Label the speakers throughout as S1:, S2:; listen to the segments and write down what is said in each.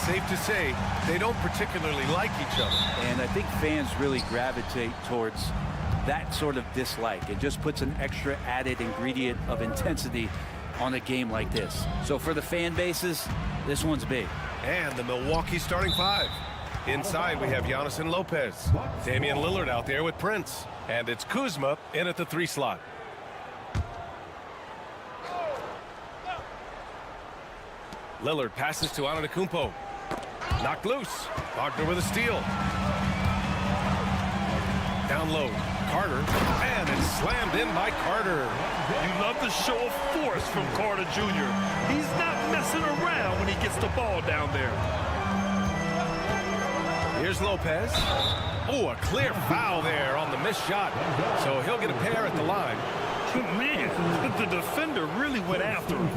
S1: safe to say they don't particularly like each other.
S2: And I think fans really gravitate towards that sort of dislike. It just puts an extra added ingredient of intensity on a game like this. So for the fan bases, this one's big.
S1: And the Milwaukee starting five. Inside, we have Giannis and Lopez. Damian Lillard out there with Prince. And it's Kuzma in at the 3 slot. Lillard passes to Antetokounmpo. Knocked loose. Wagner with a steal. Down low. Carter. And it's slammed in by Carter.
S3: You love the show of force from Carter Jr. He's not messing around when he gets the ball down there.
S1: Here's Lopez. Oh, a clear foul there on the missed shot. So he'll get a pair at the line.
S3: Man, the defender really went after him.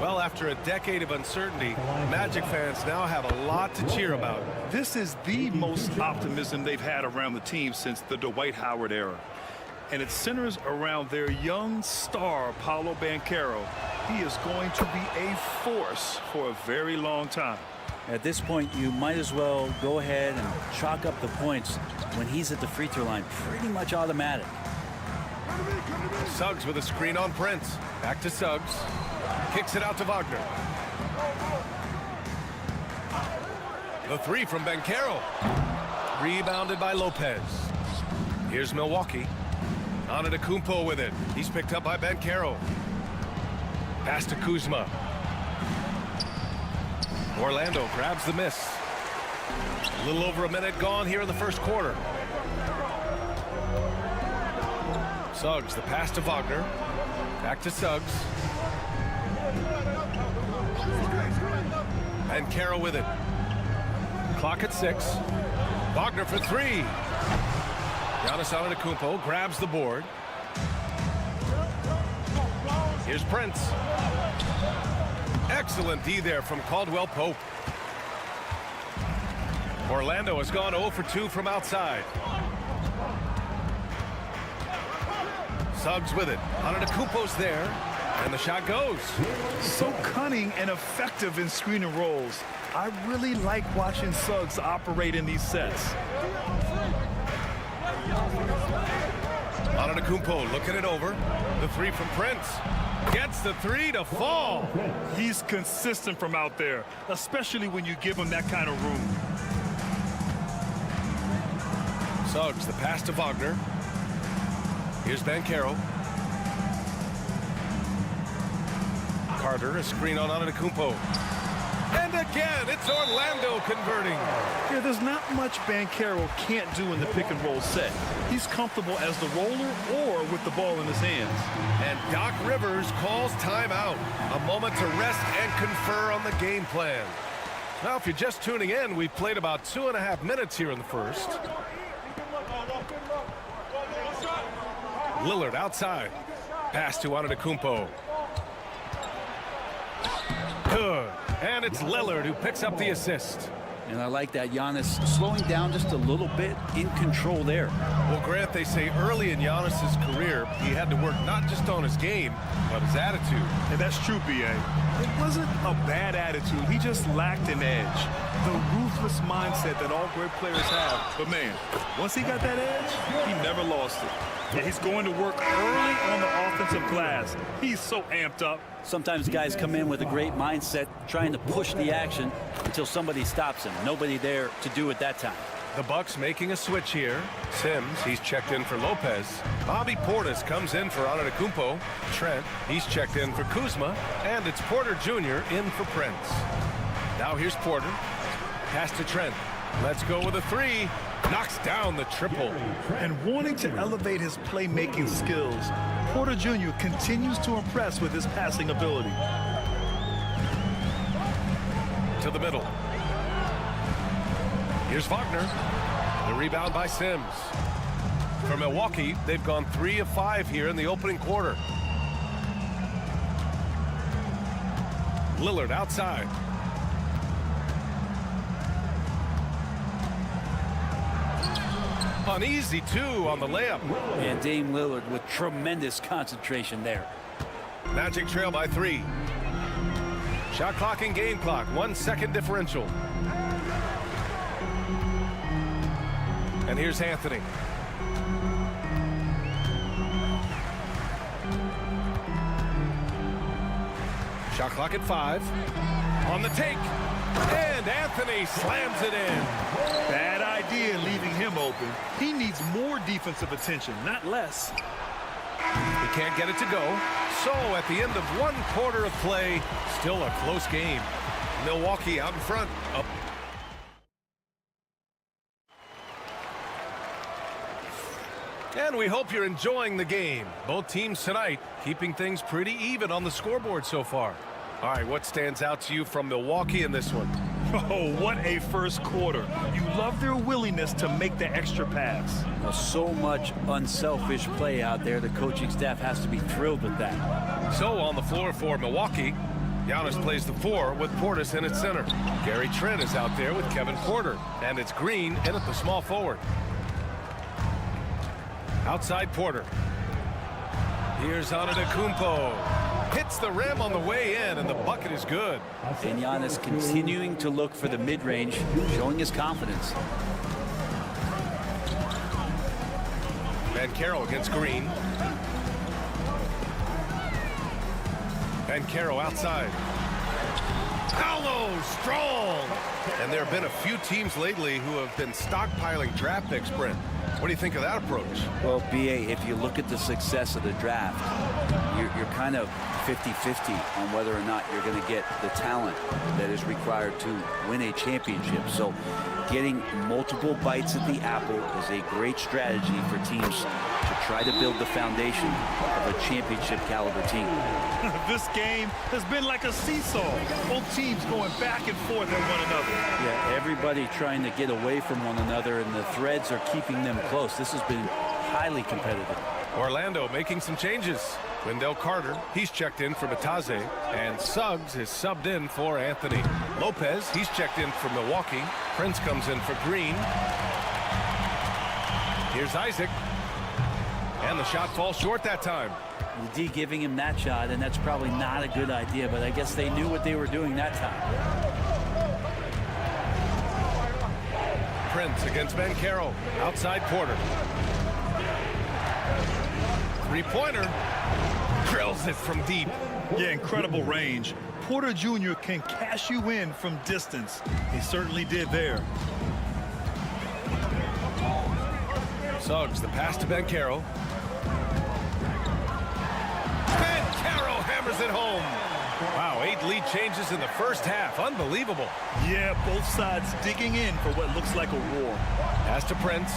S1: Well, after a decade of uncertainty, Magic fans now have a lot to cheer about.
S3: This is the most optimism they've had around the team since the Dwight Howard era. And it centers around their young star, Paolo Banchero. He is going to be a force for a very long time.
S2: At this point, you might as well go ahead and chalk up the points when he's at the free throw line. Pretty much automatic.
S1: Suggs with a screen on Prince. Back to Suggs. Kicks it out to Wagner. The 3 from Banchero. Rebounded by Lopez. Here's Milwaukee. Antetokounmpo with it. He's picked up by Banchero. Pass to Kuzma. Orlando grabs the miss. A little over a minute gone here in the first quarter. Suggs, the pass to Wagner. Back to Suggs. Banchero with it. Clock at 6. Wagner for 3. Giannis Antetokounmpo grabs the board. Here's Prince. Excellent D there from Caldwell Pope. Orlando has gone 0 for 2 from outside. Suggs with it. Antetokounmpo's there. And the shot goes.
S3: So cunning and effective in screen and rolls. I really like watching Suggs operate in these sets.
S1: Antetokounmpo looking it over. The 3 from Prince. Gets the 3 to fall.
S3: He's consistent from out there, especially when you give him that kind of room.
S1: Suggs, the pass to Wagner. Here's Banchero. Carter, a screen on Antetokounmpo. And again, it's Orlando converting.
S3: Yeah, there's not much Banchero can't do in the pick and roll set. He's comfortable as the roller or with the ball in his hands.
S1: And Doc Rivers calls timeout. A moment to rest and confer on the game plan. Now, if you're just tuning in, we've played about 2.5 minutes here in the first. Lillard outside. Pass to Antetokounmpo. Good. And it's Lillard who picks up the assist.
S2: And I like that Giannis slowing down just a little bit, in control there.
S1: Well, Grant, they say early in Giannis's career, he had to work not just on his game, but his attitude.
S3: And that's true, B.A. It wasn't a bad attitude. He just lacked an edge. The ruthless mindset that all great players have. But, man, once he got that edge, he never lost it. Yeah, he's going to work early on the offensive glass. He's so amped up.
S2: Sometimes guys come in with a great mindset, trying to push the action until somebody stops him. Nobody there to do it that time.
S1: The Bucks making a switch here. Sims, he's checked in for Lopez. Bobby Portis comes in for Antetokounmpo. Trent, he's checked in for Kuzma. And it's Porter Jr. in for Prince. Now here's Porter. Pass to Trent. Let's go with a 3. Knocks down the triple.
S3: And wanting to elevate his playmaking skills, Porter Jr. continues to impress with his passing ability.
S1: To the middle. Here's Wagner. The rebound by Sims. For Milwaukee, they've gone 3 of 5 here in the opening quarter. Lillard outside. Uneasy, too, on the layup.
S2: And Dame Lillard with tremendous concentration there.
S1: Magic trail by 3. Shot clock and game clock, 1 second differential. And here's Anthony. Shot clock at 5. On the take. And Anthony slams it in.
S3: Bad idea leaving him open. He needs more defensive attention, not less.
S1: He can't get it to go. So at the end of 1 quarter of play, still a close game. Milwaukee out in front. Up. And we hope you're enjoying the game. Both teams tonight keeping things pretty even on the scoreboard so far. All right, what stands out to you from Milwaukee in this one?
S3: Oh, what a first quarter. You love their willingness to make the extra pass.
S2: Well, so much unselfish play out there. The coaching staff has to be thrilled with that.
S1: So on the floor for Milwaukee, Giannis plays the 4 with Portis in at center. Gary Trent is out there with Kevin Porter. And it's Green in at the small forward. Outside Porter. Here's Antetokounmpo. Hits the rim on the way in, and the bucket is good.
S2: And Giannis continuing to look for the mid-range, showing his confidence.
S1: Banchero against Green. Banchero outside. Paolo strong. And there have been a few teams lately who have been stockpiling draft picks, Brent. What do you think of that approach?
S2: Well, B.A., if you look at the success of the draft, you're kind of 50-50 on whether or not you're going to get the talent that is required to win a championship. So getting multiple bites at the apple is a great strategy for teams to try to build the foundation of a championship caliber team.
S3: This game has been like a seesaw. Both teams going back and forth at one another.
S2: Yeah, everybody trying to get away from one another, and the threads are keeping them close. This has been highly competitive.
S1: Orlando making some changes. Wendell Carter, he's checked in for Batase, and Suggs is subbed in for Anthony. Lopez, he's checked in for Milwaukee. Prince comes in for Green. Here's Isaac. And the shot falls short that time.
S2: The D giving him that shot, and that's probably not a good idea, but I guess they knew what they were doing that time.
S1: Prince against Banchero. Outside Porter. Three-pointer. Drills it from deep.
S3: Yeah, incredible range. Porter Jr. can cash you in from distance. He certainly did there.
S1: Suggs, the pass to Banchero. Banchero hammers it home. Wow, 8 lead changes in the first half. Unbelievable.
S3: Yeah, both sides digging in for what looks like a war.
S1: Pass to Prince.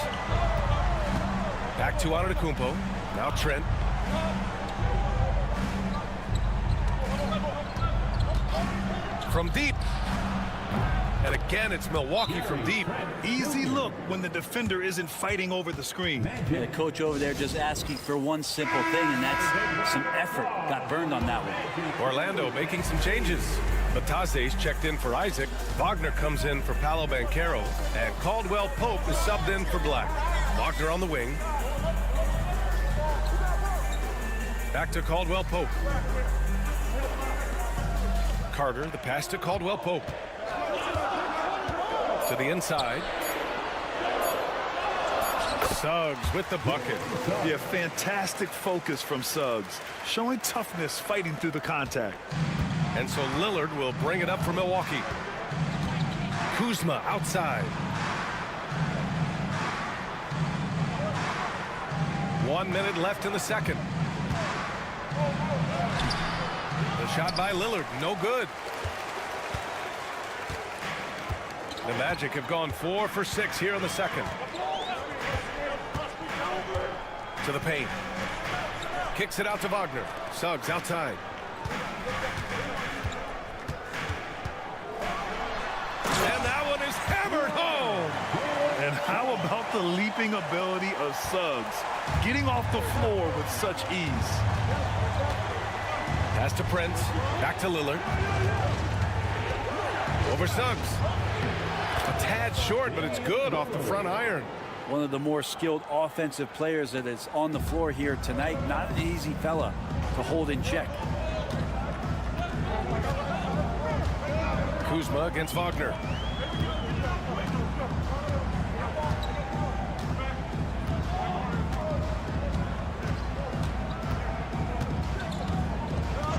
S1: Back to Antetokounmpo. Now Trent. From deep. And again, it's Milwaukee from deep.
S3: Easy look when the defender isn't fighting over the screen.
S2: And the coach over there just asking for one simple thing, and that's some effort. Got burned on that one.
S1: Orlando making some changes. Batase's checked in for Isaac. Wagner comes in for Paolo Banchero. And Caldwell Pope is subbed in for Black. Wagner on the wing. Back to Caldwell Pope. Carter, the pass to Caldwell Pope. To the inside. Suggs with the bucket.
S3: Yeah, fantastic focus from Suggs. Showing toughness, fighting through the contact.
S1: And so Lillard will bring it up for Milwaukee. Kuzma outside. 1 minute left in the second. The shot by Lillard, no good. The Magic have gone 4 for 6 here in the second. To the paint. Kicks it out to Wagner. Suggs outside. And that one is hammered home.
S3: And how about the leaping ability of Suggs? Getting off the floor with such ease.
S1: Pass to Prince. Back to Lillard. Over Suggs. A tad short, but it's good off the front iron.
S2: One of the more skilled offensive players that is on the floor here tonight. Not an easy fella to hold in check.
S1: Kuzma against Wagner.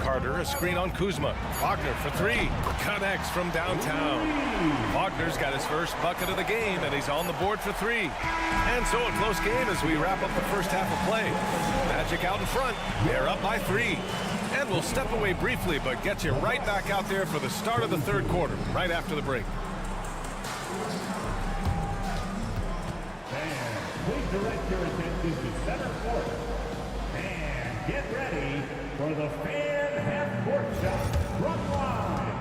S1: Carter, a screen on Kuzma. Wagner for three. Connects from downtown. Wagner's got his first bucket of the game, and he's on the board for three. And so a close game as we wrap up the first half of play. Magic out in front. They're up by 3. And we'll step away briefly, but get you right back out there for the start of the third quarter, right after the break.
S4: And please direct your attention to center court. And get ready for the fan half-court shot from line.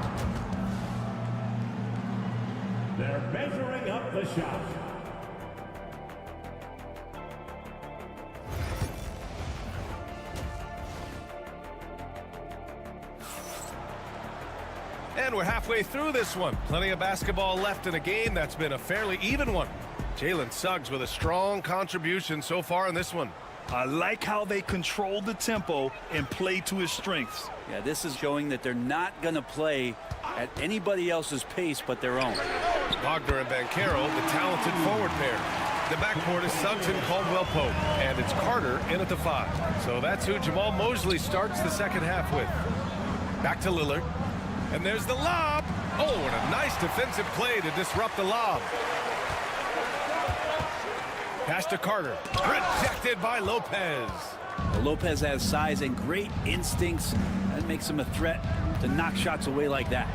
S4: They're measuring up the shot.
S1: And we're halfway through this one. Plenty of basketball left in a game that's been a fairly even one. Jalen Suggs with a strong contribution so far in this one.
S3: I like how they control the tempo and play to his strengths.
S2: Yeah, this is showing that they're not going to play at anybody else's pace but their own.
S1: Wagner and Banchero, the talented forward pair. The backcourt is Suggs and Caldwell Pope, and it's Carter in at the 5. So that's who Jamal Mosley starts the second half with. Back to Lillard. And there's the lob. Oh, and a nice defensive play to disrupt the lob. Pass to Carter. Rejected by Lopez.
S2: Well, Lopez has size and great instincts. That makes him a threat to knock shots away like that.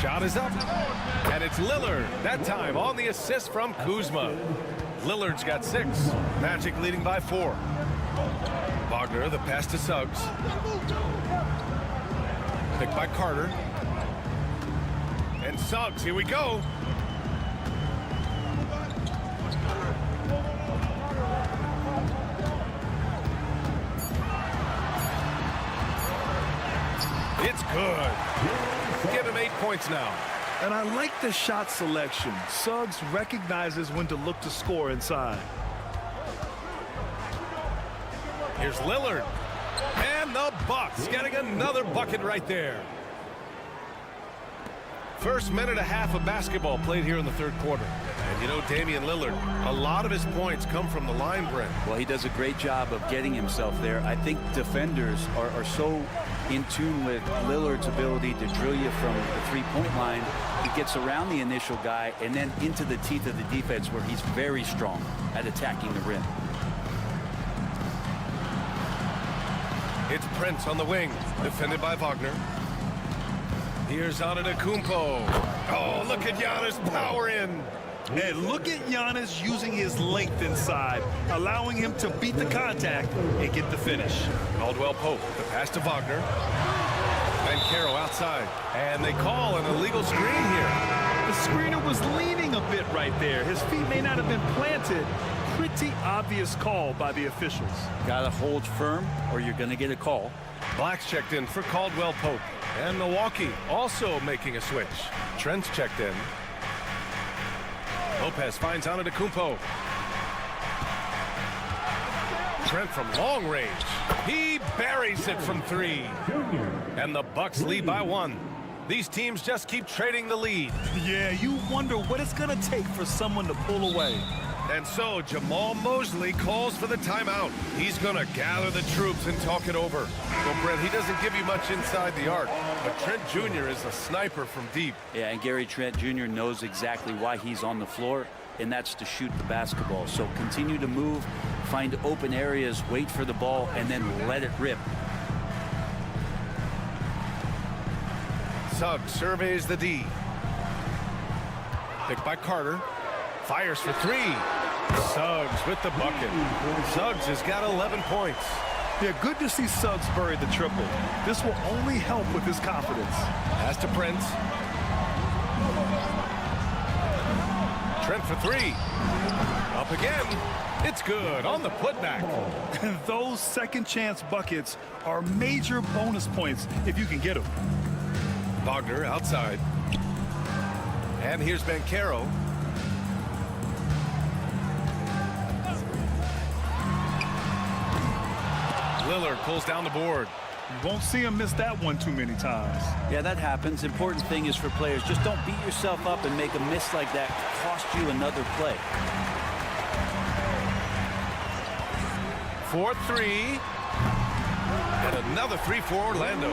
S1: Shot is up. And it's Lillard. That time on the assist from Kuzma. Lillard's got 6. Magic leading by 4. Wagner, the pass to Suggs. Picked by Carter. And Suggs, here we go. It's good. Give him 8 points now.
S3: And I like the shot selection. Suggs recognizes when to look to score inside.
S1: Here's Lillard. And the Bucks getting another bucket right there. First minute and a half of basketball played here in the third quarter. And you know, Damian Lillard, a lot of his points come from the line, Brent.
S2: Well, he does a great job of getting himself there. I think defenders are so in tune with Lillard's ability to drill you from the three-point line. He gets around the initial guy and then into the teeth of the defense where he's very strong at attacking the rim.
S1: It's Prince on the wing, defended by Wagner. Here's Antetokounmpo. Oh, look at Giannis power in.
S3: And look at Giannis using his length inside, allowing him to beat the contact and get the finish.
S1: Caldwell Pope, the pass to Wagner. Banchero outside. And they call an illegal screen here.
S3: The screener was leaning a bit right there. His feet may not have been planted. Pretty obvious call by the officials.
S2: Gotta hold firm or you're gonna get a call.
S1: Black's checked in for Caldwell Pope. And Milwaukee also making a switch. Trent's checked in. Lopez finds Antetokounmpo. Trent from long range. He buries it from 3. And the Bucks lead by 1. These teams just keep trading the lead.
S3: Yeah, you wonder what it's going to take for someone to pull away.
S1: And so Jamal Mosley calls for the timeout. He's going to gather the troops and talk it over. Well, Brent, he doesn't give you much inside the arc, but Trent Jr. is a sniper from deep.
S2: Yeah, and Gary Trent Jr. knows exactly why he's on the floor, and that's to shoot the basketball. So continue to move, find open areas, wait for the ball, and then let it rip.
S1: Suggs surveys the D. Picked by Carter. Fires for 3. Suggs with the bucket. Suggs has got 11 points.
S3: Yeah, good to see Suggs bury the triple. This will only help with his confidence.
S1: Pass to Prince. Trent for 3. Up again. It's good on the putback.
S3: Those second chance buckets are major bonus points if you can get them.
S1: Wagner outside. And here's Banchero. Lillard pulls down the board.
S3: You won't see him miss that one too many times.
S2: Yeah, that happens. Important thing is for players, just don't beat yourself up and make a miss like that cost you another play.
S1: 4-3. And another 3 for Orlando.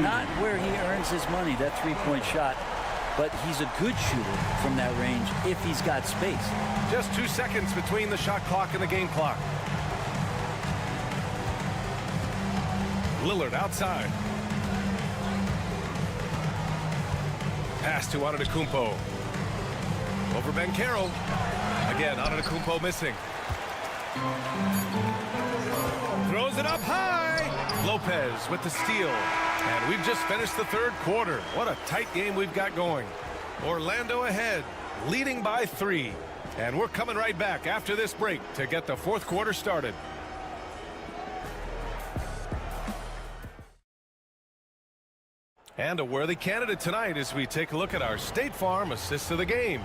S2: Not where he earns his money, that three-point shot, but he's a good shooter from that range if he's got space.
S1: Just 2 seconds between the shot clock and the game clock. Lillard outside. Pass to Antetokounmpo. Over Banchero. Again, Antetokounmpo missing. Throws it up high. Lopez with the steal. And we've just finished the third quarter. What a tight game we've got going. Orlando ahead, leading by 3. And we're coming right back after this break to get the fourth quarter started. And a worthy candidate tonight as we take a look at our State Farm assist of the game.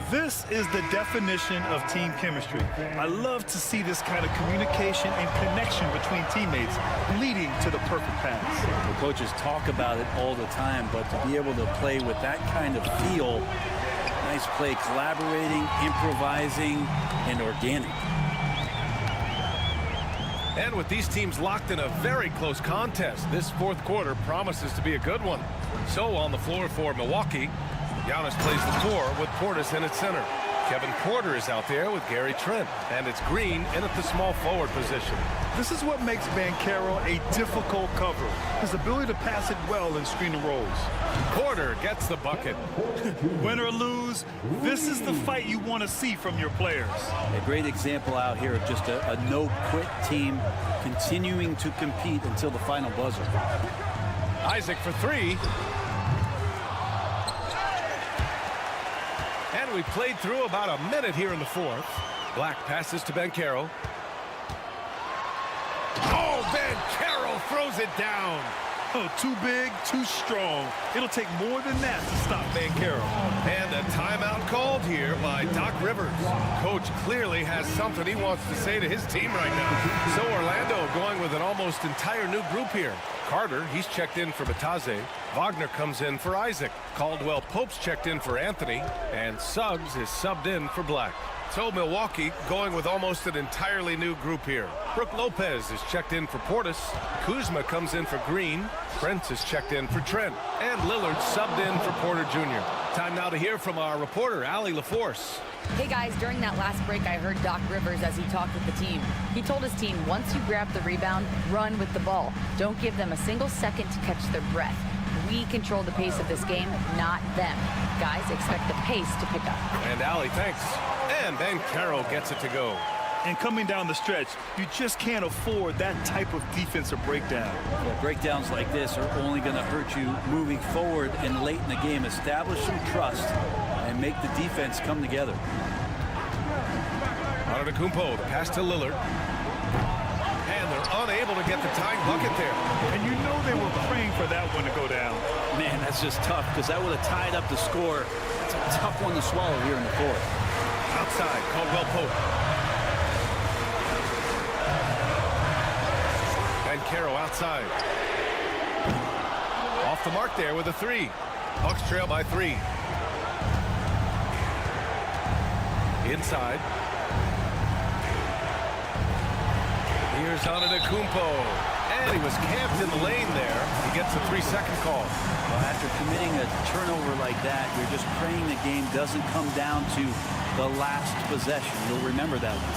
S3: This is the definition of team chemistry. I love to see this kind of communication and connection between teammates leading to the perfect pass.
S2: The coaches talk about it all the time, but to be able to play with that kind of feel, nice play, collaborating, improvising, and organic.
S1: And with these teams locked in a very close contest, this fourth quarter promises to be a good one. So on the floor for Milwaukee, Giannis plays the 4 with Portis in at center. Kevin Porter is out there with Gary Trent, and it's Green in at the small forward position.
S3: This is what makes Banchero a difficult cover. His ability to pass it well in screen and rolls.
S1: Porter gets the bucket.
S3: Win or lose, this is the fight you want to see from your players.
S2: A great example out here of just a no-quit team continuing to compete until the final buzzer.
S1: Isaac for 3. And we played through about a minute here in the fourth. Black passes to Banchero. Oh, Banchero throws it down.
S3: Oh, too big, too strong. It'll take more than that to stop Banchero.
S1: And a timeout called here by Doc Rivers. Coach clearly has something he wants to say to his team right now. So Orlando going with an almost entire new group here. Carter, he's checked in for Batase. Wagner comes in for Isaac. Caldwell Pope's checked in for Anthony. And Suggs is subbed in for Black. So Milwaukee going with almost an entirely new group here. Brook Lopez is checked in for Portis. Kuzma comes in for Green. Prince is checked in for Trent. And Lillard subbed in for Porter Jr. Time now to hear from our reporter, Allie LaForce.
S5: Hey guys, during that last break, I heard Doc Rivers as he talked with the team. He told his team, once you grab the rebound, run with the ball. Don't give them a single second to catch their breath. We control the pace of this game, not them. Guys, expect the pace to pick up.
S1: And Allie, thanks. And Banchero gets it to go.
S3: And coming down the stretch, you just can't afford that type of defensive breakdown.
S2: Yeah, breakdowns like this are only going to hurt you moving forward and late in the game. Establish some trust and make the defense come together.
S1: Antetokounmpo, the pass to Lillard. And they're unable to get the tying bucket there.
S3: And you know they were praying for that one to go down.
S2: Man, that's just tough because that would have tied up the score. It's a tough one to swallow here in the fourth.
S1: Outside, Caldwell Pope. Banchero outside. Off the mark there with a 3. Bucks trail by 3. Inside. Here's Antetokounmpo. And he was camped in the lane there. He gets a 3-second call.
S2: Well, after committing a turnover like that, you're just praying the game doesn't come down to the last possession. You'll remember that one.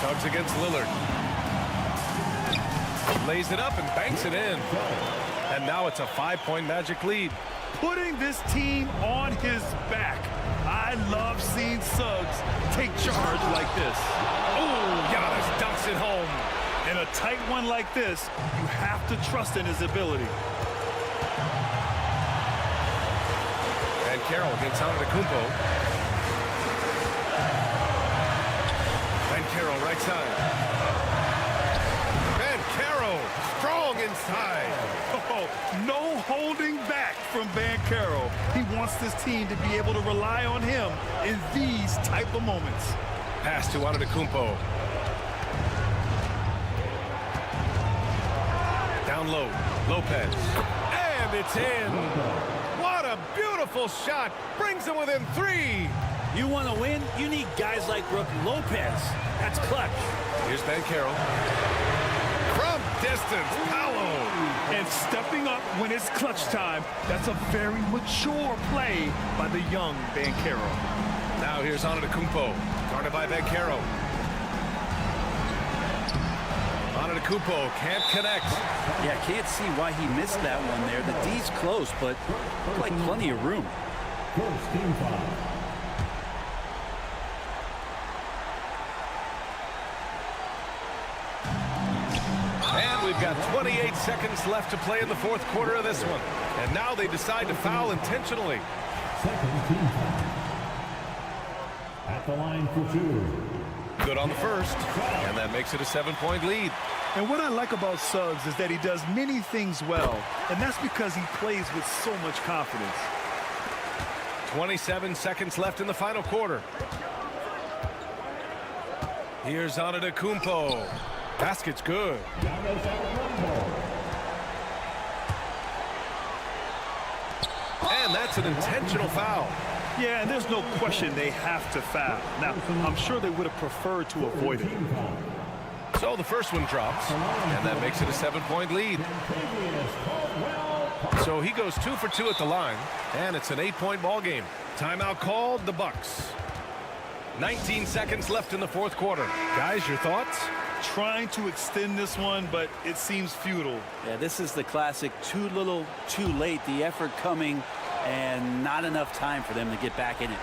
S1: Suggs against Lillard. Lays it up and banks it in. And now it's a 5-point Magic lead.
S3: Putting this team on his back. I love seeing Suggs take charge like this.
S1: Oh, Giannis dunks it home.
S3: In a tight one like this, you have to trust in his ability.
S1: And Carroll against Antetokounmpo. And Carroll right side. And Carroll strong inside.
S3: Oh, no holding back from Banchero. He wants this team to be able to rely on him in these type of moments.
S1: Pass to Antetokounmpo. Down low, Lopez. And it's in. What a beautiful shot. Brings them within 3.
S2: You want to win? You need guys like Brook Lopez. That's clutch.
S1: Here's Banchero. From distance, Paolo.
S3: And stepping up when it's clutch time. That's a very mature play by the young Banchero.
S1: Now here's Antetokounmpo. Guarded by Banchero. Antetokounmpo can't connect.
S2: Yeah, can't see why he missed that one there. The D's close, but looked like plenty of room.
S4: First team foul.
S1: And we've got 28 seconds left to play in the fourth quarter of this one. And now they decide to foul intentionally.
S4: Second team foul. At the line for 2.
S1: Good on the first. And that makes it a 7-point lead.
S3: And what I like about Suggs is that he does many things well, and that's because he plays with so much confidence.
S1: 27 seconds left in the final quarter. Here's Antetokounmpo. Basket's good. And that's an intentional foul.
S3: Yeah, and there's no question they have to foul. Now, I'm sure they would have preferred to avoid it.
S1: So the first one drops, and that makes it a 7-point lead. So he goes 2 for 2 at the line, and it's an 8-point ball game. Timeout called, the Bucks. 19 seconds left in the fourth quarter. Guys, your thoughts?
S3: Trying to extend this one, but it seems futile.
S2: Yeah, this is the classic too little, too late. The effort coming, and not enough time for them to get back in it.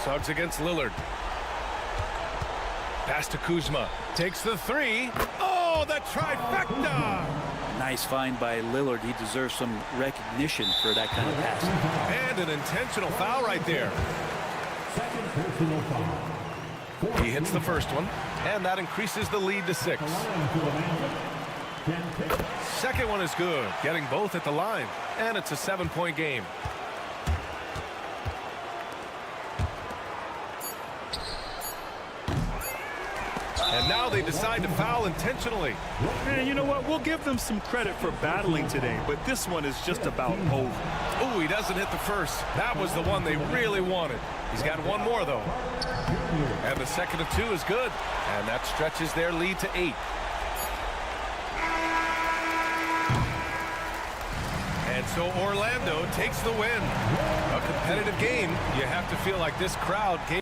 S1: Suggs against Lillard. Pass to Kuzma. Takes the 3. Oh, the trifecta!
S2: Nice find by Lillard. He deserves some recognition for that kind of pass.
S1: And an intentional foul right there.
S4: Second personal foul.
S1: He hits the first one, and that increases the lead to 6. Second one is good, getting both at the line, and it's a 7-point game. And now they decide to foul intentionally.
S3: And you know what? We'll give them some credit for battling today, but this one is just about over.
S1: Oh, he doesn't hit the first. That was the one they really wanted. He's got one more, though. And the second of 2 is good. And that stretches their lead to 8. And so Orlando takes the win. A competitive game. You have to feel like this crowd gave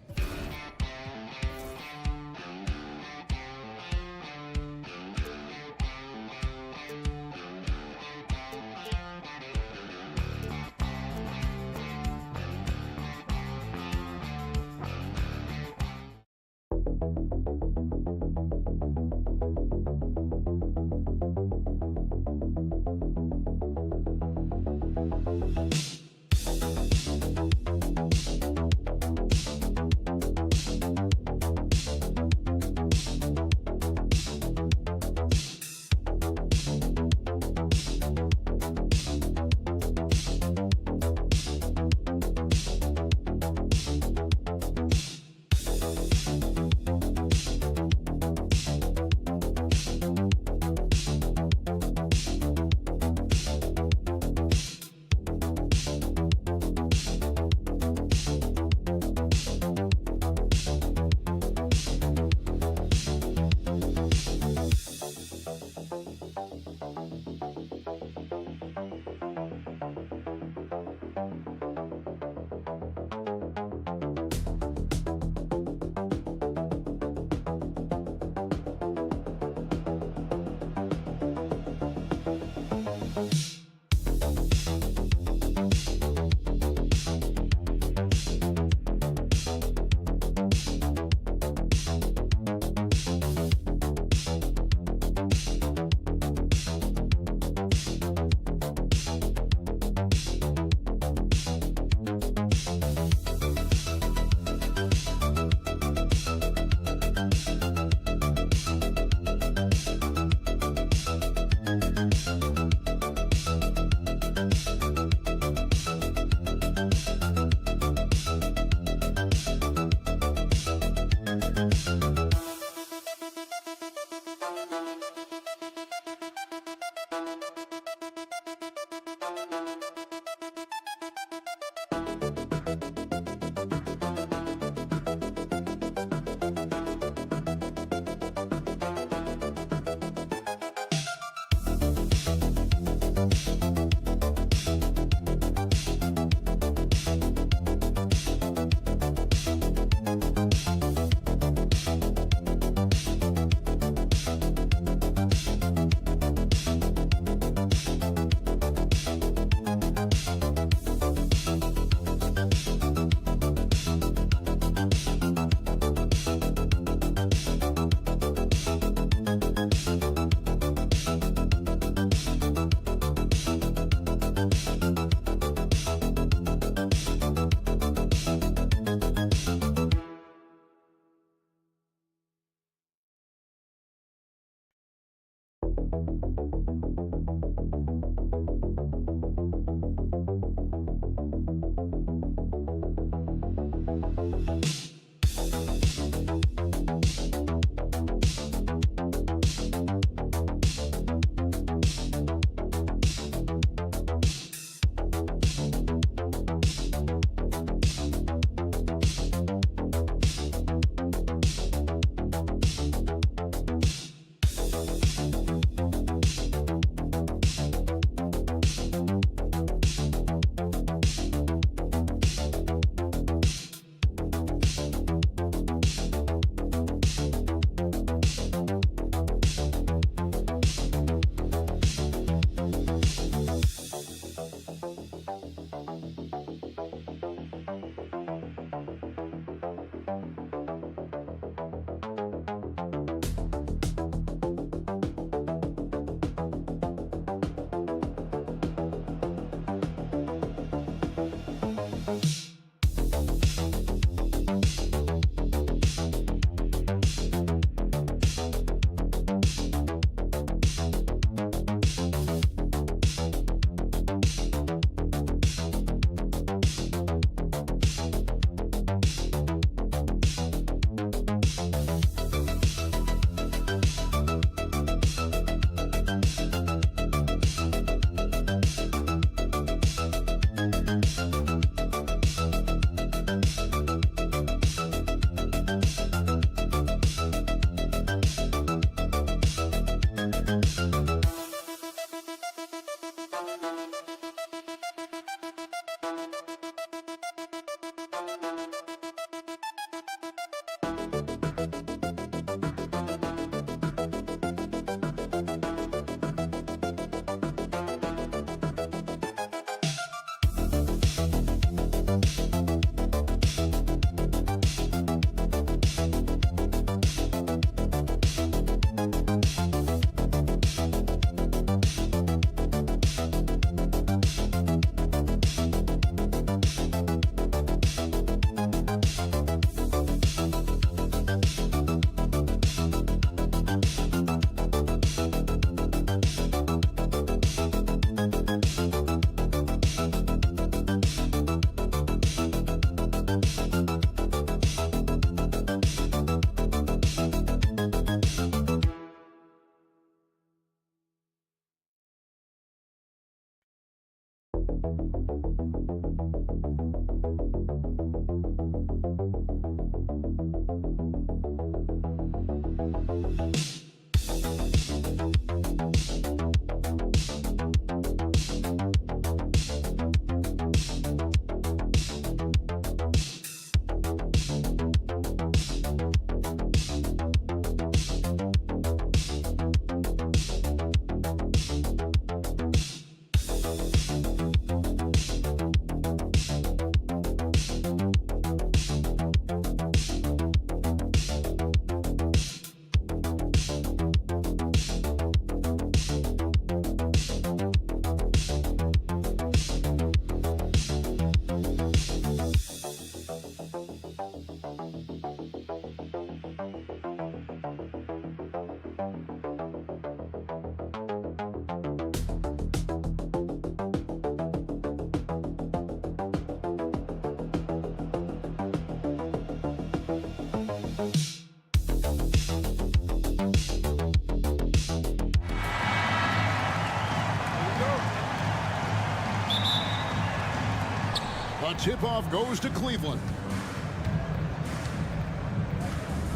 S6: The tip-off goes to Cleveland.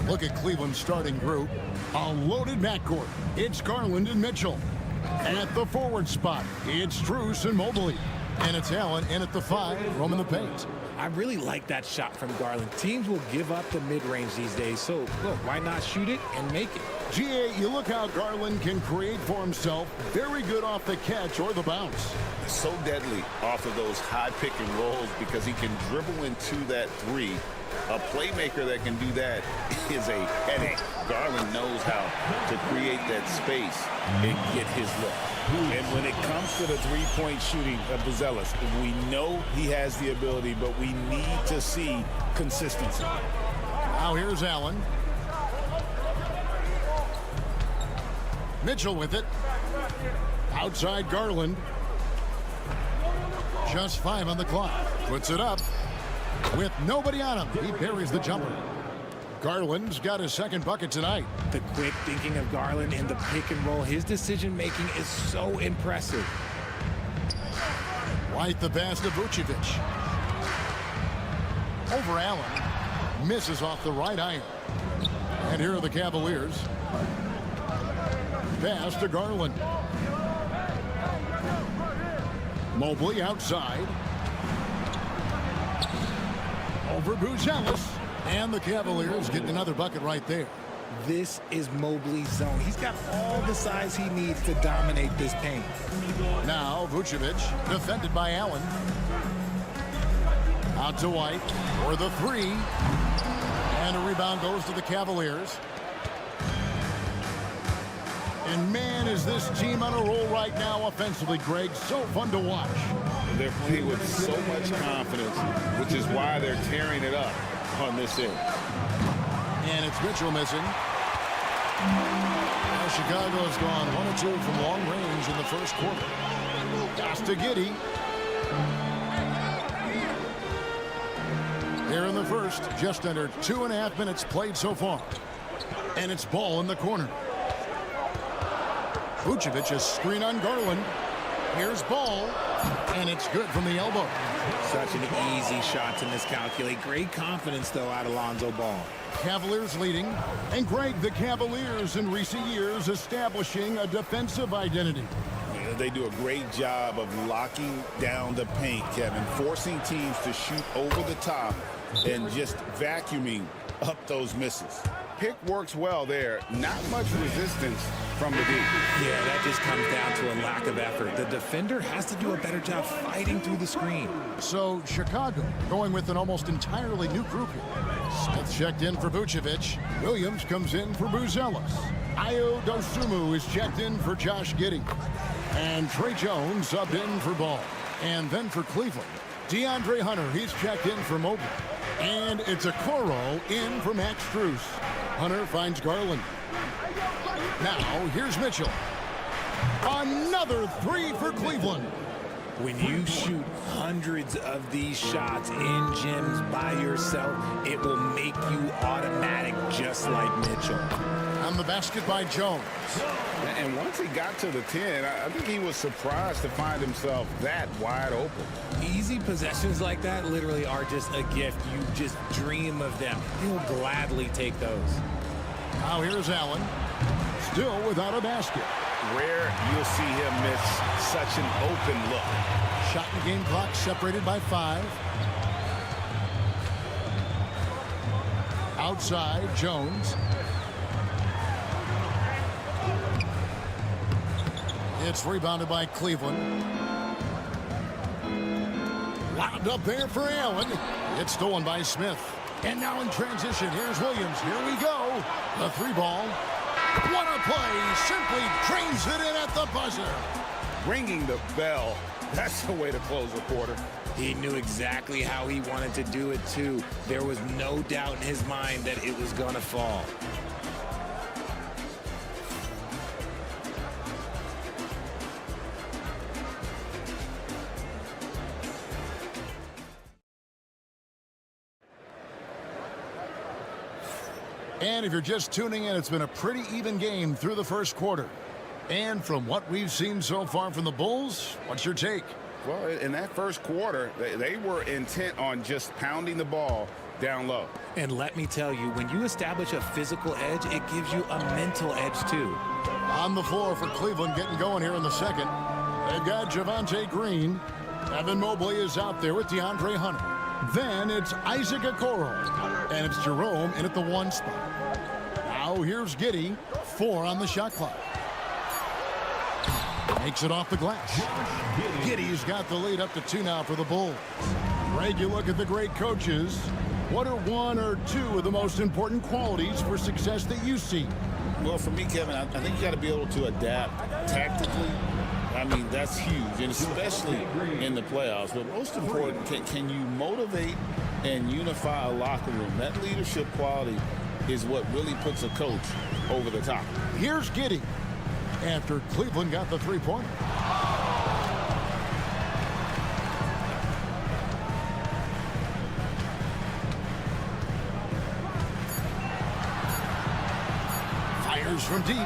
S6: Look at Cleveland's starting group. A loaded backcourt. It's Garland and Mitchell. At the forward spot, it's Strus and Mobley. And it's Allen in at the 5, roaming the paint.
S7: I really like that shot from Garland. Teams will give up the mid-range these days, so look, why not shoot it and make it?
S6: GA, you look how Garland can create for himself. Very good off the catch or the bounce.
S8: So deadly off of those high pick and rolls because he can dribble into that three. A playmaker that can do that is a headache. Garland knows how to create that space and get his look.
S3: And when it comes to the three-point shooting of Buzelis, we know he has the ability, but we need to see consistency.
S6: Now here's Allen. Mitchell with it. Outside Garland. Just 5 on the clock. Puts it up. With nobody on him, he buries the jumper. Garland's got his second bucket tonight.
S7: The quick thinking of Garland in the pick and roll. His decision making is so impressive.
S6: White the pass to Vucevic. Over Allen. Misses off the right iron. And here are the Cavaliers. Pass to Garland. Mobley outside. Over Buzelis. And the Cavaliers getting another bucket right there.
S7: This is Mobley's zone. He's got all the size he needs to dominate this paint.
S6: Now Vucevic, defended by Allen. Out to White for the 3. And a rebound goes to the Cavaliers. And man, is this team on a roll right now offensively, Greg. So fun to watch.
S8: They're playing with so much confidence, which is why they're tearing it up on this end.
S6: And it's Mitchell missing. Now Chicago's gone 1 of 2 from long range in the first quarter. Pass to Giddey. Here in the first, just under 2.5 minutes played so far. And it's ball in the corner. Vucevic a screen on Garland. Here's ball. And it's good from the elbow.
S7: Such an easy shot to miscalculate. Great confidence, though, out of Lonzo Ball.
S6: Cavaliers leading. And Greg, the Cavaliers in recent years establishing a defensive identity.
S8: They do a great job of locking down the paint, Kevin, forcing teams to shoot over the top and just vacuuming up those misses. Pick works well there. Not much resistance from the deep.
S7: Yeah, that just comes down to a lack of effort. The defender has to do a better job fighting through the screen.
S6: So Chicago going with an almost entirely new group here. Smith checked in for Vucevic. Williams comes in for Buzelis. Ayo Dosunmu is checked in for Josh Giddey. And Trey Jones subbed in for Ball. And then for Cleveland, DeAndre Hunter, he's checked in for Mobley. And it's a Okoro in for Max Strus. Hunter finds Garland. Now, here's Mitchell. Another 3 for Cleveland.
S7: When you shoot hundreds of these shots in gyms by yourself, it will make you automatic just like Mitchell.
S6: On the basket by Jones.
S8: And once he got to the 10, I think he was surprised to find himself that wide open.
S7: Easy possessions like that literally are just a gift. You just dream of them. He'll gladly take those.
S6: Now here's Allen. Still without a basket.
S8: Rare you'll see him miss such an open look.
S6: Shot and game clock separated by 5. Outside, Jones. It's rebounded by Cleveland. Lobbed up there for Allen. It's stolen by Smith. And now in transition, here's Williams. Here we go. The 3 ball. What a play. Simply drains it in at the buzzer.
S8: Ringing the bell. That's the way to close a quarter.
S7: He knew exactly how he wanted to do it, too. There was no doubt in his mind that it was going to fall.
S6: And if you're just tuning in, it's been a pretty even game through the first quarter. And from what we've seen so far from the Bulls, what's your take?
S8: Well, in that first quarter, they were intent on just pounding the ball down low.
S7: And let me tell you, when you establish a physical edge, it gives you a mental edge, too.
S6: On the floor for Cleveland getting going here in the second. They've got Javonte Green. Evan Mobley is out there with DeAndre Hunter. Then it's Isaac Okoro. And it's Jerome in at the 1 spot. Now here's Giddey. 4 on the shot clock. Makes it off the glass. Giddey's got the lead up to 2 now for the Bulls. Greg, you look at the great coaches. What are 1 or 2 of the most important qualities for success that you see?
S8: Well, for me, Kevin, I think you got to be able to adapt tactically. I mean, that's huge, and especially in the playoffs. But most important, can you motivate and unify a locker room? That leadership quality is what really puts a coach over the top.
S6: Here's Giddey. after Cleveland got the three-pointer. Fires from deep,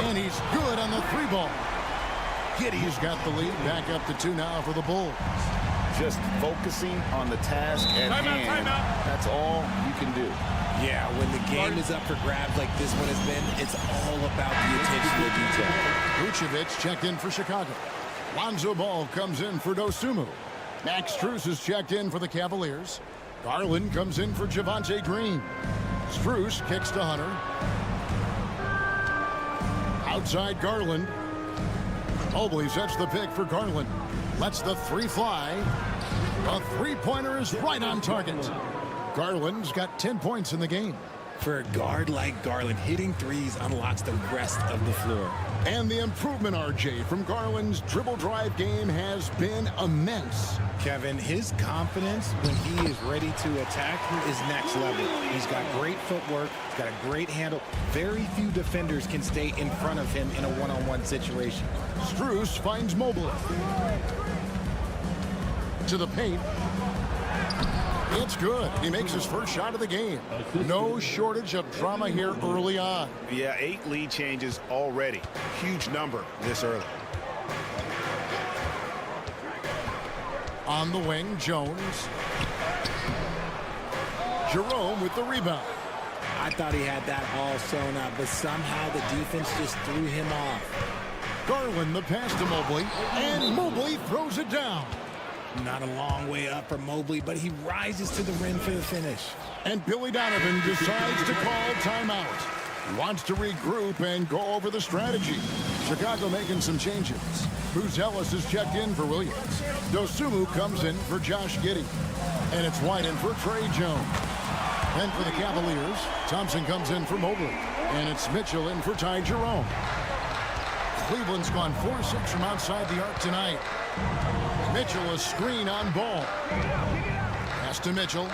S6: and he's good on the three ball. Giddey's got the lead, back up to 2 now for the Bulls.
S8: Just focusing on the task at hand. That's all you can do.
S7: Yeah, when the game is up for grabs like this one has been, it's all about the attention to detail.
S6: Vucevic checked in for Chicago. Lonzo Ball comes in for Dosunmu. Max Strus is checked in for the Cavaliers. Garland comes in for Javonte Green. Strus kicks to Hunter. Outside Garland. Mobley sets the pick for Garland. Lets the three fly. The three-pointer is right on target. Garland's got 10 points in the game.
S7: For a guard like Garland, hitting threes unlocks the rest of the floor.
S6: And the improvement, RJ, from Garland's dribble drive game has been immense.
S7: Kevin, his confidence when he is ready to attack is next level. He's got great footwork, he's got a great handle. Very few defenders can stay in front of him in a one-on-one situation.
S6: Strus finds Mobley. To the paint. It's good. He makes his first shot of the game. No shortage of drama here early on.
S3: Yeah, 8 lead changes already. Huge number this early.
S6: On the wing, Jones. Jerome with the rebound.
S7: I thought he had that all sewn up, but somehow the defense just threw him off.
S6: Garland the pass to Mobley, and Mobley throws it down.
S7: Not a long way up for Mobley, but he rises to the rim for the finish.
S6: And Billy Donovan decides to call timeout. He wants to regroup and go over the strategy. Chicago making some changes. Bruce Ellis is checked in for Williams. Dosunmu comes in for Josh Giddey. And it's White in for Trey Jones. And for the Cavaliers, Thompson comes in for Mobley. And it's Mitchell in for Ty Jerome. Cleveland's gone 4-6 from outside the arc tonight. Mitchell a screen on Ball. Pass to Mitchell.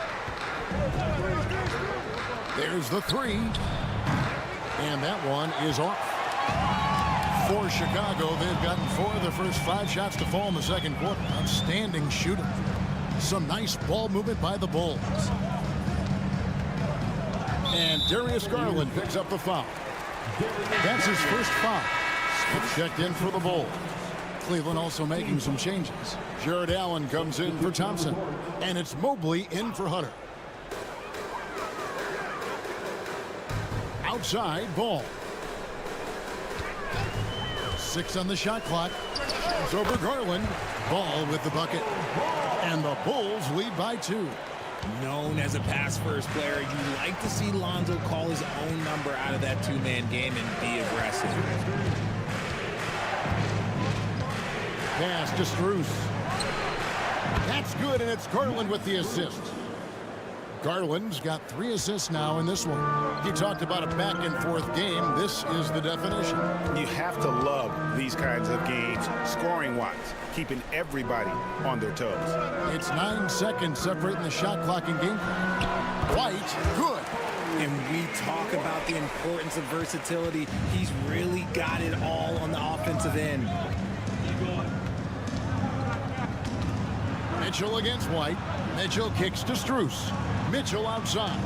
S6: There's the three. And that one is off. For Chicago, they've gotten 4 of their first 5 shots to fall in the second quarter. Outstanding shooting. Some nice ball movement by the Bulls. And Darius Garland picks up the foul. That's his first foul. Smith checked in for the Bulls. Cleveland also making some changes. Jared Allen comes in for Thompson. And it's Mobley in for Hunter. Outside, Ball. 6 on the shot clock. It's over Garland. Ball with the bucket. And the Bulls lead by 2.
S7: Known as a pass-first player, you like to see Lonzo call his own number out of that two-man game and be aggressive.
S6: Pass to Strus. That's good, and it's Garland with the assist. Garland's got 3 assists now in this one. He talked about a back-and-forth game. This is the definition.
S3: You have to love these kinds of games, scoring-wise, keeping everybody on their toes.
S6: It's 9 seconds separating the shot clock and game clock. White, good.
S7: And we talk about the importance of versatility. He's really got it all on the offensive end.
S6: Mitchell against White. Mitchell kicks to Strus. Mitchell outside.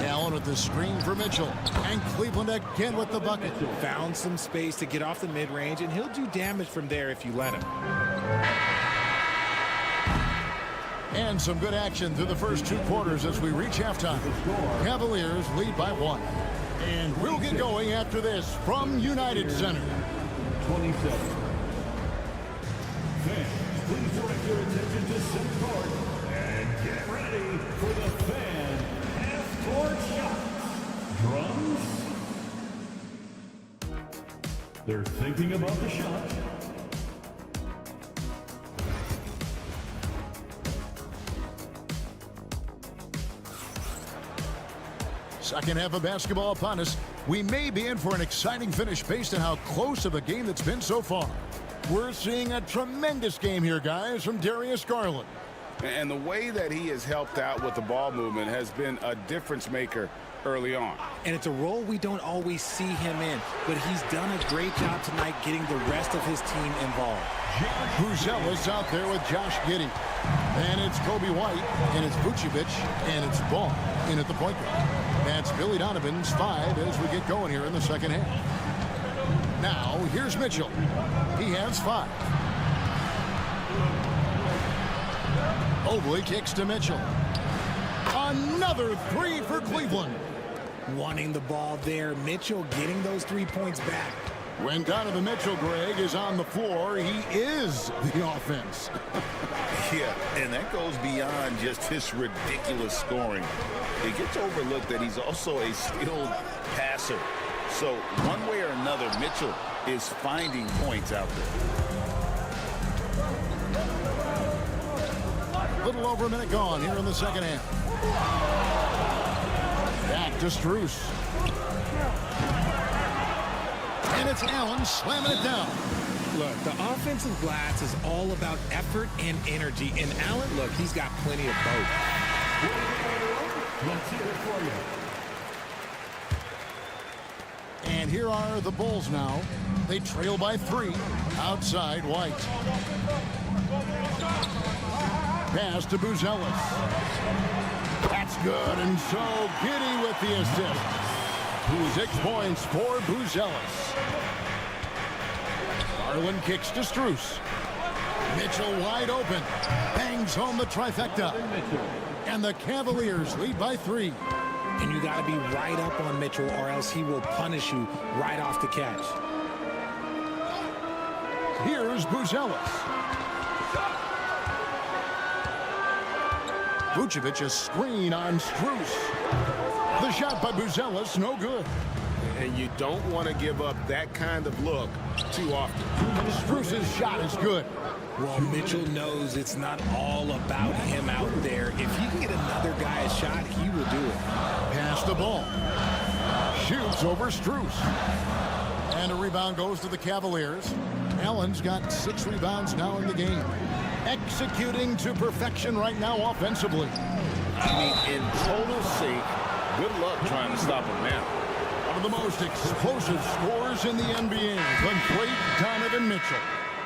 S6: Allen with the screen for Mitchell. And Cleveland again with the bucket.
S7: Found some space to get off the mid-range, and he'll do damage from there if you let him.
S6: And some good action through the first 2 quarters as we reach halftime. Cavaliers lead by 1. And we'll get going after this from United Center.
S4: 27. Fans, please direct your attention to center court and get ready for the fan half-court shots. Drums. They're thinking about the shot.
S6: Second half of basketball upon us. We may be in for an exciting finish based on how close of a game that's been so far. We're seeing a tremendous game here, guys, from Darius Garland.
S8: And the way that he has helped out with the ball movement has been a difference maker
S9: early on.
S7: And it's a role we don't always see him in, but he's done a great job tonight getting the rest of his team involved.
S6: Buzelis out there with Josh Giddey. And it's Kobe White, and it's Vucevic, and it's Ball in at the point guard. That's Billy Donovan's 5 as we get going here in the second half. Now, here's Mitchell. He has 5. Mobley kicks to Mitchell. Another 3 for Cleveland.
S7: Wanting the ball there, Mitchell getting those 3 points back.
S6: When Donovan Mitchell, Greg, is on the floor, he is the offense.
S8: Yeah, and that goes beyond just his ridiculous scoring. It gets overlooked that he's also a skilled passer. So one way or another, Mitchell is finding points out there.
S6: A little over a minute gone here in the second half. Back to Strus. And it's Allen slamming it down.
S7: Look, the offensive glass is all about effort and energy. And Allen, look, he's got plenty of both.
S4: Let's hear it for you.
S6: And here are the Bulls now. They trail by 3. Outside, White. Pass to Buzelis. That's good, and so Giddey with the assist. 6 points for Buzelis. Garland kicks to Strus. Mitchell wide open. Bangs home the trifecta. And the Cavaliers lead by 3.
S7: And you got to be right up on Mitchell, or else he will punish you right off the catch.
S6: Here's Buzelis. Vucevic, a screen on Strus. The shot by Buzelis, no good.
S9: And you don't want to give up that kind of look too often.
S6: Strus's shot is good.
S7: Well, Mitchell knows it's not all about him out there. If he can get another guy a shot, he will do it.
S6: Pass the ball. Shoots over Strus. And a rebound goes to the Cavaliers. Allen's got 6 rebounds now in the game. Executing to perfection right now offensively.
S8: I mean, in total sync. Good luck trying to stop him now.
S6: One of the most explosive scorers in the NBA, the great Donovan Mitchell.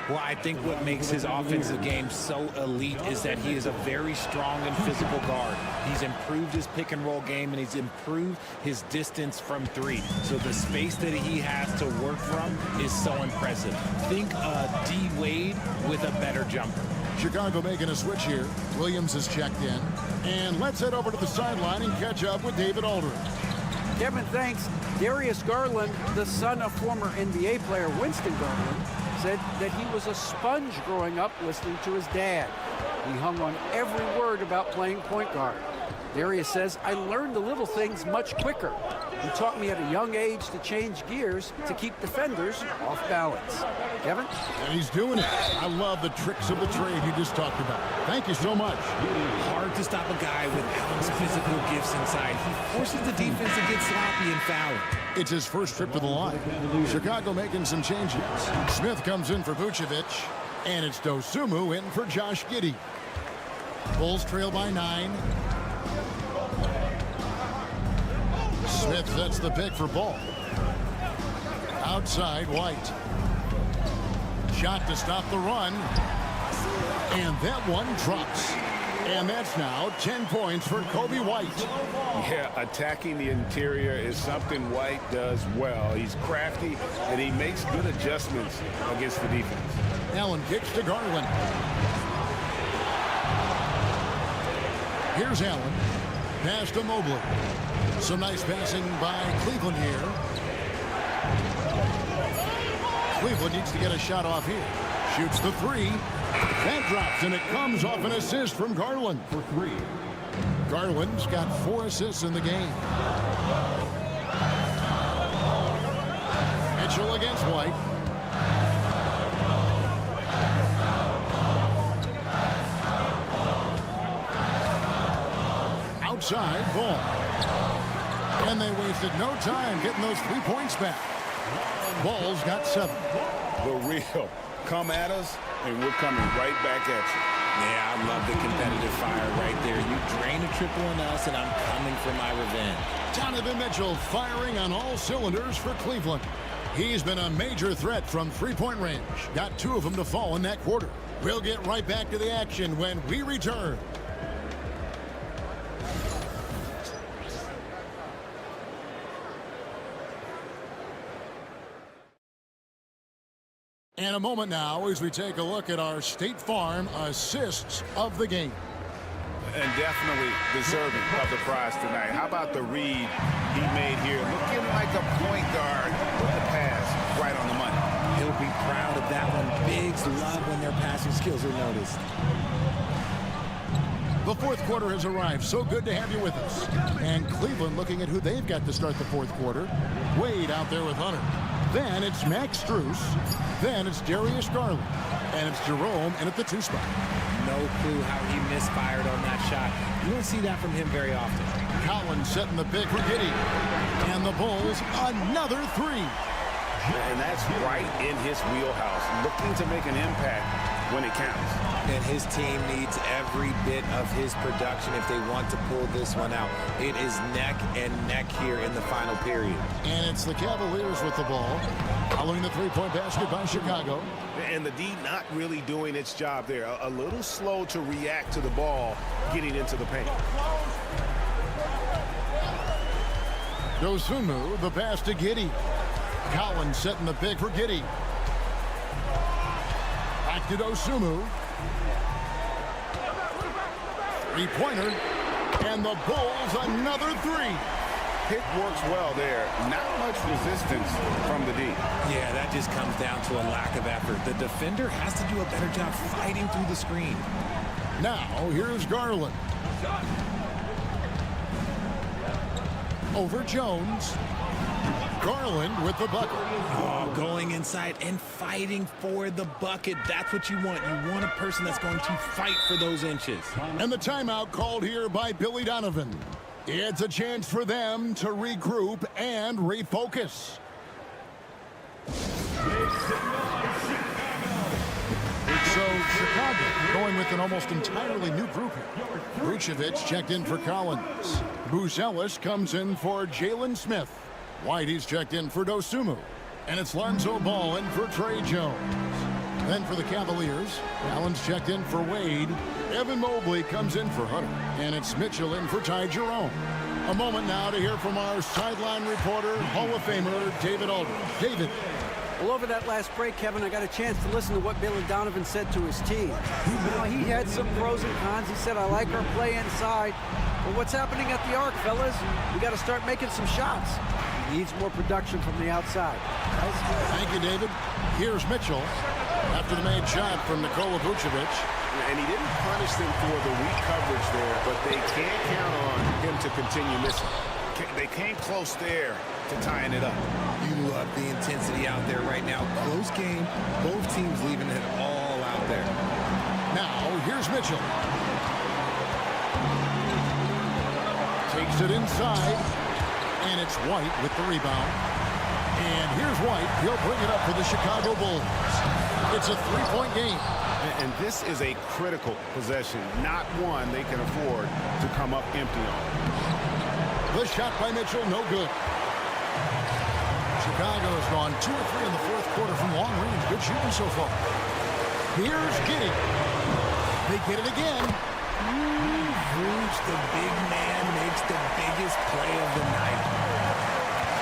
S7: Well, I think what makes his offensive game so elite is that he is a very strong and physical guard. He's improved his pick and roll game, and he's improved his distance from 3. So the space that he has to work from is so impressive. Think D. Wade with a better jumper.
S6: Chicago making a switch here. Williams is checked in. And let's head over to the sideline and catch up with David Aldridge.
S10: Kevin, thanks. Darius Garland, the son of former NBA player Winston Garland, said that he was a sponge growing up listening to his dad. He hung on every word about playing point guard. Darius says, I learned the little things much quicker. He taught me at a young age to change gears to keep defenders off balance. Kevin?
S6: And he's doing it. I love the tricks of the trade you just talked about. Thank you so much.
S7: Hard to stop a guy with Allen's physical gifts inside. He forces the defense to get sloppy and foul.
S6: It's his first trip to the line. Chicago making some changes. Smith comes in for Vucevic. And it's Dosunmu in for Josh Giddey. Bulls trail by 9. Smith sets the pick for Ball. Outside, White. Shot to stop the run. And that one drops. And that's now 10 points for Kobe White.
S9: Yeah, attacking the interior is something White does well. He's crafty, and he makes good adjustments against the defense.
S6: Allen kicks to Garland. Here's Allen. Pass to Mobley. Some nice passing by Cleveland here. Cleveland needs to get a shot off here. Shoots the 3. That drops, and it comes off an assist from Garland.
S4: For 3.
S6: Garland's got 4 assists in the game. Mitchell against White. Outside, Ball. And they wasted no time getting those 3 points back. Ball's got 7.
S9: The real come at us, and we're coming right back at you.
S7: Yeah, I love the competitive fire right there. You drain a triple on us, and I'm coming for my revenge.
S6: Donovan Mitchell firing on all cylinders for Cleveland. He's been a major threat from three-point range. Got 2 of them to fall in that quarter. We'll get right back to the action when we return. In a moment now as we take a look at our State Farm assists of the game.
S9: And definitely deserving of the prize tonight. How about the read he made here? Looking like a point guard with the pass right on the money.
S7: He'll be proud of that one. Bigs love when their passing skills are noticed.
S6: The fourth quarter has arrived. So good to have you with us. And Cleveland looking at who they've got to start the fourth quarter. Wade out there with Hunter. Then it's Max Strus. Then it's Darius Garland. And it's Jerome in at the 2 spot.
S7: No clue how he misfired on that shot. You don't see that from him very often.
S6: Collins setting the pick for Giddey. And the Bulls, another 3.
S9: And that's right in his wheelhouse. Looking to make an impact when it counts.
S7: And his team needs every bit of his production if they want to pull this one out. It is neck and neck here in the final period.
S6: And it's the Cavaliers with the ball. Following the three-point basket by Chicago.
S9: And the D not really doing its job there. A little slow to react to the ball getting into the paint.
S6: Dosunmu, the pass to Giddey. Collins setting the pick for Giddey. Back to Dosunmu. Three-pointer. And the Bulls another 3.
S9: Pick works well there. Not much resistance from the D.
S7: Yeah, that just comes down to a lack of effort. The defender has to do a better job fighting through the screen.
S6: Now, here's Garland. Over Jones. Garland with the bucket.
S7: Oh, going inside and fighting for the bucket. That's what you want. You want a person that's going to fight for those inches.
S6: And the timeout called here by Billy Donovan. It's a chance for them to regroup and refocus. So Chicago going with an almost entirely new group here. Vucevic checked in for Collins. Buzelis comes in for Jalen Smith. Whitey's checked in for Dosunmu. And it's Lonzo Ball in for Trey Jones. Then for the Cavaliers, Allen's checked in for Wade. Evan Mobley comes in for Hunter. And it's Mitchell in for Ty Jerome. A moment now to hear from our sideline reporter, Hall of Famer David Aldridge. David.
S10: Well, over that last break, Kevin, I got a chance to listen to what Billy Donovan said to his team. You know, he had some pros and cons. He said, I like our play inside. But what's happening at the arc, fellas? We got to start making some shots. He needs more production from the outside.
S6: Thank you, David. Here's Mitchell after the made shot from Nikola Vucevic.
S9: And he didn't punish them for the weak coverage there, but they can't count on him to continue missing. They came close there to tying it up.
S7: You love the intensity out there right now. Close game. Both teams leaving it all out there.
S6: Now, here's Mitchell. Takes it inside. And it's White with the rebound. And here's White. He'll bring it up for the Chicago Bulls. It's a three-point game.
S9: And this is a critical possession, not one they can afford to come up empty on.
S6: The shot by Mitchell, no good. Chicago has gone 2 or 3 in the fourth quarter from long range. Good shooting so far. Here's Giddey. They get it again.
S7: Bruce, the big man, makes the biggest play of the night.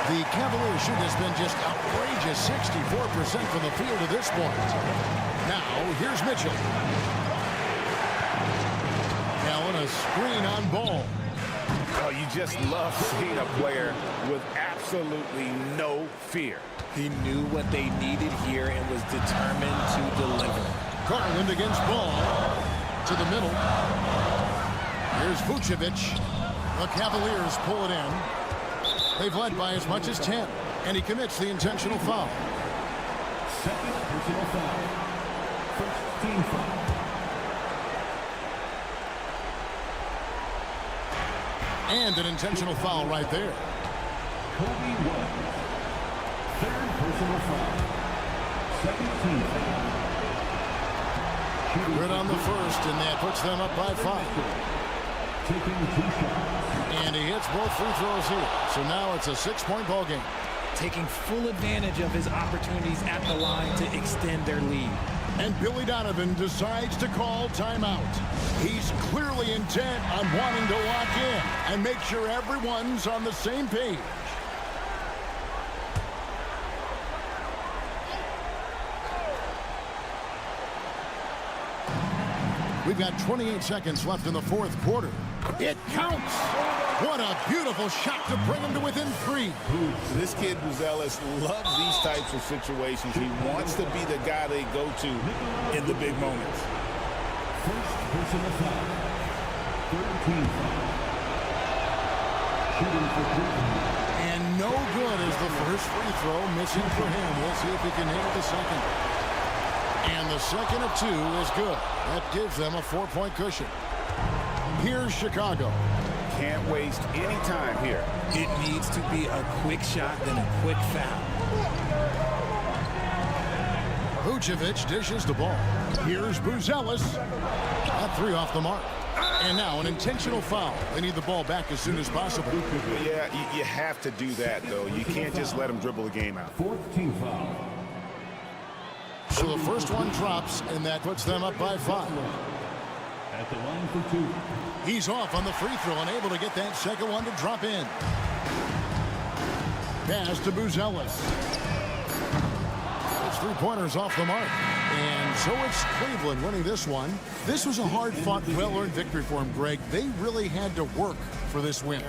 S6: The Cavaliers shooting has been just outrageous, 64% from the field to this point. Now, here's Mitchell. Allen, a screen on Ball.
S9: Oh, you just love seeing a player with absolutely no fear.
S7: He knew what they needed here and was determined to deliver.
S6: Garland against Ball. To the middle. Here's Vucevic. The Cavaliers pull it in. They've led by as much as 10. And he commits the intentional foul.
S4: Second personal foul. First team foul.
S6: And an intentional foul right there.
S4: Kobe White. Third personal foul. Second team foul.
S6: Good on the first, and that puts them up by 5. And he hits both free throws here. So now it's a 6-point ball game.
S7: Taking full advantage of his opportunities at the line to extend their lead.
S6: And Billy Donovan decides to call timeout. He's clearly intent on wanting to lock in and make sure everyone's on the same page. We've got 28 seconds left in the fourth quarter. It counts! What a beautiful shot to bring him to within 3.
S9: This kid, Buzelis, loves these types of situations. He wants to be the guy they go to in the big moments.
S4: First personal foul. 13 foul. Shooting for Cleveland.
S6: And no good is the first free throw missing for him. We'll see if he can hit the second. And the second of 2 is good. That gives them a 4-point cushion. Here's Chicago.
S9: Can't waste any time here.
S7: It needs to be a quick shot, then a quick foul.
S6: Vucevic dishes the ball. Here's Buzelis. That 3 off the mark. And now an intentional foul. They need the ball back as soon as possible.
S9: Yeah, you have to do that, though. You can't just let him dribble the game out.
S4: 14 foul.
S6: So the first one drops, and that puts them up by 5.
S4: At the line for 2.
S6: He's off on the free throw and able to get that second one to drop in. Pass to Buzelis. It's 3-pointers off the mark. And so it's Cleveland winning this one. This was a hard-fought, well-earned victory for him, Greg. They really had to work for this win.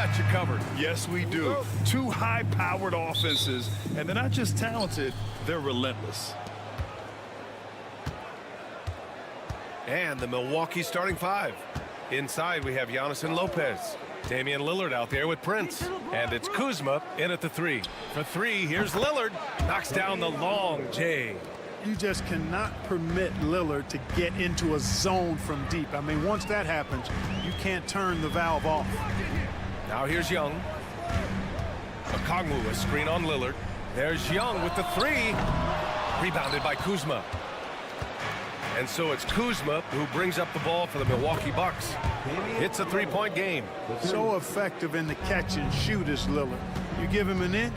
S1: got you covered.
S3: Yes, we do. Two high-powered offenses, and they're not just talented, they're relentless.
S1: And the Milwaukee starting five. Inside, we have Giannis and Lopez. Damian Lillard out there with Prince. And it's Kuzma in at the three. For three, here's Lillard. Knocks down the long J.
S11: You just cannot permit Lillard to get into a zone from deep. I mean, once that happens, you can't turn the valve off.
S1: Now here's Young. Okongwu, a screen on Lillard. There's Young with the three. Rebounded by Kuzma. And so it's Kuzma who brings up the ball for the Milwaukee Bucks. It's a three-point game.
S11: So effective in the catch and shoot is Lillard. You give him an inch,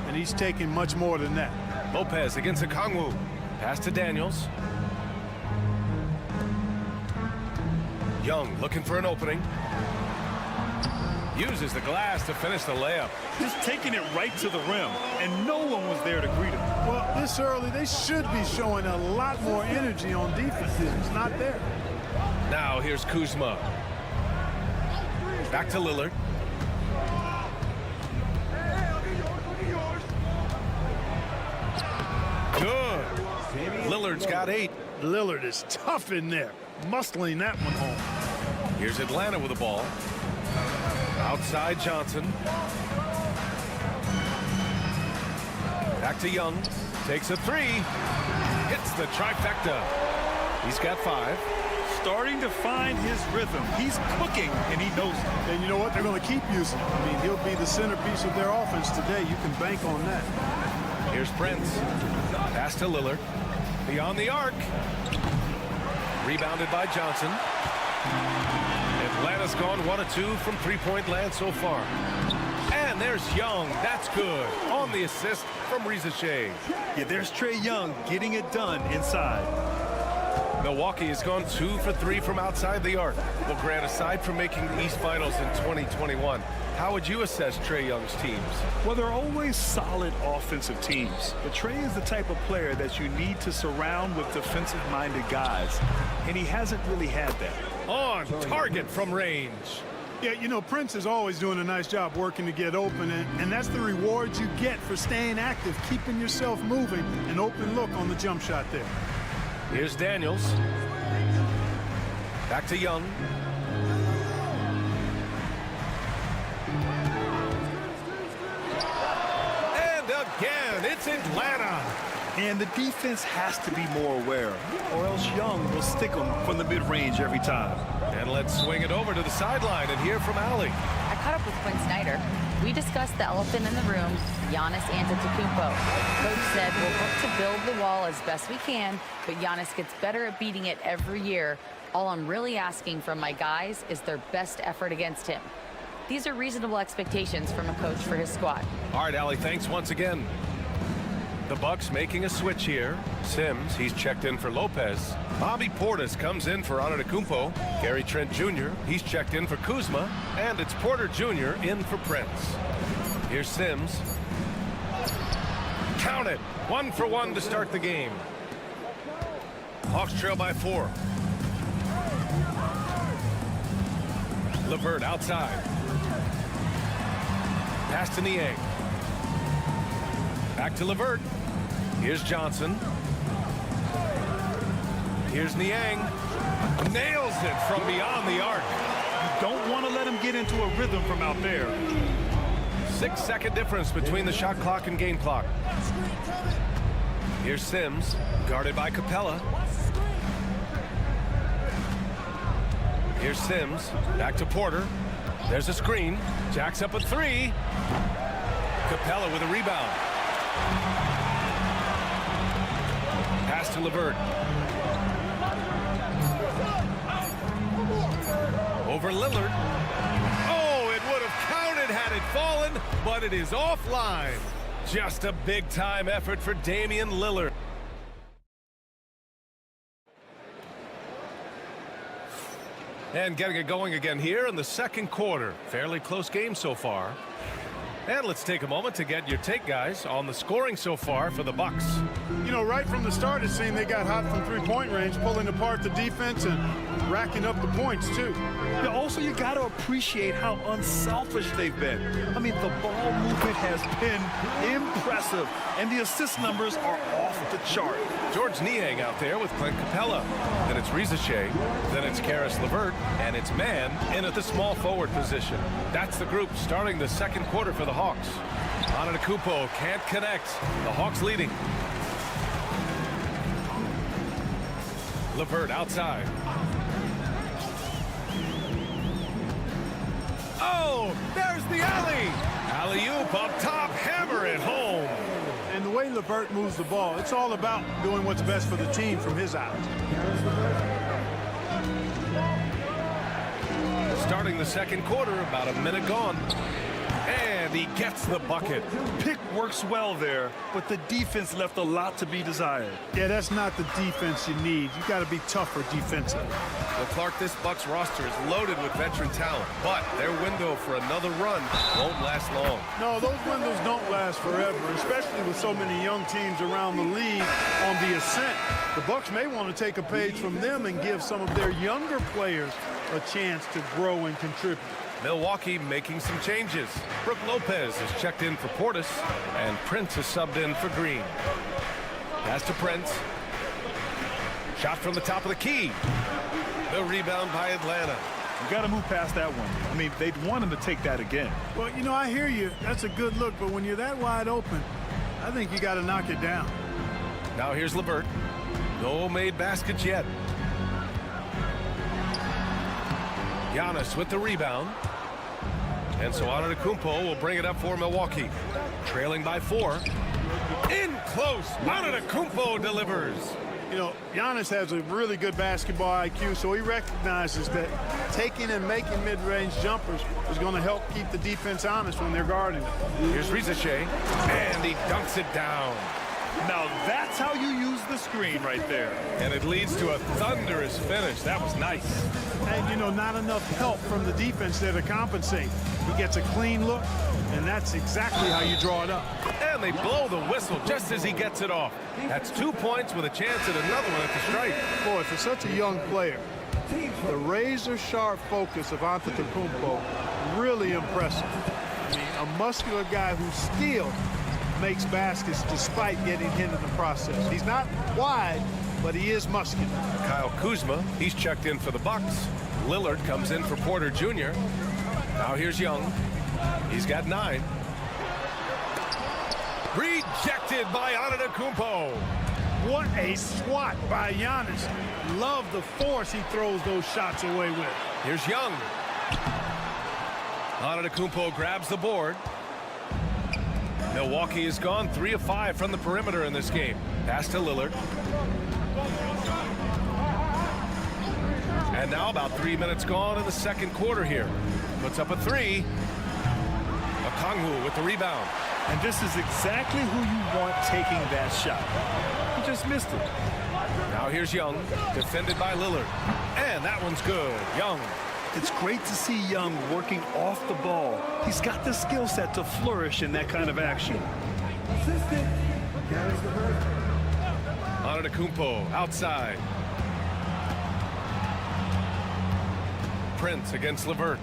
S11: and he's taking much more than that.
S1: Lopez against Okongwu. Pass to Daniels. Young looking for an opening. Uses the glass to finish the layup.
S3: Just taking it right to the rim, and no one was there to greet him.
S11: Well, this early, they should be showing a lot more energy on defense. It's not there.
S1: Now here's Kuzma. Back to Lillard. Good. Lillard's got 8.
S11: Lillard is tough in there, muscling that one home.
S1: Here's Atlanta with the ball. Outside Johnson. Back to Young. Takes a three. Hits the trifecta. He's got 5.
S3: Starting to find his rhythm. He's cooking, and he knows it.
S11: And you know what? They're going to keep using him. I mean, he'll be the centerpiece of their offense today. You can bank on that.
S1: Here's Prince. Pass to Lillard. Beyond the arc. Rebounded by Johnson. Atlanta's gone 1 of 2 from three-point land so far. And there's Young. That's good. On the assist from Reza Shea.
S3: Yeah, there's Trae Young getting it done inside.
S1: Milwaukee has gone 2 for 3 from outside the arc. Well, Grant, aside from making the East Finals in 2021, how would you assess Trae Young's teams?
S3: Well, they're always solid offensive teams. But Trae is the type of player that you need to surround with defensive-minded guys. And he hasn't really had that.
S1: On target from range.
S11: Yeah, you know, Prince is always doing a nice job working to get open, and that's the reward you get for staying active, keeping yourself moving, an open look on the jump shot there.
S1: Here's Daniels. Back to Young. And again, it's Atlanta.
S3: And the defense has to be more aware, or else Young will stick them from the mid-range every time.
S1: And let's swing it over to the sideline and hear from Allie.
S5: I caught up with Quinn Snyder. We discussed the elephant in the room, Giannis Antetokounmpo. Coach said we'll look to build the wall as best we can, but Giannis gets better at beating it every year. All I'm really asking from my guys is their best effort against him. These are reasonable expectations from a coach for his squad.
S1: All right, Allie, thanks once again. The Bucks making a switch here. Sims, he's checked in for Lopez. Bobby Portis comes in for Antetokounmpo. Gary Trent Jr., he's checked in for Kuzma. And it's Porter Jr. in for Prince. Here's Sims. Count it. 1 for 1 to start the game. Hawks trail by 4. LeVert outside. Pass to Niang. Back to LeVert. Here's Johnson. Here's Niang. Nails it from beyond the arc.
S3: You don't want to let him get into a rhythm from out there.
S1: 6-second difference between the shot clock and game clock. Here's Sims, guarded by Capella. Here's Sims, back to Porter. There's a screen. Jacks up a 3. Capella with a rebound. Pass to LeVert. Over Lillard. Oh, it would have counted had it fallen, but it is offline. Just a big-time effort for Damian Lillard. And getting it going again here in the second quarter. Fairly close game so far. And let's take a moment to get your take, guys, on the scoring so far for the Bucks.
S11: You know, right from the start, it seemed they got hot from three-point range, pulling apart the defense and racking up the points, too.
S3: Yeah, also, you got to appreciate how unselfish they've been. I mean, the ball movement has been impressive, and the assist numbers are off the chart.
S1: George Niang out there with Clint Capella. Then it's Rizachet. Then it's Karis LeVert. And it's Mann in at the small forward position. That's the group starting the second quarter for the Hawks. Antetokounmpo can't connect. The Hawks leading. LeVert outside. Oh, there's the alley. Alley-oop up top, hammer it home.
S11: And the way LeVert moves the ball, it's all about doing what's best for the team from his eyes.
S1: Starting the second quarter, about a minute gone. And he gets the bucket.
S3: Pick works well there, but the defense left a lot to be desired.
S11: Yeah, that's not the defense you need. You got to be tougher defensively.
S1: Well, Clark, this Bucks roster is loaded with veteran talent, but their window for another run won't last long.
S11: No, those windows don't last forever, especially with so many young teams around the league on the ascent. The Bucks may want to take a page from them and give some of their younger players a chance to grow and contribute.
S1: Milwaukee making some changes. Brook Lopez is checked in for Portis, and Prince is subbed in for Green. Pass to Prince. Shot from the top of the key. The rebound by Atlanta.
S3: You got to move past that one. I mean, they'd want him to take that again.
S11: Well, you know, I hear you. That's a good look, but when you're that wide open, I think you got to knock it down.
S1: Now here's LeVert. No made baskets yet. Giannis with the rebound. And so Antetokounmpo will bring it up for Milwaukee. Trailing by 4. In close. Antetokounmpo delivers.
S11: You know, Giannis has a really good basketball IQ, so he recognizes that taking and making mid-range jumpers is going to help keep the defense honest when they're guarding it.
S1: Here's Rizachet, and he dunks it down.
S3: Now that's how you use the screen right there.
S1: And it leads to a thunderous finish. That was nice.
S11: And, you know, not enough help from the defense there to compensate. He gets a clean look, and that's exactly how you draw it up.
S1: And they blow the whistle just as he gets it off. That's 2 points with a chance at another one at the stripe.
S11: Boy, for such a young player, the razor-sharp focus of Antetokounmpo, really impressive. I mean, a muscular guy who still makes baskets despite getting hit in the process. He's not wide, but he is muscular.
S1: Kyle Kuzma, he's checked in for the Bucks. Lillard comes in for Porter Jr. Now here's Young. He's got 9. Rejected by Antetokounmpo.
S11: What a swat by Giannis. Love the force he throws those shots away with.
S1: Here's Young. Antetokounmpo grabs the board. Milwaukee has gone 3 of 5 from the perimeter in this game. Pass to Lillard. And now about 3 minutes gone in the second quarter here. Puts up a 3. Okongwu with the rebound.
S3: And this is exactly who you want taking that shot. He just missed it.
S1: Now here's Young, defended by Lillard. And that one's good. Young.
S3: It's great to see Young working off the ball. He's got the skill set to flourish in that kind of action.
S1: Antetokounmpo outside. Prince against LeVert.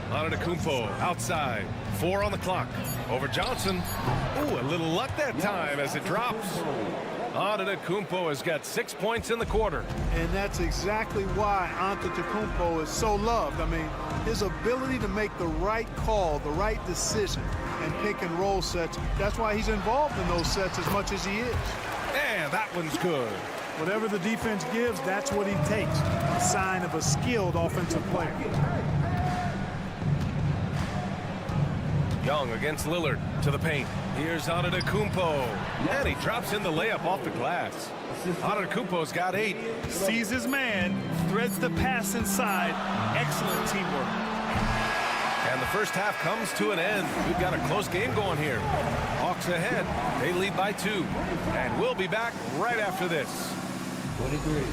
S1: Antetokounmpo outside. 4 on the clock. Over Johnson. Ooh, a little luck that time as it drops. Antetokounmpo has got 6 points in the quarter.
S11: And that's exactly why Antetokounmpo is so loved. I mean, his ability to make the right call, the right decision, and pick and roll sets, that's why he's involved in those sets as much as he is.
S1: And that one's good.
S11: Whatever the defense gives, that's what he takes. A sign of a skilled offensive player.
S1: Young against Lillard to the paint. Here's Antetokounmpo. And he drops in the layup off the glass. Antetokounmpo's got 8.
S3: Sees his man, threads the pass inside. Excellent teamwork.
S1: And the first half comes to an end. We've got a close game going here. Hawks ahead. They lead by 2. And we'll be back right after this.
S4: 23.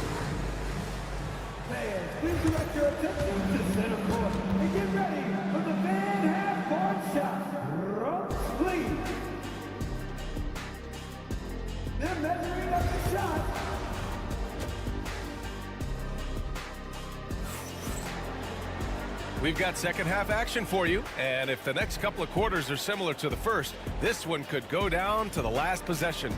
S4: please direct your attention to center court and get ready for the fan half-court shot. From Cleveland. They're measuring up the shot.
S1: We've got second half action for you, and if the next couple of quarters are similar to the first, this one could go down to the last possession.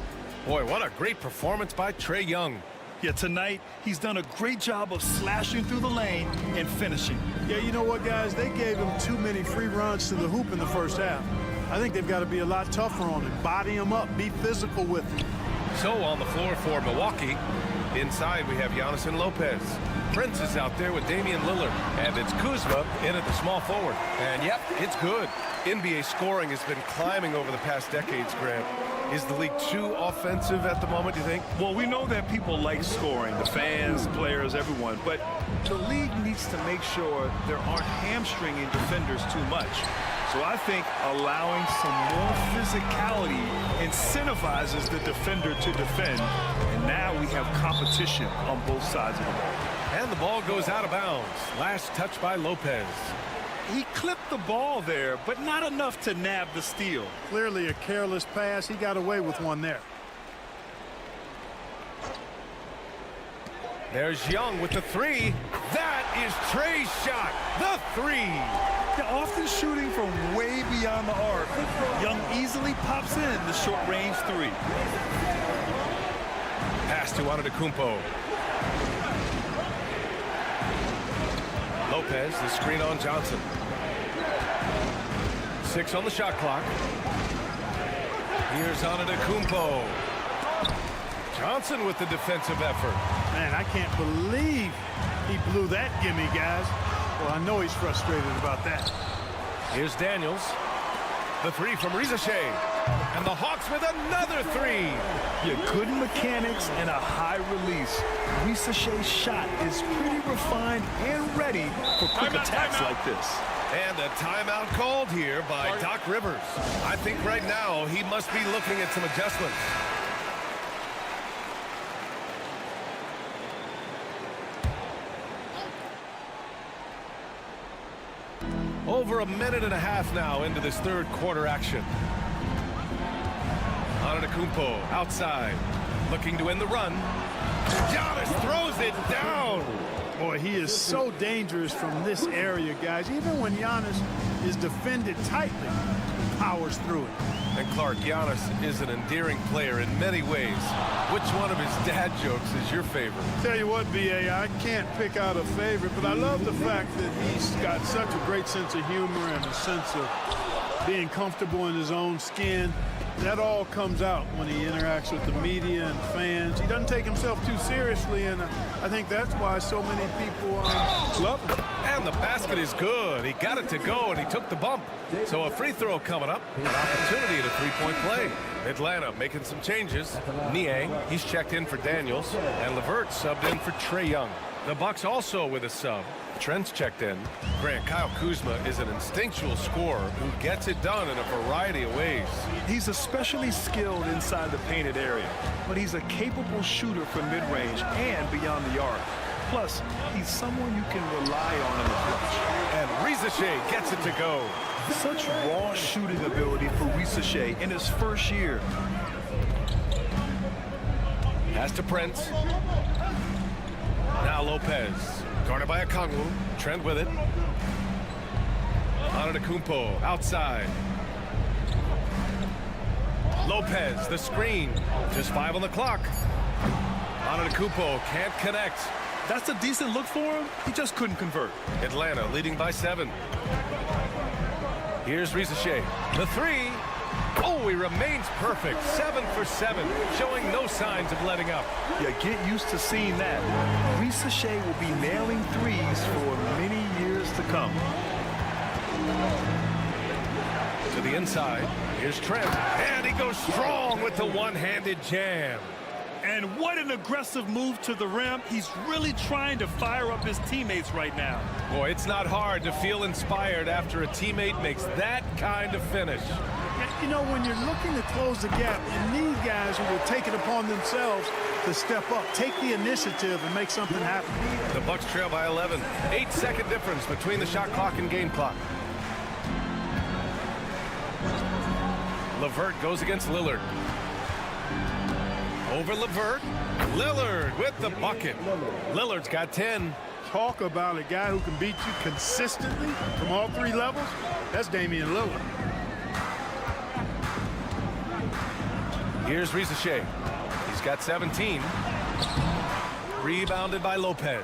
S1: Boy, what a great performance by Trae Young.
S3: Yeah, tonight, he's done a great job of slashing through the lane and finishing.
S11: Yeah, you know what, guys? They gave him too many free runs to the hoop in the first half. I think they've got to be a lot tougher on him. Body him up. Be physical with him.
S1: So on the floor for Milwaukee, inside we have Giannis and Lopez. Prince is out there with Damian Lillard, and it's Kuzma in at the small forward. And yep, it's good. NBA scoring has been climbing over the past decades, Grant. Is the league too offensive at the moment, do you think?
S3: Well, we know that people like scoring, the fans, players, everyone, but the league needs to make sure there aren't hamstringing defenders too much. So I think allowing some more physicality incentivizes the defender to defend, and now we have competition on both sides of the ball.
S1: And the ball goes out of bounds. Last touch by Lopez.
S3: He clipped the ball there, but not enough to nab the steal.
S11: Clearly a careless pass. He got away with one there.
S1: There's Young with the three. That is Trae's shot. The three.
S3: They're often shooting from way beyond the arc. Young easily pops in the short-range three.
S1: Pass to Antetokounmpo. Lopez, the screen on Johnson. 6 on the shot clock. Here's Antetokounmpo. Johnson with the defensive effort.
S11: Man, I can't believe he blew that gimme, guys. Well, I know he's frustrated about that.
S1: Here's Daniels. The three from Rizashé. And the Hawks with another three.
S3: Yeah, good mechanics and a high release. Rizashé's shot is pretty refined and ready for quick attacks like this.
S1: And a timeout called here by Doc Rivers. I think right now he must be looking at some adjustments. Over a minute and a half now into this third quarter action. Antetokounmpo outside, looking to end the run. Giannis throws it down.
S11: Boy, he is so dangerous from this area, guys. Even when Giannis is defended tightly, he powers through it.
S1: And Clark, Giannis is an endearing player in many ways. Which one of his dad jokes is your favorite?
S11: Tell you what, B.A., I can't pick out a favorite, but I love the fact that he's got such a great sense of humor and a sense of being comfortable in his own skin. That all comes out when he interacts with the media and fans. He doesn't take himself too seriously, and I think that's why so many people love him.
S1: And the basket is good. He got it to go, and he took the bump. So a free throw coming up. An opportunity at a three-point play. Atlanta making some changes. Niang, he's checked in for Daniels, and LeVert subbed in for Trae Young. The Bucks also with a sub. Trent's checked in. Grant, Kyle Kuzma is an instinctual scorer who gets it done in a variety of ways.
S3: He's especially skilled inside the painted area, but he's a capable shooter from mid-range and beyond the arc. Plus, he's someone you can rely on in the clutch.
S1: And Rizashé gets it to go.
S3: Such raw shooting ability for Rizashé in his first year.
S1: Pass to Prince. Now Lopez. Guarded by Okongwu. Trent with it. Antetokounmpo outside. Lopez, the screen. Just 5 on the clock. Antetokounmpo can't connect.
S3: That's a decent look for him. He just couldn't convert.
S1: Atlanta leading by 7. Here's Rizashé. The three. Oh, he remains perfect. 7 for 7, showing no signs of letting up.
S3: Yeah, get used to seeing that. Rizashé will be nailing threes for many years to come.
S1: To the inside. Here's Trent. And he goes strong with the one-handed jam.
S3: And what an aggressive move to the rim. He's really trying to fire up his teammates right now.
S1: Boy, it's not hard to feel inspired after a teammate makes that kind of finish.
S11: You know, when you're looking to close the gap, you need guys who will take it upon themselves to step up, take the initiative, and make something happen.
S1: The Bucks trail by 11. 8-second difference between the shot clock and game clock. LeVert goes against Lillard. Over LeVert. Lillard with the bucket. Lillard's got 10.
S11: Talk about a guy who can beat you consistently from all three levels. That's Damian Lillard.
S1: Here's Risache. He's got 17. Rebounded by Lopez.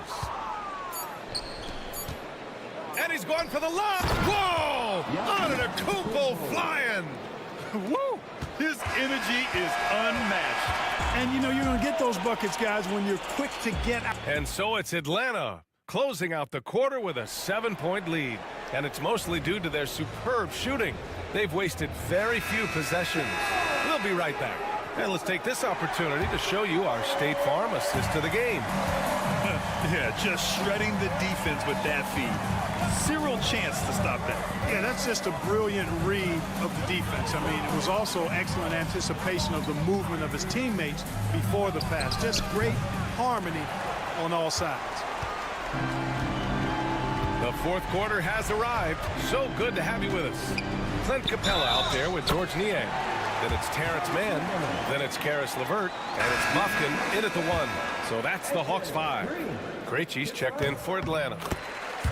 S1: And he's going for the lob. Whoa! Antetokounmpo flying.
S3: Woo! His energy is unmatched.
S11: And, you know, you're going to get those buckets, guys, when you're quick to get out.
S1: And so it's Atlanta closing out the quarter with a 7-point lead. And it's mostly due to their superb shooting. They've wasted very few possessions. We'll be right back. And let's take this opportunity to show you our State Farm assist to the game.
S3: Yeah, just shredding the defense with that feed. Zero chance to stop that.
S11: Yeah, that's just a brilliant read of the defense. I mean, it was also excellent anticipation of the movement of his teammates before the pass. Just great harmony on all sides.
S1: The fourth quarter has arrived. So good to have you with us. Clint Capella out there with George Niang. Then it's Terrence Mann. Then it's Karis LeVert. And it's Mufkin in at the 1. So that's the Hawks 5. Krejci's checked in for Atlanta.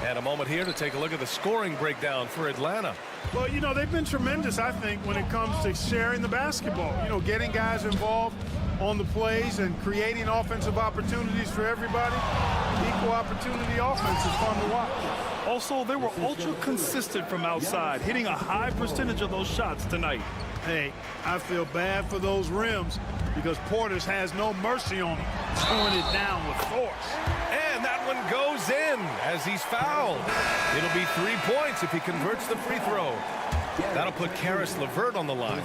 S1: And a moment here to take a look at the scoring breakdown for Atlanta.
S11: Well, you know, they've been tremendous, I think, when it comes to sharing the basketball. You know, getting guys involved on the plays and creating offensive opportunities for everybody. Equal opportunity offense is fun to watch.
S3: Also, they were ultra consistent from outside, hitting a high percentage of those shots tonight.
S11: Hey, I feel bad for those rims because Portis has no mercy on them, throwing it down with force.
S1: And that one goes in as he's fouled. It'll be 3 points if he converts the free throw. That'll put Karis LeVert on the line.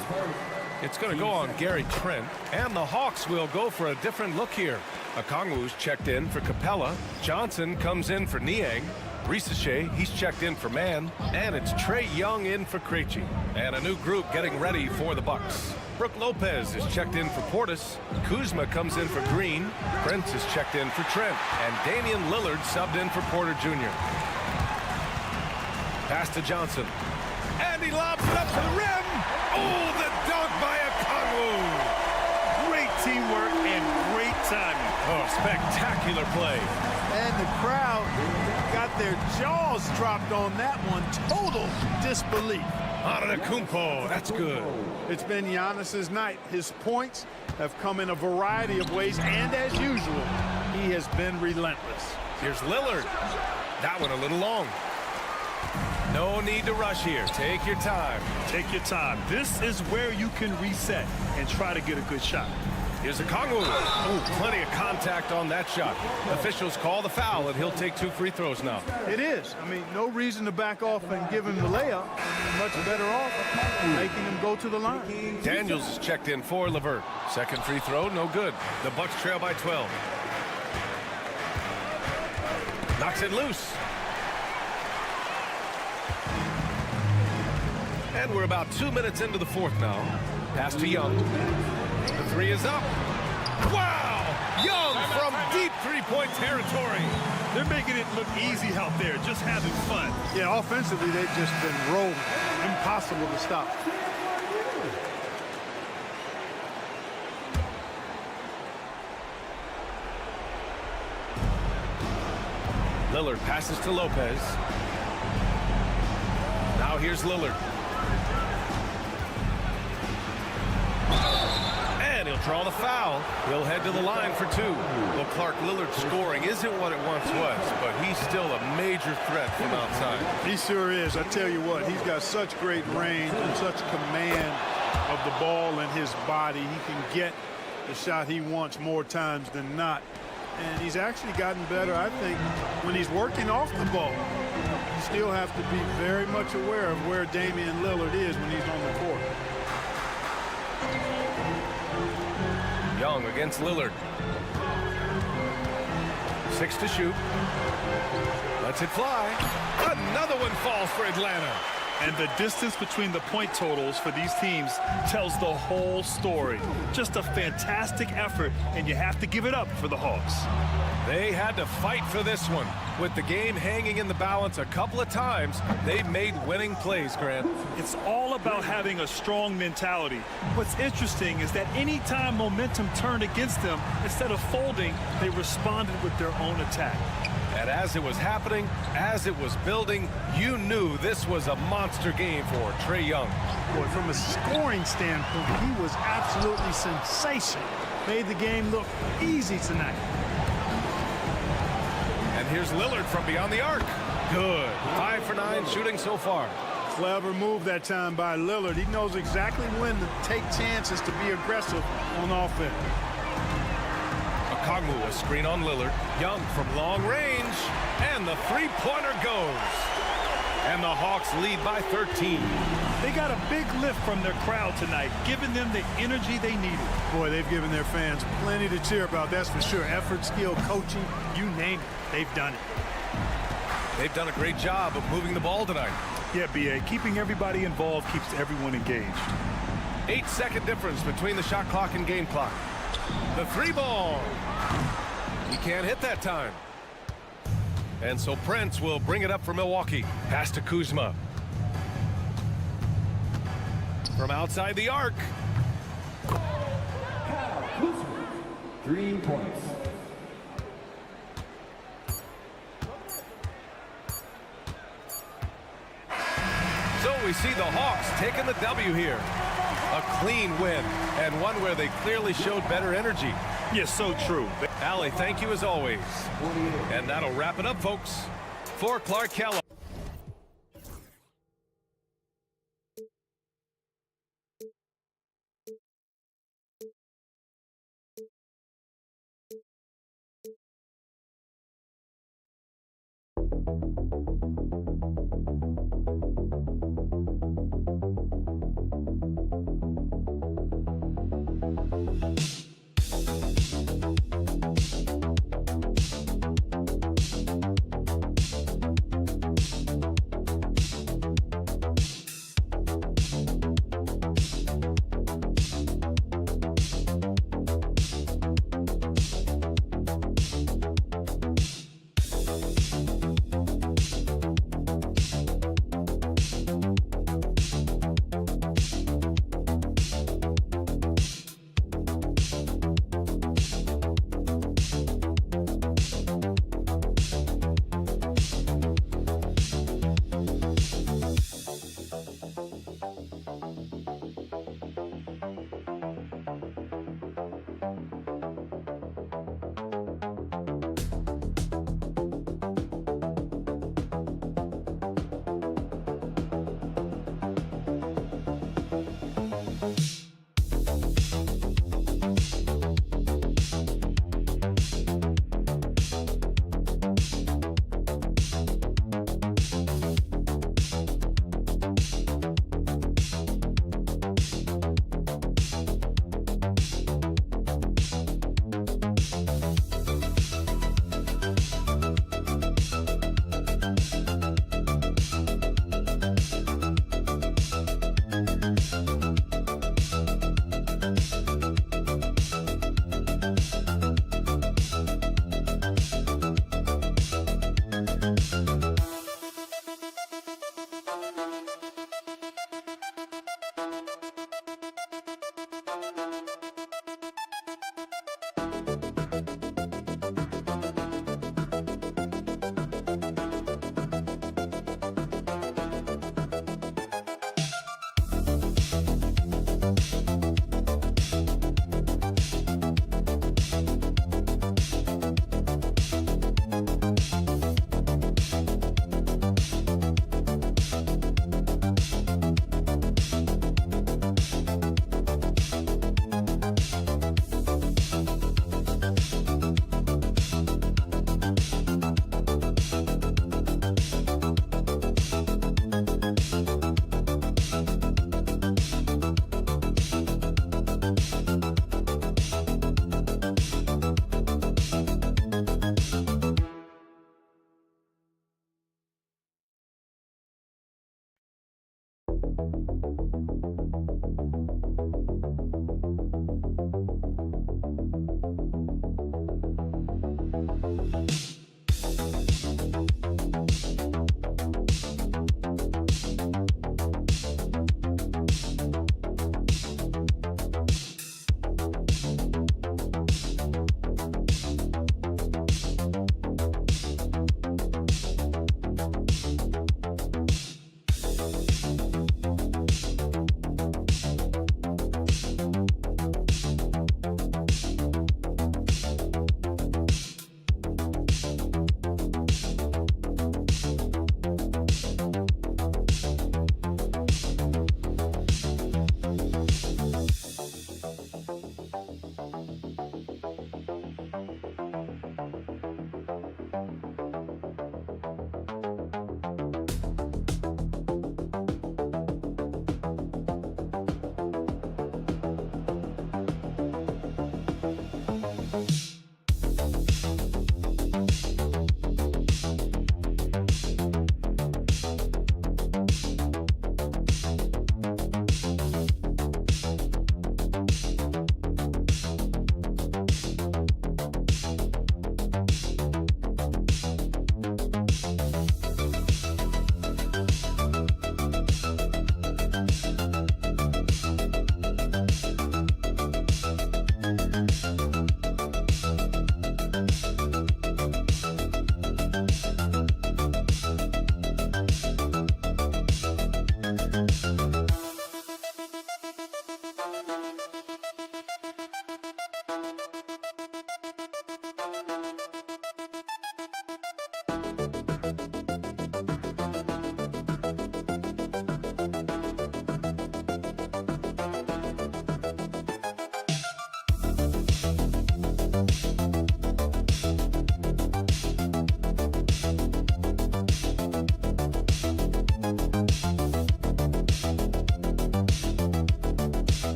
S1: It's going to go on Gary Trent, and the Hawks will go for a different look here. Okongwu's checked in for Capella. Johnson comes in for Niang. Risache, he's checked in for Mann, and it's Trae Young in for Krejci. And a new group getting ready for the Bucks. Brook Lopez is checked in for Portis. Kuzma comes in for Green. Prince is checked in for Trent. And Damian Lillard subbed in for Porter Jr. Pass to Johnson. And he lobs it up to the rim. Oh, the dunk by Okongwu.
S3: Great teamwork and great timing.
S1: Oh, spectacular play.
S11: And the crowd got their jaws dropped on that one. Total disbelief.
S1: Antetokounmpo, that's good.
S11: It's been Giannis's night. His points have come in a variety of ways, and as usual, he has been relentless.
S1: Here's Lillard. That one a little long. No need to rush here. Take your time.
S3: Take your time. This is where you can reset and try to get a good shot.
S1: Here's Okongwu. Oh, plenty of contact on that shot. Officials call the foul, and he'll take 2 free throws now.
S11: It is. I mean, no reason to back off and give him the layup. Much better off making him go to the line.
S1: Daniels is checked in for LeVert. Second free throw, no good. The Bucks trail by 12. Knocks it loose. And we're about 2 minutes into the fourth now. Pass to Young. The 3 is up. Wow! Young from deep three-point territory.
S3: They're making it look easy out there, just having fun.
S11: Yeah, offensively, they've just been rolling. Impossible to stop.
S1: Lillard passes to Lopez. Now here's Lillard. And he'll draw the foul. He'll head to the line for 2. Well, Clark, Lillard's scoring isn't what it once was, but he's still a major threat from outside.
S11: He sure is. I tell you what, he's got such great range and such command of the ball and his body. He can get the shot he wants more times than not. And he's actually gotten better, I think, when he's working off the ball. You still have to be very much aware of where Damian Lillard is when he's on the court.
S1: Young against Lillard. 6 to shoot. Lets it fly. Another one falls for Atlanta.
S3: And the distance between the point totals for these teams tells the whole story. Just a fantastic effort, and you have to give it up for the Hawks.
S1: They had to fight for this one. With the game hanging in the balance a couple of times, they made winning plays, Grant.
S3: It's all about having a strong mentality. What's interesting is that anytime momentum turned against them, instead of folding, they responded with their own attack.
S1: And as it was happening, as it was building, you knew this was a monster game for Trae Young.
S11: Boy, from a scoring standpoint, he was absolutely sensational. Made the game look easy tonight.
S1: And here's Lillard from beyond the arc. Good. 5 for 9 shooting so far.
S11: Clever move that time by Lillard. He knows exactly when to take chances to be aggressive on offense.
S1: Okongwu, a screen on Lillard. Young from long range. And the three-pointer goes. And the Hawks lead by 13.
S3: They got a big lift from their crowd tonight, giving them the energy they needed.
S11: Boy, they've given their fans plenty to cheer about, that's for sure. Effort, skill, coaching, you name it, they've done it.
S1: They've done a great job of moving the ball tonight.
S3: Yeah, B.A., keeping everybody involved keeps everyone engaged.
S1: 8-second difference between the shot clock and game clock. The three ball. He can't hit that time. And so Prince will bring it up for Milwaukee. Pass to Kuzma. From outside the arc.
S4: Kyle Kuzma, 3 points.
S1: So we see the Hawks taking the W here. A clean win, and one where they clearly showed better energy.
S3: Yes, so true.
S1: Allie, thank you as always. And that'll wrap it up, folks. For Clark Kellogg.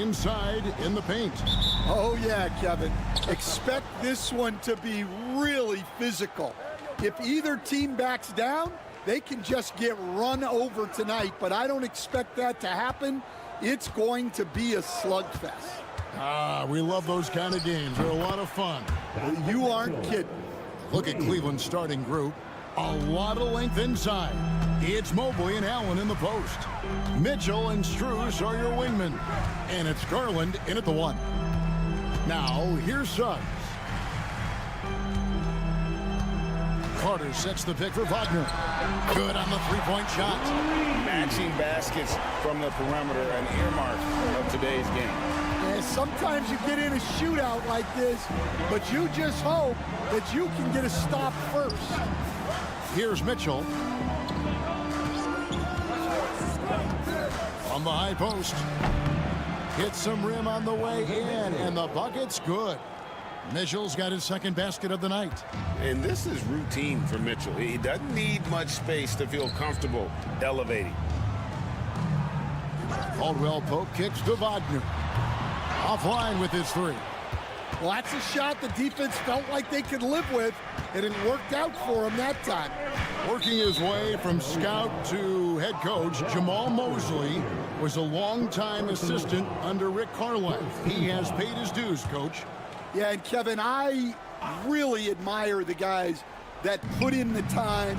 S6: inside in the paint.
S12: Oh, yeah, Kevin. Expect this one to be really physical. If either team backs down, they can just get run over tonight, but I don't expect that to happen. It's going to be a slugfest.
S6: Ah, we love those kind of games. They're a lot of fun.
S12: You aren't kidding.
S6: Look at Cleveland's starting group. A lot of length inside. It's Mobley and Allen in the post. Mitchell and Strus are your wingmen. And it's Garland in at the 1. Now, here's Suggs. Carter sets the pick for Wagner. Good on the three-point shot.
S9: Matching baskets from the perimeter, an earmark of today's game.
S12: And sometimes you get in a shootout like this, but you just hope that you can get a stop first.
S6: Here's Mitchell. On the high post. Hits some rim on the way in, and the bucket's good. Mitchell's got his second basket of the night.
S9: And this is routine for Mitchell. He doesn't need much space to feel comfortable elevating.
S6: Caldwell Pope kicks to Wagner. Offline with his 3.
S12: Well, that's a shot the defense felt like they could live with, and it worked out for him that time.
S6: Working his way from scout to head coach, Jamal Mosley was a longtime assistant under Rick Carlisle. He has paid his dues, Coach.
S12: Yeah, and Kevin, I really admire the guys that put in the time,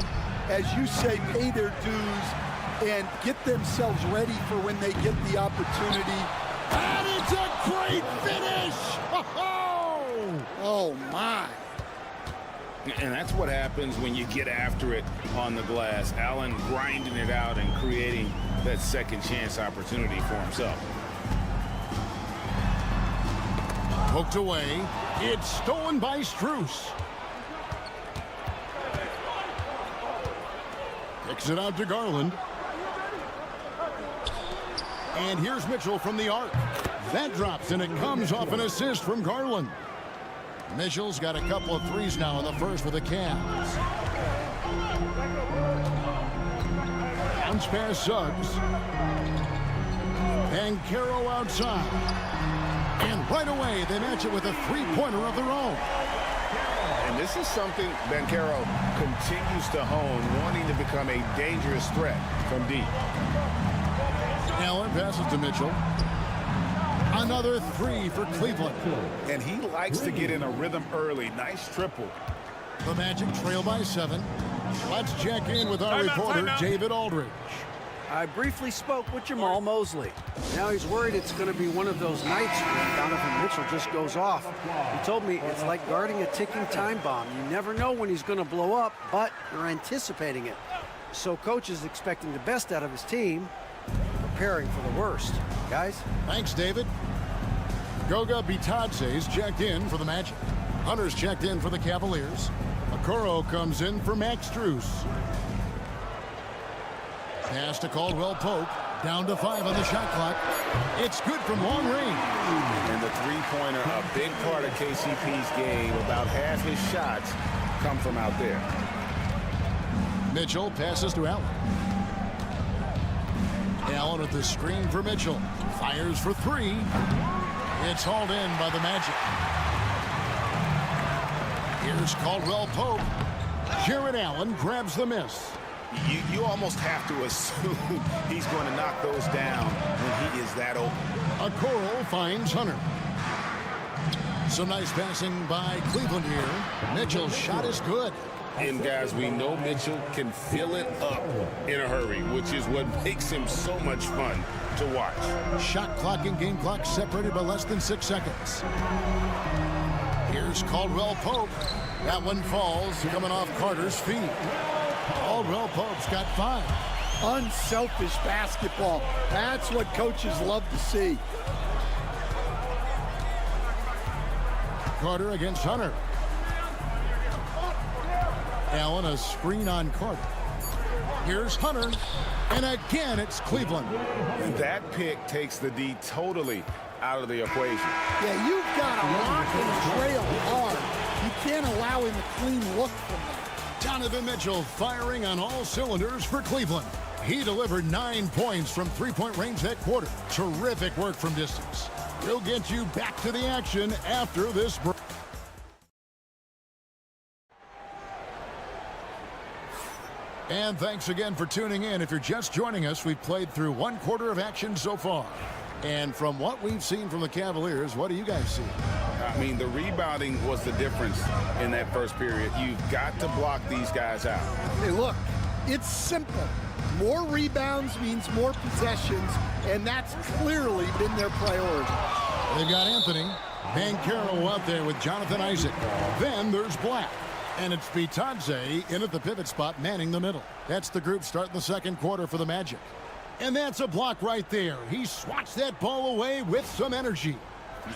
S12: as you say, pay their dues, and get themselves ready for when they get the opportunity.
S6: And it's a great finish!
S12: Oh, my.
S9: And that's what happens when you get after it on the glass. Allen grinding it out and creating that second chance opportunity for himself.
S6: Poked away. It's stolen by Strus. Kicks it out to Garland. And here's Mitchell from the arc. That drops, and it comes off an assist from Garland. Mitchell's got a couple of threes now in the first for the Cavs. Bounce pass Suggs. And Caro outside. And right away, they match it with a three-pointer of their own.
S9: And this is something Banchero continues to hone, wanting to become a dangerous threat from deep.
S6: Allen passes to Mitchell. Another 3 for Cleveland.
S9: And he likes to get in a rhythm early. Nice triple.
S6: The Magic trail by 7. Let's check in with our reporter, David Aldridge.
S10: I briefly spoke with Jamal Mosley. Now he's worried it's going to be one of those nights when Donovan Mitchell just goes off. He told me it's like guarding a ticking time bomb. You never know when he's going to blow up, but you're anticipating it. So coach is expecting the best out of his team, preparing for the worst. Guys?
S6: Thanks, David. Goga Bitadze's checked in for the Magic. Hunter's checked in for the Cavaliers. Okoro comes in for Max Strus. Pass to Caldwell Pope. Down to 5 on the shot clock. It's good from long range.
S9: And the three-pointer, a big part of KCP's game. About half his shots come from out there.
S6: Mitchell passes to Allen. Allen with the screen for Mitchell. Fires for 3. It's hauled in by the Magic. Here's Caldwell Pope. Jared Allen grabs the miss.
S9: You almost have to assume he's going to knock those down when he is that open.
S6: Okoro finds Hunter. Some nice passing by Cleveland here. Mitchell's shot is good.
S9: And guys, we know Mitchell can fill it up in a hurry, which is what makes him so much fun to watch.
S6: Shot clock and game clock separated by less than 6 seconds. Here's Caldwell Pope. That one falls, coming off Carter's feet. Caldwell Pope's got 5.
S12: Unselfish basketball. That's what coaches love to see.
S6: Carter against Hunter. Allen, a screen on Carter. Here's Hunter. And again, it's Cleveland.
S9: That pick takes the D totally out of the equation.
S12: Yeah, you've got to lock and trail hard. You can't allow him a clean look from that.
S6: Donovan Mitchell firing on all cylinders for Cleveland. He delivered 9 points from three-point range that quarter. Terrific work from distance. We'll get you back to the action after this break. And thanks again for tuning in. If you're just joining us, we've played through one quarter of action so far. And from what we've seen from the Cavaliers, what do you guys see?
S9: I mean, the rebounding was the difference in that first period. You've got to block these guys out.
S12: Hey, look, it's simple. More rebounds means more possessions, and that's clearly been their priority.
S6: They've got Anthony Banchero out there with Jonathan Isaac. Then there's Black. And it's Bitadze in at the pivot spot, manning the middle. That's the group starting the second quarter for the Magic. And that's a block right there. He swats that ball away with some energy.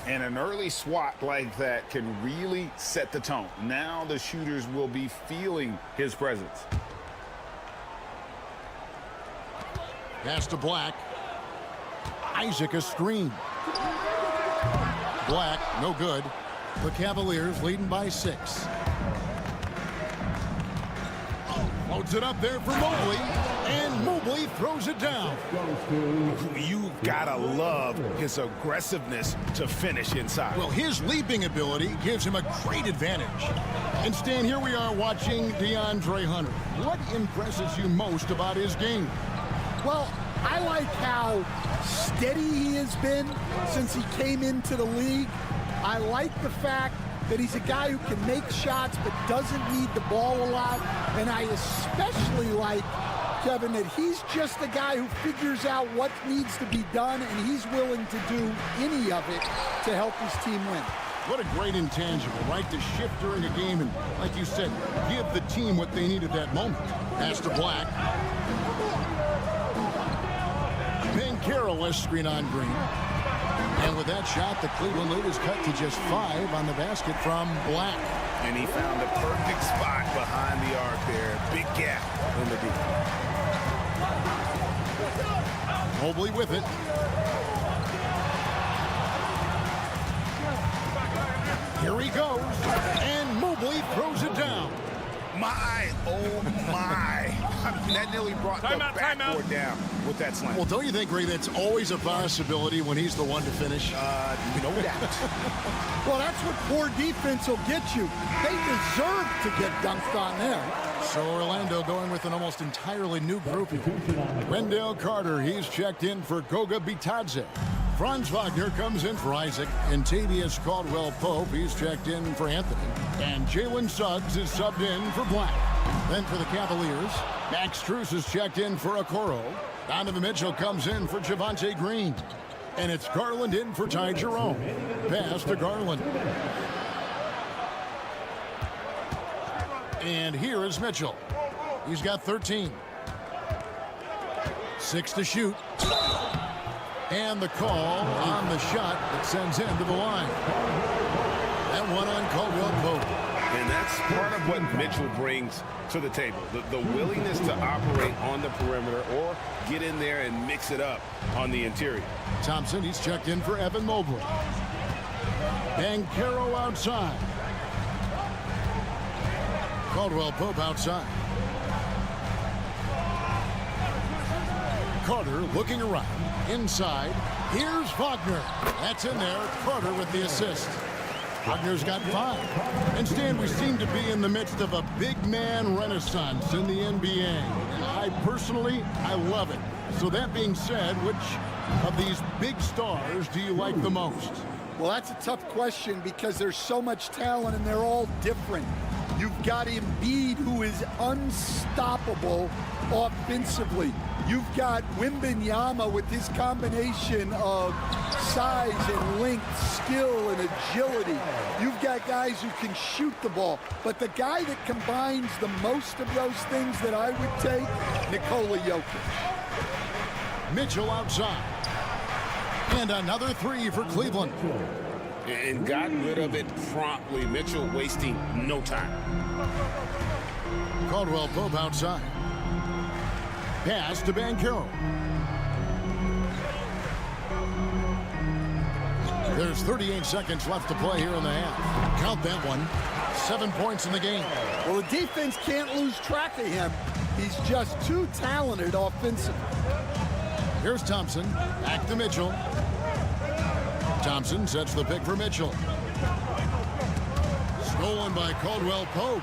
S9: And an early swat like that can really set the tone. Now the shooters will be feeling his presence.
S6: Pass to Black. Isaac a screen. Black, no good. The Cavaliers leading by 6. Loads it up there for Mobley, and Mobley throws it down.
S9: You've got to love his aggressiveness to finish inside.
S6: Well, his leaping ability gives him a great advantage. And Stan, here we are watching DeAndre Hunter. What impresses you most about his game?
S12: Well, I like how steady he has been since he came into the league. I like the fact that he's a guy who can make shots but doesn't need the ball a lot. And I especially like, Kevin, that he's just a guy who figures out what needs to be done, and he's willing to do any of it to help his team win.
S6: What a great intangible, right? To shift during a game and, like you said, give the team what they need at that moment. Pass to Black. Banchero has screen on Green. And with that shot, the Cleveland lead is cut to just 5 on the basket from Black.
S9: And he found a perfect spot behind the arc there. Big gap in the deep.
S6: Mobley with it. Here he goes. And Mobley throws it down.
S9: My, oh my. I mean, that nearly brought the backboard down with that slam.
S6: Well, don't you think, Ray, that's always a possibility when he's the one to finish?
S9: No doubt.
S12: Well, that's what poor defense will get you. They deserve to get dunked on there.
S6: So Orlando going with an almost entirely new group. Wendell Carter, he's checked in for Goga Bitadze. Franz Wagner comes in for Isaac. And Tavius Caldwell-Pope, he's checked in for Anthony. And Jalen Suggs is subbed in for Black. Then for the Cavaliers, Max Strus is checked in for Okoro. Donovan Mitchell comes in for Javonte Green. And it's Garland in for Ty Jerome. Pass to Garland. And here is Mitchell. He's got 13. 6 to shoot. And the call on the shot that sends him to the line. That one on Caldwell-Pope.
S1: And that's part of what Mitchell brings to the table. The willingness to operate on the perimeter or get in there and mix it up on the interior.
S6: Thompson, he's checked in for Evan Mobley. Banchero outside. Caldwell-Pope outside. Carter looking around. Inside. Here's Wagner. That's in there. Carter with the assist. Wagner's got 5. And Stan, we seem to be in the midst of a big man renaissance in the NBA. And I love it. So that being said, which of these big stars do you like the most?
S12: Well, that's a tough question because there's so much talent and they're all different. You've got Embiid, who is unstoppable offensively. You've got Wembanyama with his combination of size and length, skill and agility. You've got guys who can shoot the ball. But the guy that combines the most of those things that I would take, Nikola Jokic.
S6: Mitchell outside. And another 3 for Cleveland.
S1: And got rid of it promptly. Mitchell wasting no time.
S6: Caldwell-Pope outside. Pass to Banchero. There's 38 seconds left to play here in the half. Count that one. 7 points in the game.
S12: Well, the defense can't lose track of him. He's just too talented offensively.
S6: Here's Thompson. Back to Mitchell. Thompson sets the pick for Mitchell. Stolen by Caldwell Pope.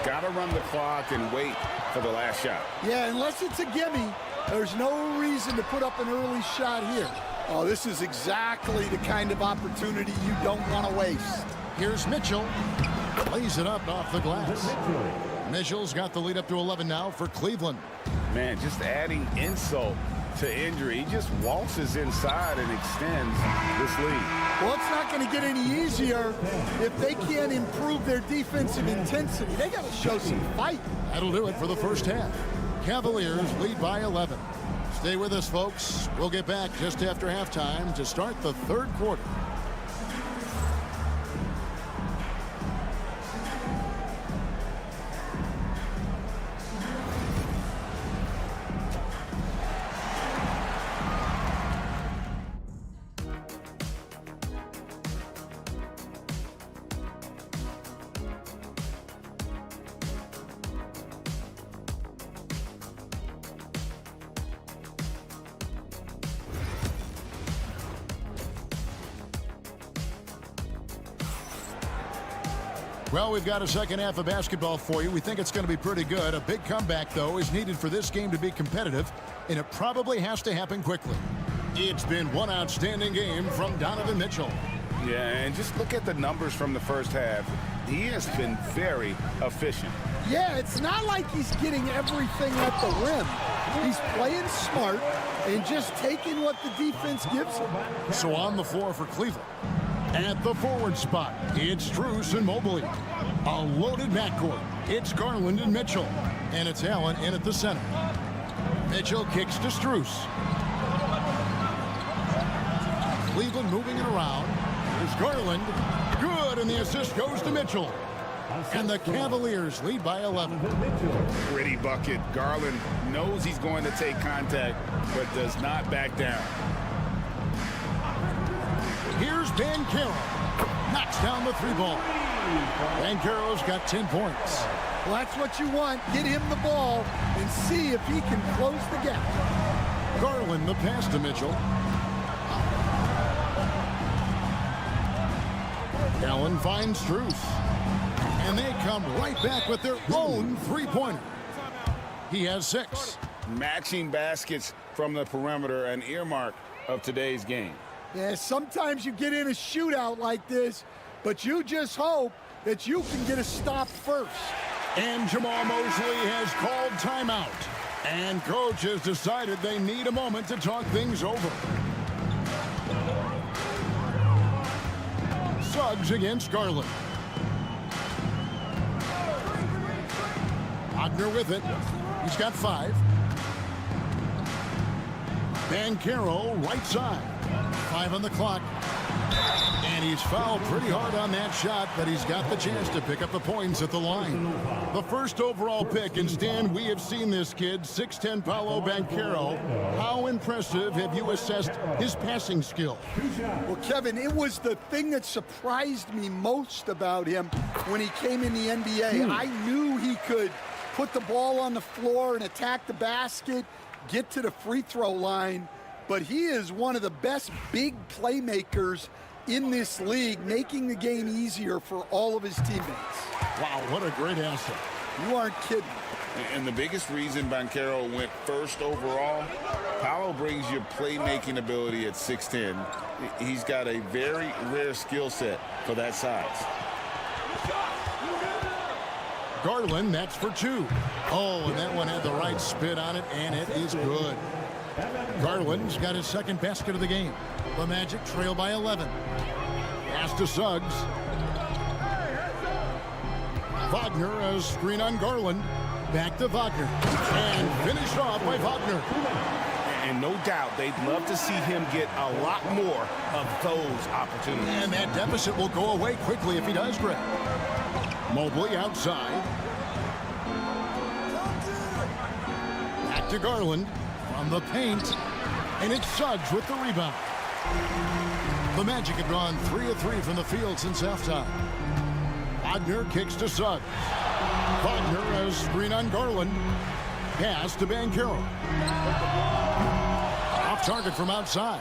S9: Got to run the clock and wait for the last shot.
S12: Yeah, unless it's a gimme, there's no reason to put up an early shot here. Oh, this is exactly the kind of opportunity you don't want to waste.
S6: Here's Mitchell. Lays it up off the glass. Mitchell's got the lead up to 11 now for Cleveland.
S9: Man, just adding insult to injury. He just waltzes inside and extends this lead.
S12: Well, it's not going to get any easier if they can't improve their defensive intensity. They got to show some fight.
S6: That'll do it for the first half. Cavaliers lead by 11. Stay with us, folks. We'll get back just after halftime to start the third quarter. Well, we've got a second half of basketball for you. We think it's going to be pretty good. A big comeback, though, is needed for this game to be competitive, and it probably has to happen quickly. It's been one outstanding game from Donovan Mitchell.
S9: Yeah, and just look at the numbers from the first half. He has been very efficient.
S12: Yeah, it's not like he's getting everything at the rim. He's playing smart and just taking what the defense gives him.
S6: So on the floor for Cleveland. At the forward spot, it's Strus and Mobley. A loaded backcourt. It's Garland and Mitchell. And it's Allen in at the center. Mitchell kicks to Strus. Cleveland moving it around. There's Garland. Good, and the assist goes to Mitchell. And the Cavaliers lead by 11.
S9: Pretty bucket. Garland knows he's going to take contact, but does not back down.
S6: Here's Banchero. Knocks down the three ball. Banchero's got 10 points.
S12: Well, that's what you want. Get him the ball and see if he can close the gap.
S6: Garland the pass to Mitchell. Allen finds Strus. And they come right back with their own three-pointer. He has 6.
S9: Matching baskets from the perimeter, an earmark of today's game.
S12: Yeah, sometimes you get in a shootout like this, but you just hope that you can get a stop first.
S6: And Jamal Mosley has called timeout. And coach has decided they need a moment to talk things over. Suggs against Garland. Wagner with it. He's got 5. Banchero right side. 5 on the clock. And he's fouled pretty hard on that shot, but he's got the chance to pick up the points at the line. The first overall pick, and Stan, we have seen this kid, 6'10" Paolo Banchero. How impressive have you assessed his passing skill?
S12: Well, Kevin, it was the thing that surprised me most about him when he came in the NBA. I knew he could put the ball on the floor and attack the basket, get to the free throw line, but he is one of the best big playmakers in this league, making the game easier for all of his teammates.
S6: Wow, what a great asset.
S12: You aren't kidding.
S9: And the biggest reason Banchero went first overall, Paolo brings you playmaking ability at 6'10". He's got a very rare skill set for that size.
S6: Garland, that's for 2. Oh, and that one had the right spin on it, and it is good. Garland's got his second basket of the game. The Magic trail by 11. Pass to Suggs. Wagner, a screen on Garland. Back to Wagner. And finished off by Wagner.
S9: And no doubt, they'd love to see him get a lot more of those opportunities.
S6: And that deficit will go away quickly if he does, Greg. Mobley outside. Back to Garland from the paint. And it's Suggs with the rebound. The Magic have gone 3 of 3 from the field since halftime. Wagner kicks to Suggs. Wagner has screen on Garland. Pass to Banchero. Off target from outside.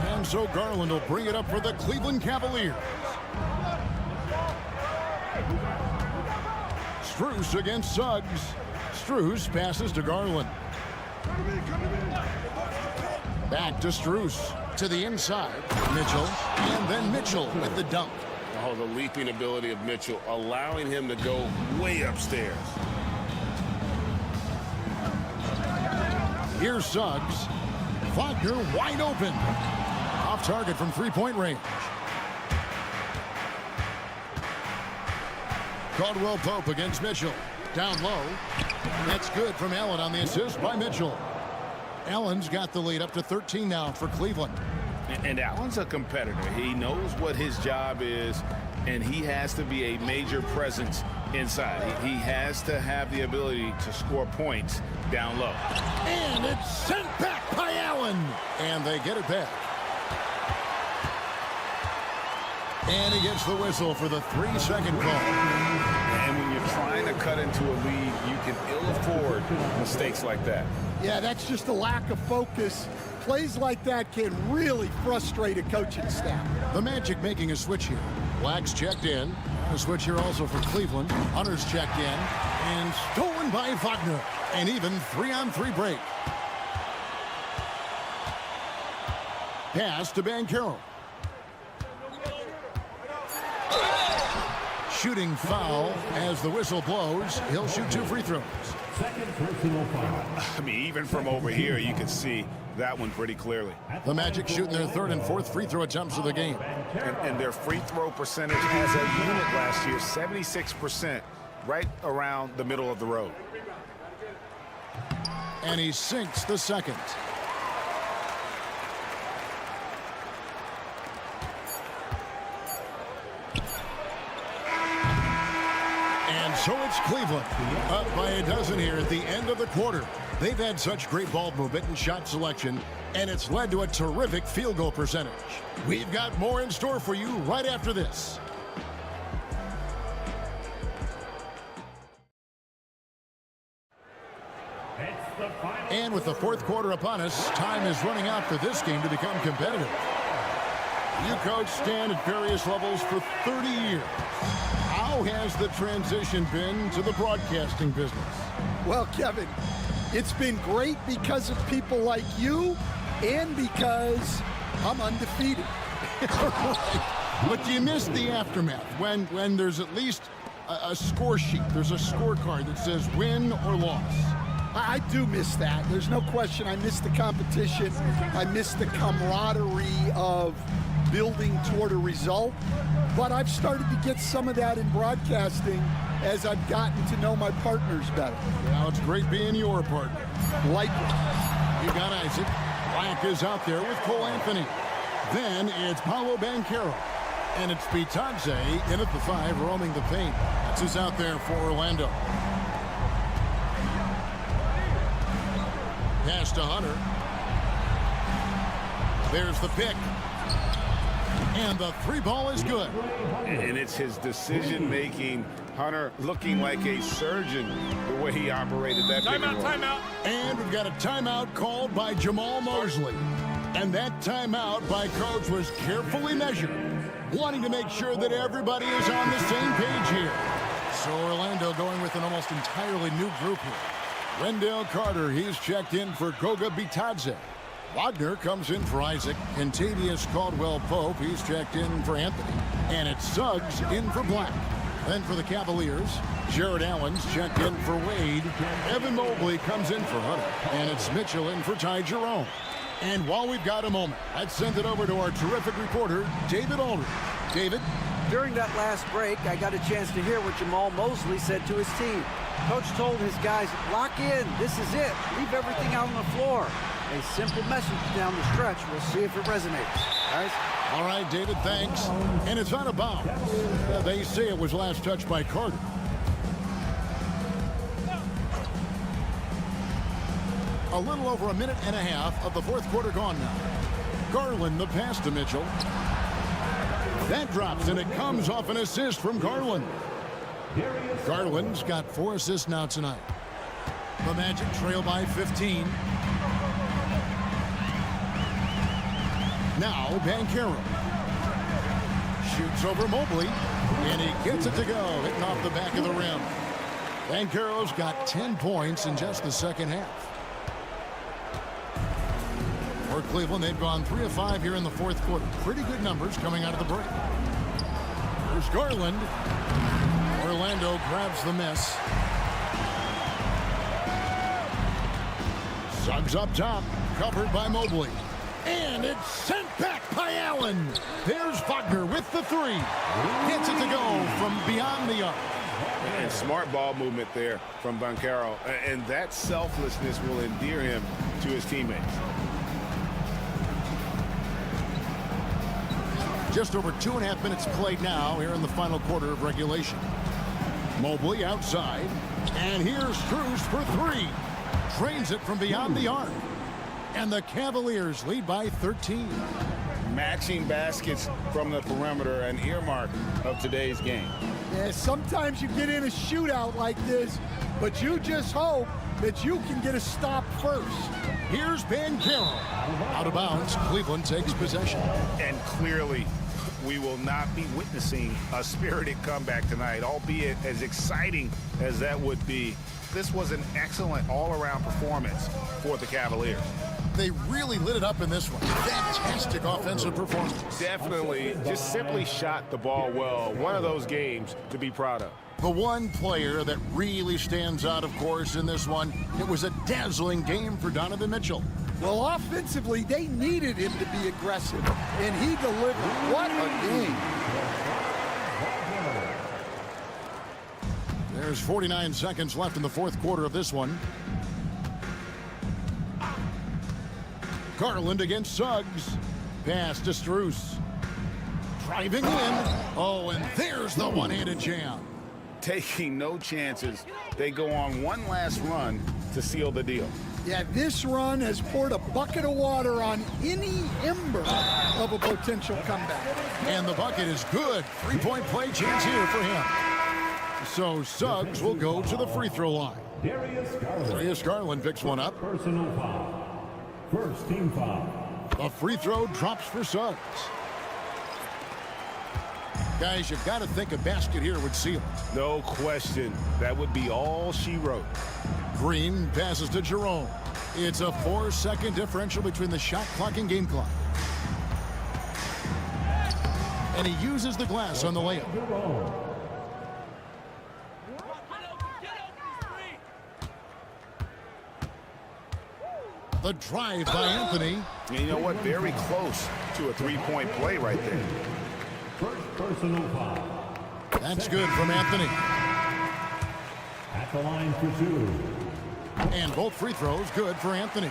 S6: And And so Garland will bring it up for the Cleveland Cavaliers. Strus against Suggs. Strus passes to Garland. Back to Strus. To the inside. Mitchell. And then Mitchell with the dunk.
S9: Oh, the leaping ability of Mitchell, allowing him to go way upstairs.
S6: Here's Suggs. Wagner wide open. Off target from three-point range. Caldwell Pope against Mitchell. Down low. That's good from Allen on the assist by Mitchell. Allen's got the lead up to 13 now for Cleveland.
S9: And Allen's a competitor. He knows what his job is, and he has to be a major presence inside. He has to have the ability to score points down low.
S6: And it's sent back by Allen. And they get it back. And he gets the whistle for the 3-second call.
S9: And when you're trying to cut into a lead, you can ill afford mistakes like that.
S12: Yeah, that's just a lack of focus. Plays like that can really frustrate a coaching staff.
S6: The Magic making a switch here. Black's checked in. A switch here also for Cleveland. Hunter's checked in. And stolen by Wagner. An even 3-on-3 break. Pass to Banchero. Shooting foul as the whistle blows. He'll shoot 2 free throws.
S9: I mean, even from over here, you can see that one pretty clearly.
S6: The Magic shooting their 3rd and 4th free throw attempts of the game.
S3: And their free throw percentage as a unit last year, 76%, right around the middle of the road.
S6: And he sinks the second. And so it's Cleveland, up by a dozen here at the end of the quarter. They've had such great ball movement and shot selection, and it's led to a terrific field goal percentage. We've got more in store for you right after this. And with the 4th quarter upon us, time is running out for this game to become competitive. You coach Stan at various levels for 30 years. How has the transition been to the broadcasting business?
S12: Well, Kevin, it's been great because of people like you and because I'm undefeated.
S6: But do you miss the aftermath when there's at least a score sheet? There's a scorecard that says win or loss.
S12: I do miss that. There's no question. I miss the competition. I miss the camaraderie of building toward a result. But I've started to get some of that in broadcasting as I've gotten to know my partners better.
S6: Now it's great being your partner.
S12: Likewise.
S6: You got Isaac. Black is out there with Cole Anthony. Then it's Paolo Banchero. And it's Bitadze in at the 5, roaming the paint. That's who's out there for Orlando. Pass to Hunter. There's the pick. And the 3-ball is good.
S9: And it's his decision-making. Hunter looking like a surgeon the way he operated that.
S3: Timeout.
S6: And we've got a timeout called by Jamal Mosley. And that timeout by coach was carefully measured, wanting to make sure that everybody is on the same page here. So Orlando going with an almost entirely new group here. Wendell Carter, he's checked in for Goga Bitadze. Wagner comes in for Isaac. Contavious Caldwell-Pope, he's checked in for Anthony. And it's Suggs in for Black. Then for the Cavaliers, Jared Allen's checked in for Wade. Evan Mobley comes in for Hunter. And it's Mitchell in for Ty Jerome. And while we've got a moment, let's send it over to our terrific reporter, David Aldridge. David?
S10: During that last break, I got a chance to hear what Jamal Mosley said to his team. Coach told his guys, lock in, this is it. Leave everything out on the floor. A simple message down the stretch. We'll see if it resonates. Guys?
S6: All right, David, thanks. And it's out of bounds. They say it was last touched by Carter. A little over a minute and a half of the 4th quarter gone now. Garland, the pass to Mitchell. That drops, and it comes off an assist from Garland. Garland's got 4 assists now tonight. The Magic trail by 15. Now Banchero. Shoots over Mobley, and he gets it to go, hitting off the back of the rim. Banchero's got 10 points in just the second half. For Cleveland, they've gone 3 of 5 here in the fourth quarter. Pretty good numbers coming out of the break. Here's Garland. Orlando grabs the miss. Suggs up top, covered by Mobley. And it's sent back by Allen. There's Wagner with the 3. Gets it to go from beyond the arc.
S9: And smart ball movement there from Banchero. And that selflessness will endear him to his teammates.
S6: Just over 2.5 minutes played now here in the final quarter of regulation. Mobley outside. And here's Strus for 3. Drains it from beyond the arc. And the Cavaliers lead by 13.
S9: Matching baskets from the perimeter, an earmark of today's game.
S12: Yeah, sometimes you get in a shootout like this, but you just hope that you can get a stop first.
S6: Here's Banchero. Out of bounds, Cleveland takes possession.
S9: And clearly, we will not be witnessing a spirited comeback tonight, albeit as exciting as that would be. This was an excellent all-around performance for the Cavaliers.
S6: They really lit it up in this one. Fantastic offensive performance.
S9: Definitely just simply shot the ball well. One of those games to be proud of.
S6: The one player that really stands out, of course, in this one, it was a dazzling game for Donovan Mitchell.
S12: Well, offensively, they needed him to be aggressive, and he delivered. What a game.
S6: There's 49 seconds left in the fourth quarter of this one. Garland against Suggs. Pass to Strus. Driving in. Oh, and there's the one-handed jam.
S9: Taking no chances. They go on one last run to seal the deal.
S12: Yeah, this run has poured a bucket of water on any ember of a potential comeback.
S6: And the bucket is good. 3-point play chance here for him. So Suggs will go to the free throw line. Darius Garland picks one up.
S4: Personal foul. First team foul.
S6: The free throw drops for Suggs. Guys, you've got to think a basket here would seal it.
S9: No question. That would be all she wrote.
S6: Green passes to Jerome. It's a 4-second differential between the shot clock and game clock. And he uses the glass on the layup. The drive by Anthony.
S9: And you know what? Very close to a three-point play right there.
S4: First personal foul.
S6: That's good from Anthony.
S4: At the line for 2.
S6: And both free throws good for Anthony.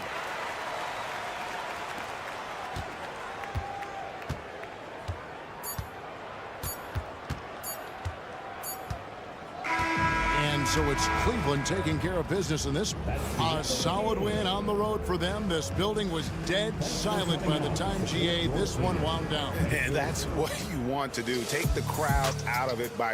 S6: And so it's Cleveland taking care of business in this one. A solid win on the road for them. This building was dead silent by the time, GA, this one wound down.
S9: And that's what you want to do. Take the crowd out of it by...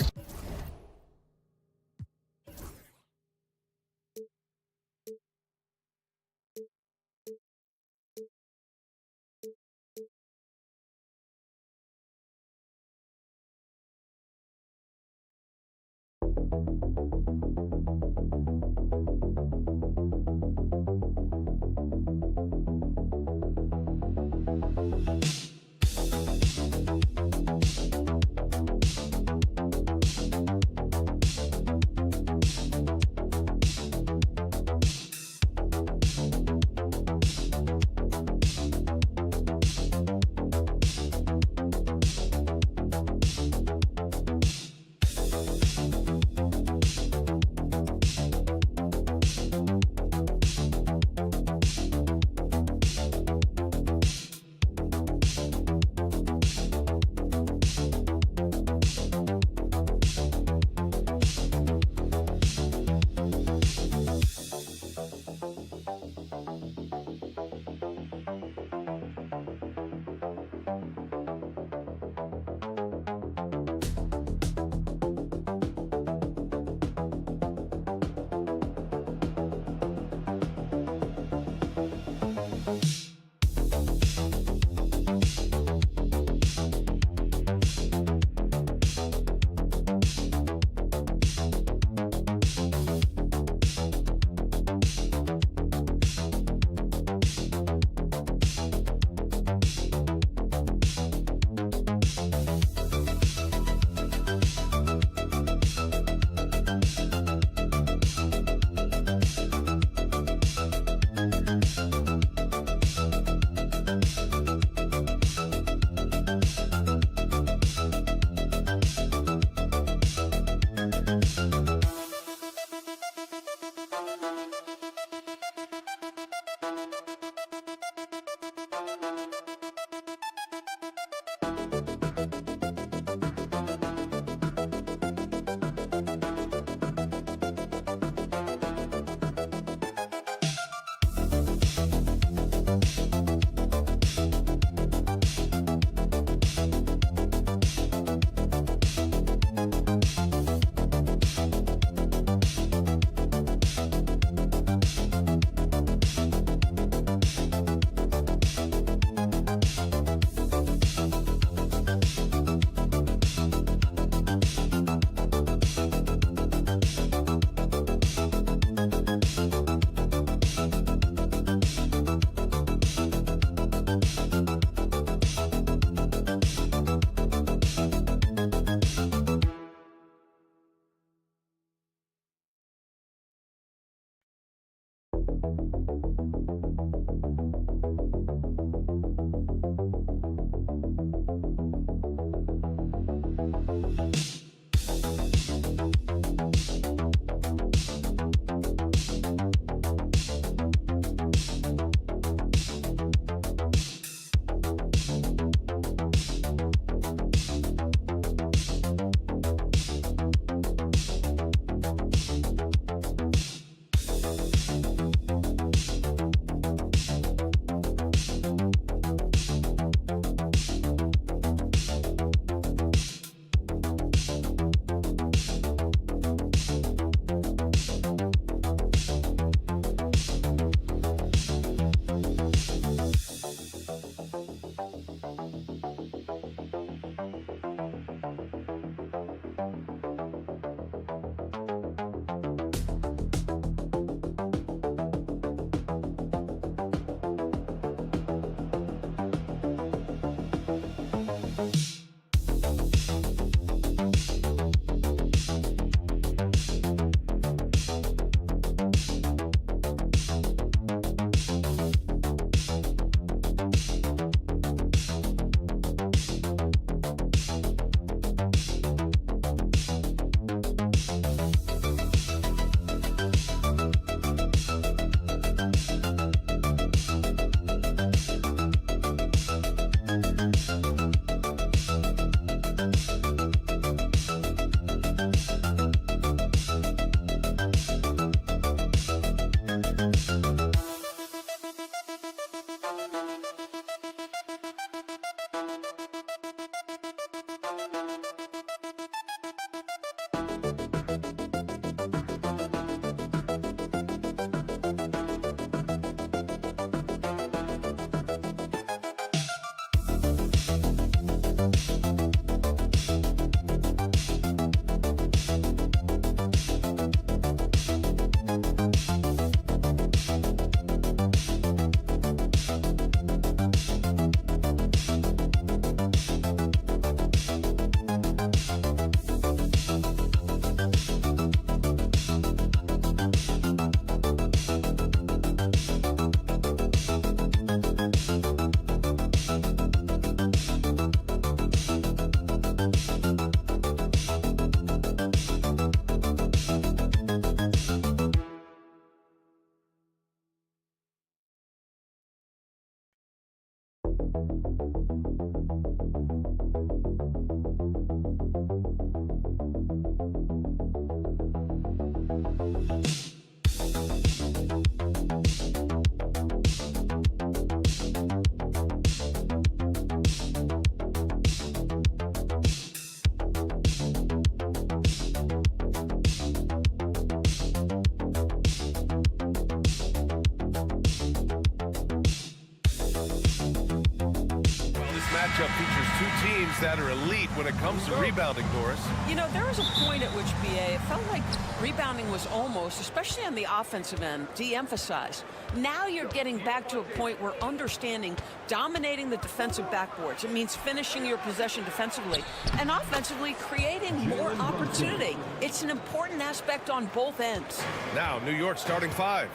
S1: matchup features two teams that are elite when it comes to rebounding, Doris.
S13: You know, there was a point at which, BA, it felt like rebounding was almost, especially on the offensive end, de-emphasized. Now you're getting back to a point where understanding dominating the defensive backboards. It means finishing your possession defensively and offensively creating more opportunity. It's an important aspect on both ends.
S1: Now, New York starting five.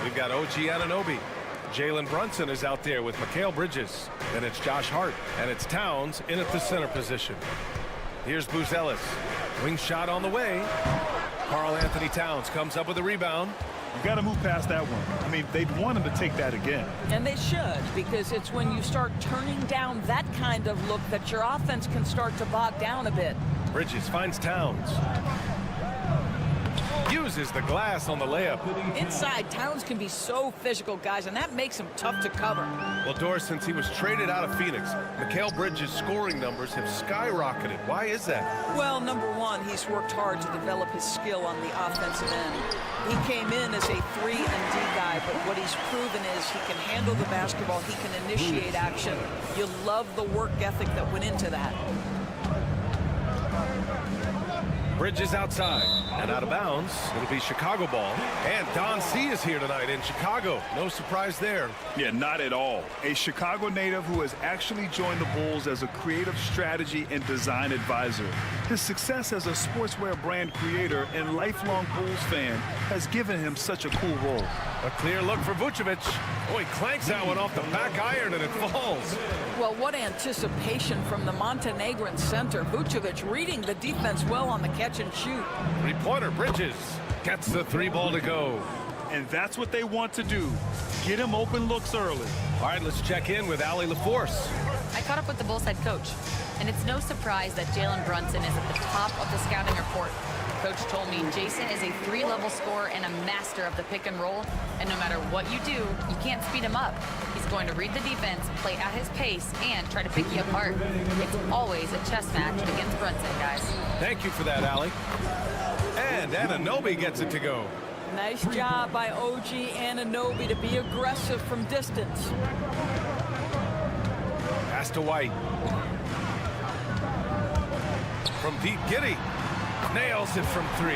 S1: We've got OG Anunoby. Jalen Brunson is out there with Mikal Bridges. Then it's Josh Hart. And it's Towns in at the center position. Here's Buzelis. Wing shot on the way. Karl Anthony Towns comes up with a rebound.
S3: You got to move past that one. I mean, they'd want him to take that again.
S13: And they should, because it's when you start turning down that kind of look that your offense can start to bog down a bit.
S1: Bridges finds Towns. Uses the glass on the layup.
S13: Inside, Towns can be so physical, guys, and that makes him tough to cover.
S1: Well, Doris, since he was traded out of Phoenix, Mikal Bridges' scoring numbers have skyrocketed. Why is that?
S13: Well, number one, he's worked hard to develop his skill on the offensive end. He came in as a 3 and D guy, but what he's proven is he can handle the basketball, he can initiate action. You love the work ethic that went into that.
S1: Bridges outside and out of bounds. It'll be Chicago ball. And Don C is here tonight in Chicago. No surprise there.
S3: Yeah, not at all. A Chicago native who has actually joined the Bulls as a creative strategy and design advisor. His success as a sportswear brand creator and lifelong Bulls fan has given him such a cool role.
S1: A clear look for Vucevic. Oh, he clanks that one off the back iron and it falls.
S13: Well, what anticipation from the Montenegrin center. Vucevic reading the defense well on the catch and shoot.
S1: Three-pointer. Bridges gets the three ball to go.
S3: And that's what they want to do. Get him open looks early.
S1: All right, let's check in with Allie LaForce.
S5: I caught up with the Bulls head coach, and it's no surprise that Jalen Brunson is at the top of the scouting report. Coach told me Jason is a 3-level scorer and a master of the pick and roll, and no matter what you do, you can't speed him up. He's going to read the defense, play at his pace, and try to pick you apart. It's always a chess match against Brunson, guys.
S1: Thank you for that, Allie. And Anunoby gets it to go.
S13: Nice job by OG Anunoby to be aggressive from distance.
S1: Pass to White. From deep, Giddey nails it from 3.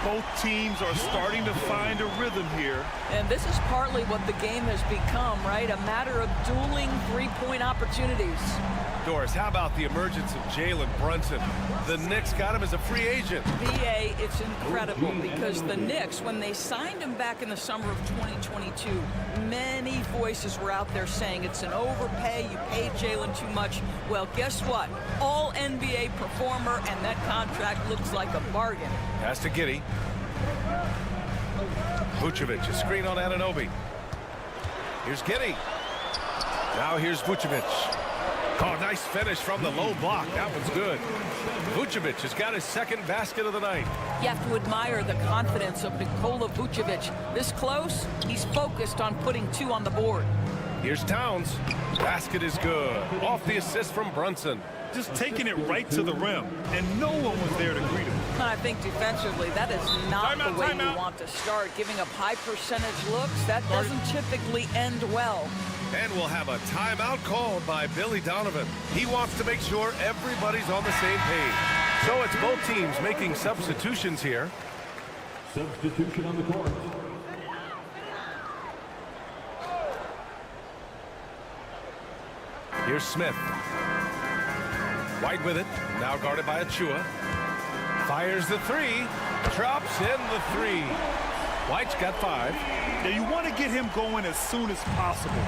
S3: Both teams are starting to find a rhythm here.
S13: And this is partly what the game has become, right? A matter of dueling three-point opportunities.
S1: Doris, how about the emergence of Jalen Brunson? The Knicks got him as a free agent.
S13: BA, it's incredible because the Knicks, when they signed him back in the summer of 2022, many voices were out there saying it's an overpay, you paid Jalen too much. Well, guess what? All NBA performer, and that contract looks like a bargain.
S1: Pass to Giddey. Vucevic, a screen on Anunoby. Here's Giddey. Now here's Vucevic. Oh, nice finish from the low block. That one's good. Vucevic has got his second basket of the night.
S13: You have to admire the confidence of Nikola Vucevic. This close, he's focused on putting two on the board.
S1: Here's Towns. Basket is good. Off the assist from Brunson.
S3: Just taking it right to the rim, and no one was there to greet him.
S13: I think defensively, that is not the way you want to start. Giving up high percentage looks, that doesn't typically end well.
S1: And we'll have a timeout called by Billy Donovan. He wants to make sure everybody's on the same page. So it's both teams making substitutions here.
S4: Substitution on the court.
S1: Here's Smith. White with it. Now guarded by Achua. Fires the three. Drops in the three. White's got 5.
S3: Now you want to get him going as soon as possible.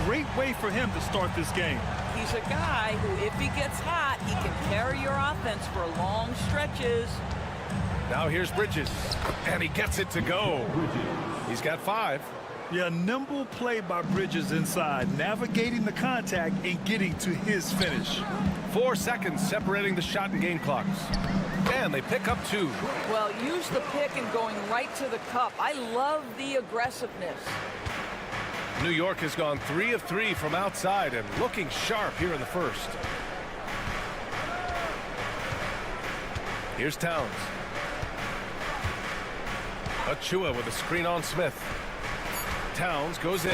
S3: Great way for him to start this game.
S13: He's a guy who, if he gets hot, he can carry your offense for long stretches.
S1: Now here's Bridges. And he gets it to go. He's got 5.
S3: Yeah, nimble play by Bridges inside, navigating the contact and getting to his finish.
S1: 4 seconds separating the shot and game clocks. And they pick up 2.
S13: Well, use the pick and going right to the cup. I love the aggressiveness.
S1: New York has gone 3 of 3 from outside and looking sharp here in the first. Here's Towns. Achua with a screen on Smith. Towns goes in.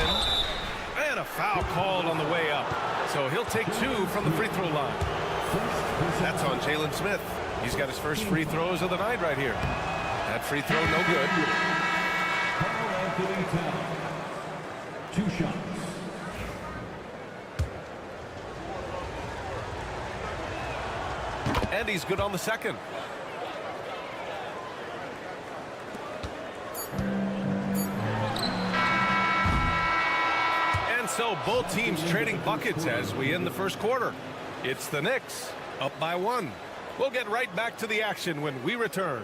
S1: And a foul called on the way up. So he'll take 2 from the free throw line. That's on Jalen Smith. He's got his first free throws of the night right here. That free throw no good.
S4: 2 shots.
S1: And he's good on the second. And so both teams trading buckets as we end the first quarter. It's the Knicks up by 1. We'll get right back to the action when we return.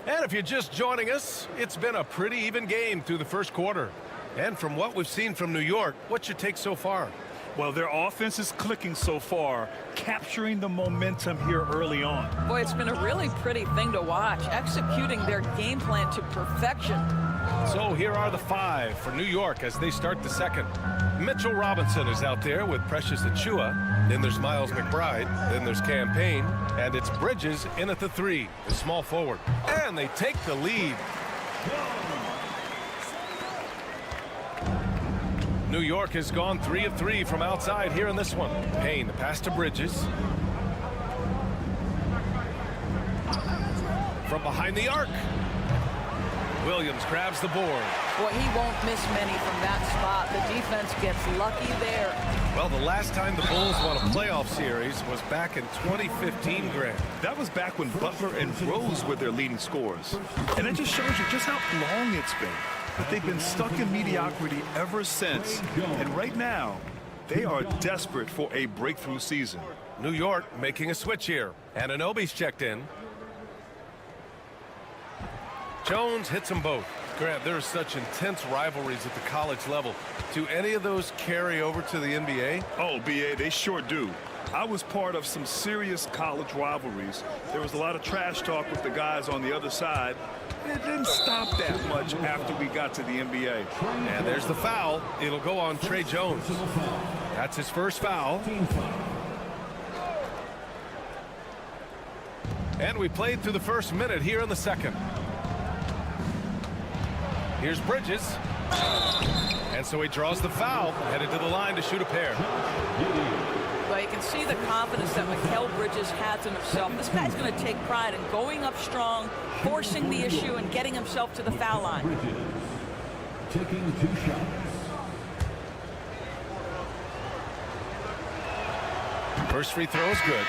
S1: And if you're just joining us, it's been a pretty even game through the first quarter. And from what we've seen from New York, what's your take so far?
S3: Well, their offense is clicking so far, capturing the momentum here early on.
S13: Boy, it's been a really pretty thing to watch, executing their game plan to perfection.
S1: So here are the 5 for New York as they start the second. Mitchell Robinson is out there with Precious Achua. Then there's Miles McBride. Then there's Campaign. And it's Bridges in at the 3, the small forward. And they take the lead. New York has gone 3 of 3 from outside here in this one. Payne, the pass to Bridges. From behind the arc. Williams grabs the board.
S13: Boy, he won't miss many from that spot. The defense gets lucky there.
S1: Well, the last time the Bulls won a playoff series was back in 2015, Grant.
S3: That was back when Butler and Rose were their leading scorers. And it just shows you just how long it's been. But they've been stuck in mediocrity ever since. And right now, they are desperate for a breakthrough season.
S1: New York making a switch here. Anunoby's checked in. Jones hits them both. Grant, there are such intense rivalries at the college level. Do any of those carry over to the NBA?
S3: Oh, BA, they sure do. I was part of some serious college rivalries. There was a lot of trash talk with the guys on the other side. It didn't stop that much after we got to the NBA.
S1: And there's the foul. It'll go on Trey Jones. That's his first foul. And we played through the first minute here in the second. Here's Bridges. And so he draws the foul, headed to the line to shoot a pair.
S13: Well, you can see the confidence that Mikal Bridges has in himself. This guy's going to take pride in going up strong, forcing the issue, and getting himself to the foul line.
S4: Bridges taking 2 shots.
S1: First free throw is good.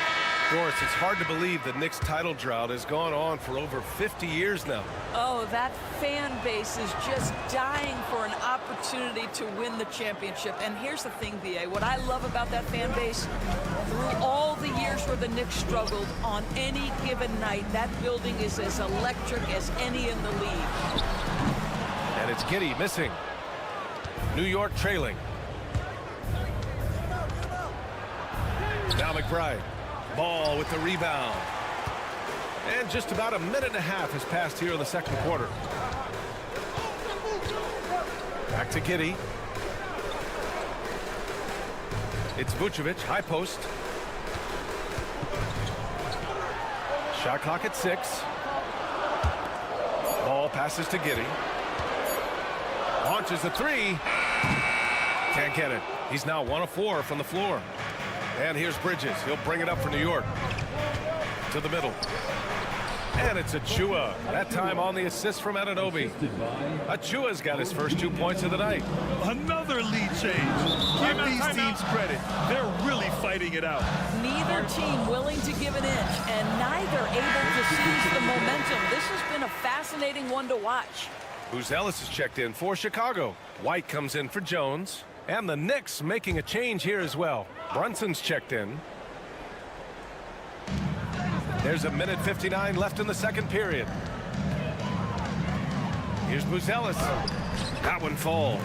S1: Doris, it's hard to believe the Knicks title drought has gone on for over 50 years now.
S13: Oh, that fan base is just dying for an opportunity to win the championship. And here's the thing, B.A. What I love about that fan base, through all the years where the Knicks struggled, on any given night, that building is as electric as any in the league.
S1: And it's Giddey missing. New York trailing. Now McBride. Ball with the rebound. And just about a minute and a half has passed here in the second quarter. Back to Giddey. It's Vucevic, high post. Shot clock at 6. Ball passes to Giddey. Launches the 3. Can't get it. He's now 1 of 4 from the floor. And here's Bridges. He'll bring it up for New York. To the middle. And it's Achua. That time on the assist from Anunoby. Achua's got his first 2 points of the night.
S3: Another lead change. Give these teams credit. They're really fighting it out.
S13: Neither team willing to give an inch, and neither able to seize the momentum. This has been a fascinating one to watch.
S1: Buzelis is checked in for Chicago. White comes in for Jones. And the Knicks making a change here as well. Brunson's checked in. There's a minute 59 left in the second period. Here's Buzelis. That one falls.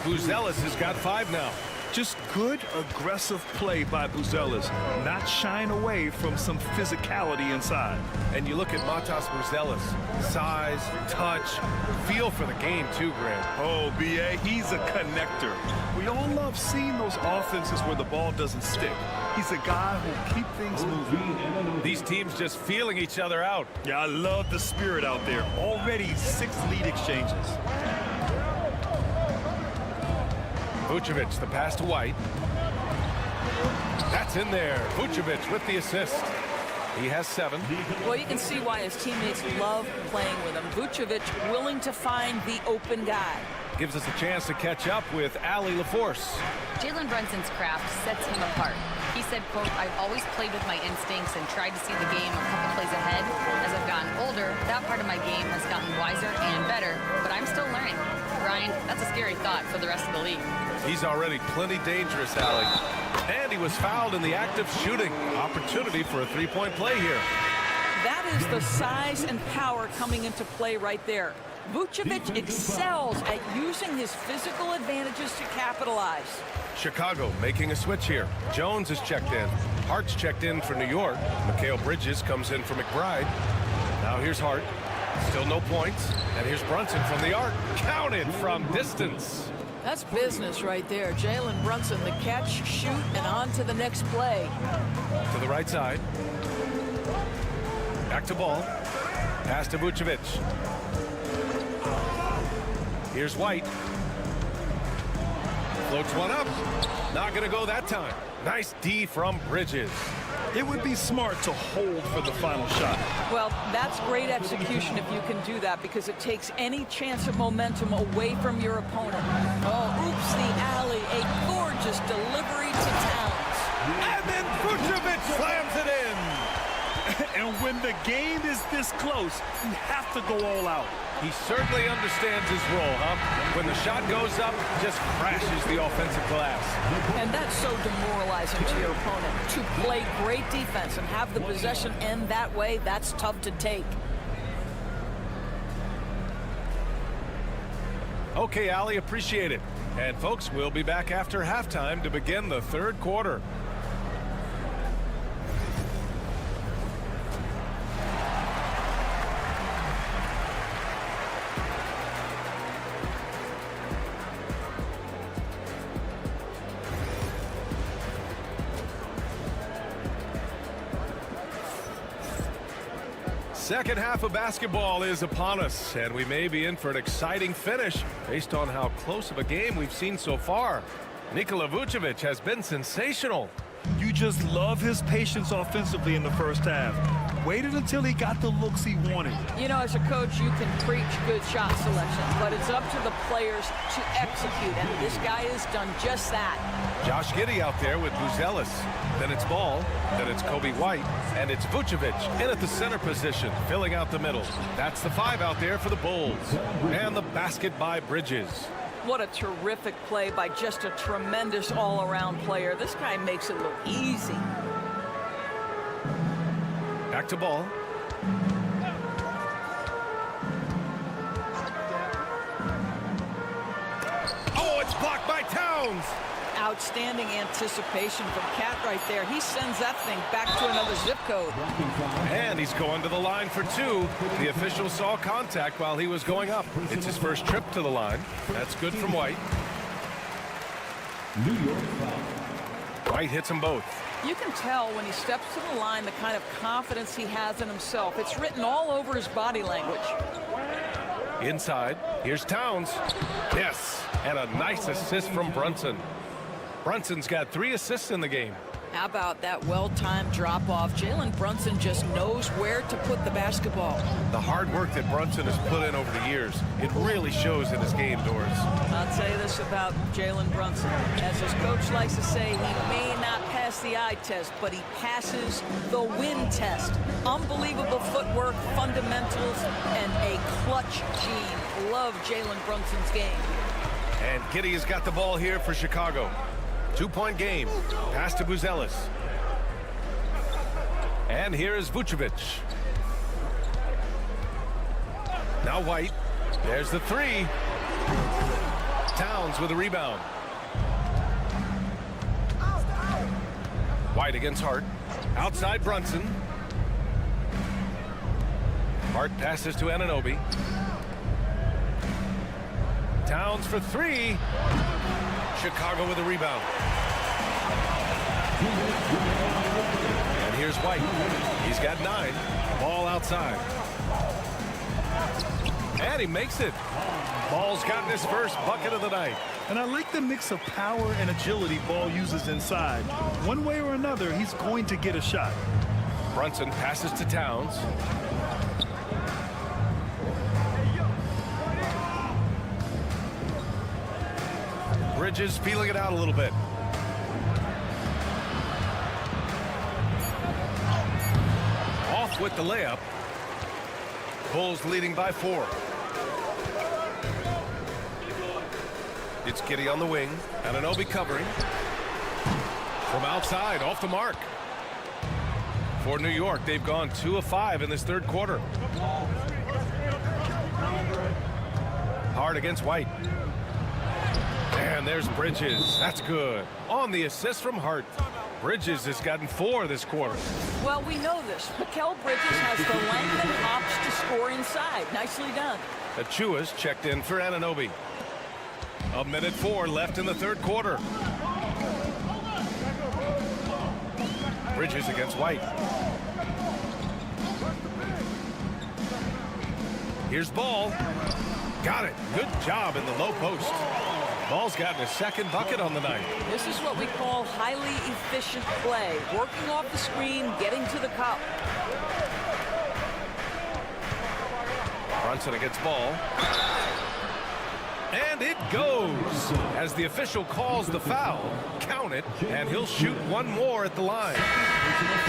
S1: Buzelis has got 5 now.
S3: Just good, aggressive play by Buzelis, not shying away from some physicality inside.
S1: And you look at Matas Buzelis, size, touch, feel for the game too, Grant.
S3: Oh, B.A., he's a connector. We all love seeing those offenses where the ball doesn't stick. He's a guy who'll keep things moving.
S1: These teams just feeling each other out.
S3: Yeah, I love the spirit out there. Already 6 lead exchanges.
S1: Vucevic, the pass to White. That's in there. Vucevic with the assist. He has 7.
S13: Well, you can see why his teammates love playing with him. Vucevic willing to find the open guy.
S1: Gives us a chance to catch up with Allie LaForce.
S5: Jalen Brunson's craft sets him apart. He said, quote, "I've always played with my instincts and tried to see the game a couple plays ahead. As I've gotten older, that part of my game has gotten wiser and better, but I'm still learning." Ryan, that's a scary thought for the rest of the league.
S1: He's already plenty dangerous, Allie. And he was fouled in the act of shooting. Opportunity for a 3-point play here.
S13: That is the size and power coming into play right there. Vucevic excels at using his physical advantages to capitalize.
S1: Chicago making a switch here. Jones is checked in. Hart's checked in for New York. Mikal Bridges comes in for McBride. Now here's Hart. Still no points. And here's Brunson from the arc. Counted from distance.
S13: That's business right there. Jalen Brunson, the catch, shoot, and on to the next play.
S1: To the right side. Back to ball. Pass to Vucevic. Here's White. Floats one up. Not going to go that time. Nice D from Bridges.
S3: It would be smart to hold for the final shot.
S13: Well, that's great execution if you can do that, because it takes any chance of momentum away from your opponent. Oh, oops, the alley. A gorgeous delivery to Towns.
S1: And then Vucevic slams it in.
S3: And when the game is this close, you have to go all out.
S1: He certainly understands his role, huh? When the shot goes up, just crashes the offensive glass.
S13: And that's so demoralizing to your opponent. To play great defense and have the possession end that way, that's tough to take.
S1: Okay, Allie, appreciate it. And folks, we'll be back after halftime to begin the third quarter. Second half of basketball is upon us, and we may be in for an exciting finish based on how close of a game we've seen so far. Nikola Vucevic has been sensational.
S3: You just love his patience offensively in the first half. Waited until he got the looks he wanted.
S13: You know, as a coach, you can preach good shot selection, but it's up to the players to execute, and this guy has done just that.
S1: Josh Giddey out there with Buzelis. Then it's Ball, then it's Kobe White, and it's Vucevic in at the center position, filling out the middle. That's the 5 out there for the Bulls. And the basket by Bridges.
S13: What a terrific play by just a tremendous all-around player. This guy makes it look easy.
S1: Back to Ball. Oh, it's blocked by Towns.
S13: Outstanding anticipation from Cat right there. He sends that thing back to another zip code.
S1: And he's going to the line for 2. The official saw contact while he was going up. It's his first trip to the line. That's good from White. White hits them both.
S13: You can tell when he steps to the line the kind of confidence he has in himself. It's written all over his body language.
S1: Inside, here's Towns. Yes, and a nice assist from Brunson. Brunson's got 3 assists in the game.
S13: How about that well-timed drop-off? Jalen Brunson just knows where to put the basketball.
S1: The hard work that Brunson has put in over the years, it really shows in his game, Doris.
S13: I'll tell you this about Jalen Brunson. As his coach likes to say, he may not pass the eye test, but he passes the win test. Unbelievable footwork, fundamentals, and a clutch gene. Love Jalen Brunson's game.
S1: And Giddey has got the ball here for Chicago. 2-point game. Pass to Buzelis. And here is Vucevic. Now White. There's the 3. Towns with a rebound. White against Hart. Outside Brunson. Hart passes to Anunoby. Towns for 3. Chicago with a rebound. And here's White. He's got 9. Ball outside. And he makes it. Ball's gotten his first bucket of the night.
S3: And I like the mix of power and agility Ball uses inside. One way or another, he's going to get a shot.
S1: Brunson passes to Towns. Bridges feeling it out a little bit. Off with the layup. Bulls leading by 4. It's Giddey on the wing. Anunoby covering. From outside, off the mark. For New York, they've gone 2 of 5 in this third quarter. Hard against White. And there's Bridges. That's good. On the assist from Hart. Bridges has gotten 4 this quarter.
S13: Well, we know this. Mikal Bridges has the length and hops to score inside. Nicely done.
S1: Achua's checked in for Anunoby. 1:04 left in the third quarter. Bridges against White. Here's Ball. Got it. Good job in the low post. Ball's gotten his second bucket on the night.
S13: This is what we call highly efficient play. Working off the screen, getting to the cup.
S1: Brunson against Ball. And it goes. As the official calls the foul, count it, and he'll shoot 1 more at the line.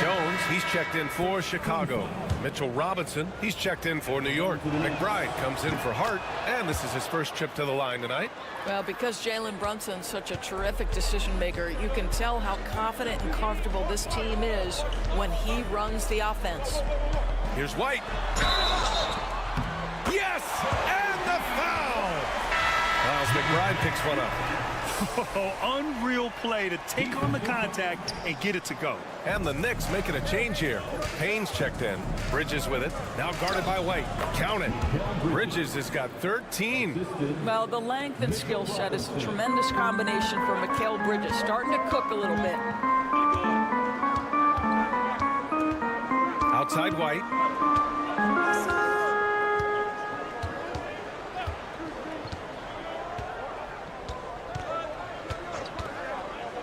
S1: Jones, he's checked in for Chicago. Mitchell Robinson, he's checked in for New York. McBride comes in for Hart, and this is his first trip to the line tonight.
S13: Well, because Jalen Brunson's such a terrific decision maker, you can tell how confident and comfortable this team is when he runs the offense.
S1: Here's White. Yes! And the foul! Miles McBride picks one up.
S3: Oh, unreal play to take on the contact and get it to go.
S1: And the Knicks making a change here. Payne's checked in. Bridges with it. Now guarded by White. Count it. Bridges has got 13.
S13: Well, the length and skill set is a tremendous combination for Mikal Bridges. Starting to cook a little bit.
S1: Outside White.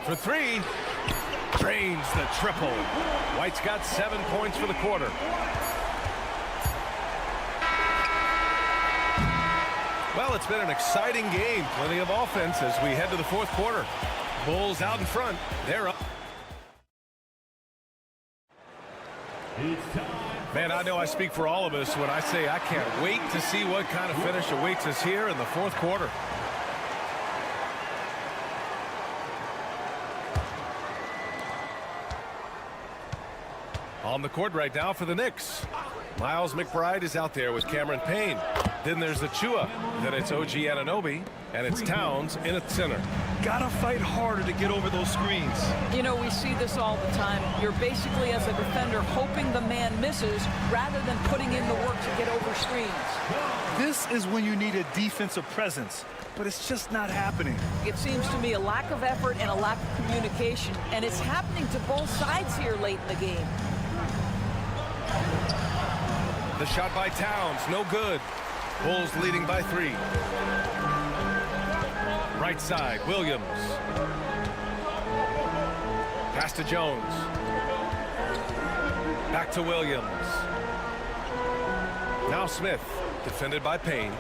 S1: For three. Drains the triple. White's got 7 points for the quarter. Well, it's been an exciting game. Plenty of offense as we head to the fourth quarter. Bulls out in front. They're up. Man, I know I speak for all of us when I say I can't wait to see what kind of finish awaits us here in the fourth quarter. On the court right now for the Knicks. Miles McBride is out there with Cameron Payne. Then there's the Chua. Then it's OG Anunoby. And it's Towns in at center.
S3: Gotta fight harder to get over those screens.
S13: You know, we see this all the time. You're basically, as a defender, hoping the man misses rather than putting in the work to get over screens.
S3: This is when you need a defensive presence, but it's just not happening.
S13: It seems to me a lack of effort and a lack of communication, and it's happening to both sides here late in the game.
S1: The shot by Towns, no good. Bulls leading by 3. Right side, Williams. Pass to Jones. Back to Williams. Now Smith, defended by Payne.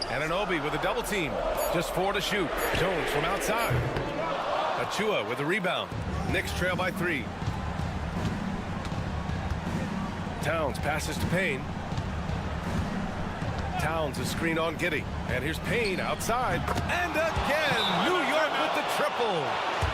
S1: Anunoby with a double team. Just 4 to shoot. Jones from outside. Achua with a rebound. Knicks trail by 3. Towns passes to Payne. Towns is screen on Giddey. And here's Payne outside. And again, New York with the triple.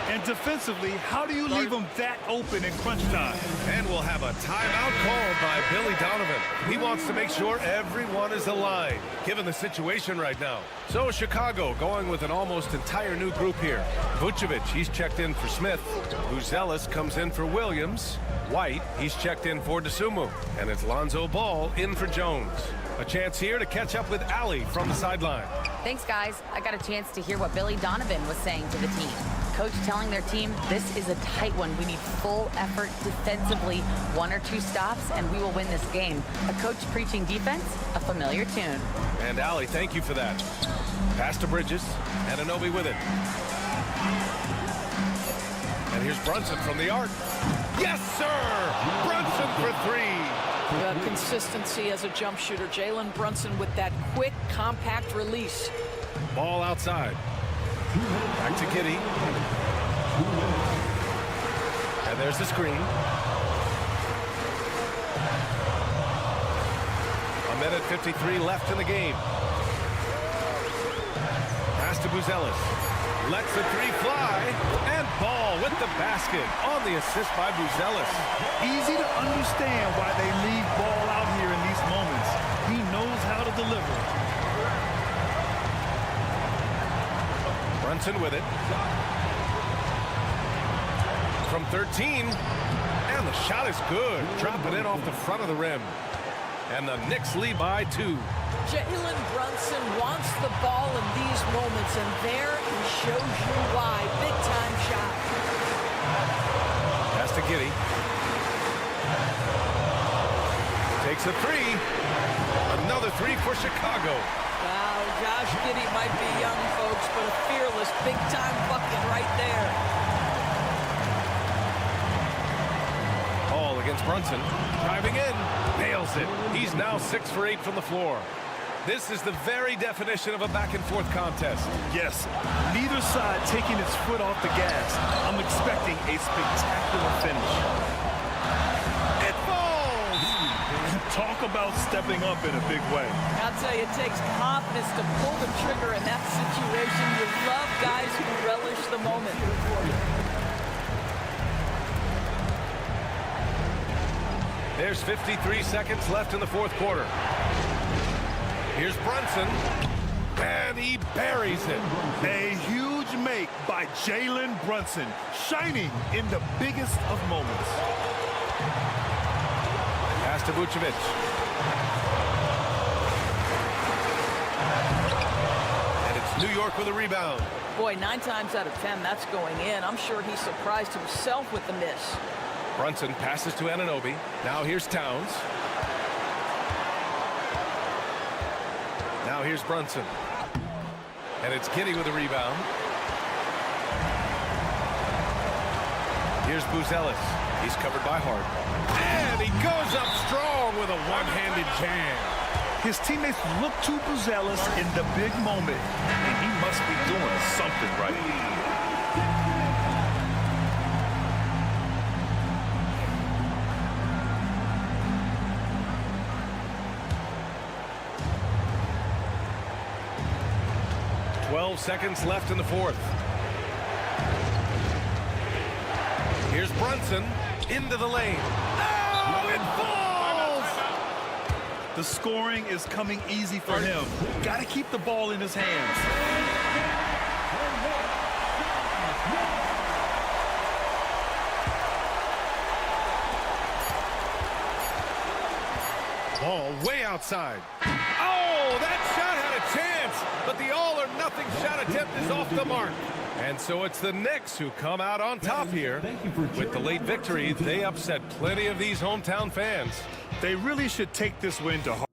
S3: And defensively, how do you leave them that open in crunch time?
S1: And we'll have a timeout called by Billy Donovan. He wants to make sure everyone is aligned, given the situation right now. So Chicago going with an almost entire new group here. Vucevic, he's checked in for Smith. Buzelis comes in for Williams. White, he's checked in for DeSumo. And it's Lonzo Ball in for Jones. A chance here to catch up with Allie from the sideline.
S5: Thanks, guys. I got a chance to hear what Billy Donovan was saying to the team. Coach telling their team, this is a tight one. We need full effort defensively, 1 or 2 stops, and we will win this game. A coach preaching defense, a familiar tune.
S1: And Allie, thank you for that. Pass to Bridges, and Anunoby with it. And here's Brunson from the arc. Yes, sir! Brunson for 3.
S13: The consistency as a jump shooter. Jalen Brunson with that quick, compact release.
S1: Ball outside. Back to Giddey. And there's the screen. A minute 53 left in the game. Pass to Buzelis. Lets the 3 fly. And Ball with the basket on the assist by Buzelis.
S3: Easy to understand why they leave Ball out here in these moments. He knows how to deliver.
S1: Brunson with it. From 13. And the shot is good. Dropping it off the front of the rim. And the Knicks lead by 2.
S13: Jalen Brunson wants the ball in these moments, and there he shows you why. Big-time shot.
S1: Pass to Giddey. Takes a 3. Another 3 for Chicago.
S13: Wow, Josh Giddey might be young, folks, but a fearless big-time bucket right there.
S1: Ball against Brunson. Driving in. Nails it. He's now 6 for 8 from the floor. This is the very definition of a back-and-forth contest.
S3: Yes, neither side taking its foot off the gas. I'm expecting a spectacular finish. It falls! Talk about stepping up in a big way.
S13: I'll tell you, it takes confidence to pull the trigger in that situation. You love guys who relish the moment.
S1: There's 53 seconds left in the fourth quarter. Here's Brunson, and he buries it.
S3: A huge make by Jalen Brunson, shining in the biggest of moments.
S1: Pass to Vucevic. And it's New York with a rebound.
S13: Boy, 9 times out of 10, that's going in. I'm sure he surprised himself with the miss.
S1: Brunson passes to Anunoby. Now here's Towns. Now here's Brunson. And it's Giddey with a rebound. Here's Buzelis. He's covered by Hart. And he goes up strong with a one-handed jam.
S3: His teammates look to Buzelis in the big moment, and he must be doing something right.
S1: Seconds left in the fourth. Here's Brunson into the lane. Oh, it falls!
S3: The scoring is coming easy for him. Got to keep the ball in his hands.
S1: Ball way outside. Oh, that shot had a chance, but the all-or-nothing shot attempt is off the mark. And so it's the Knicks who come out on top here. With the late victory, they upset plenty of these hometown fans.
S3: They really should take this win to heart.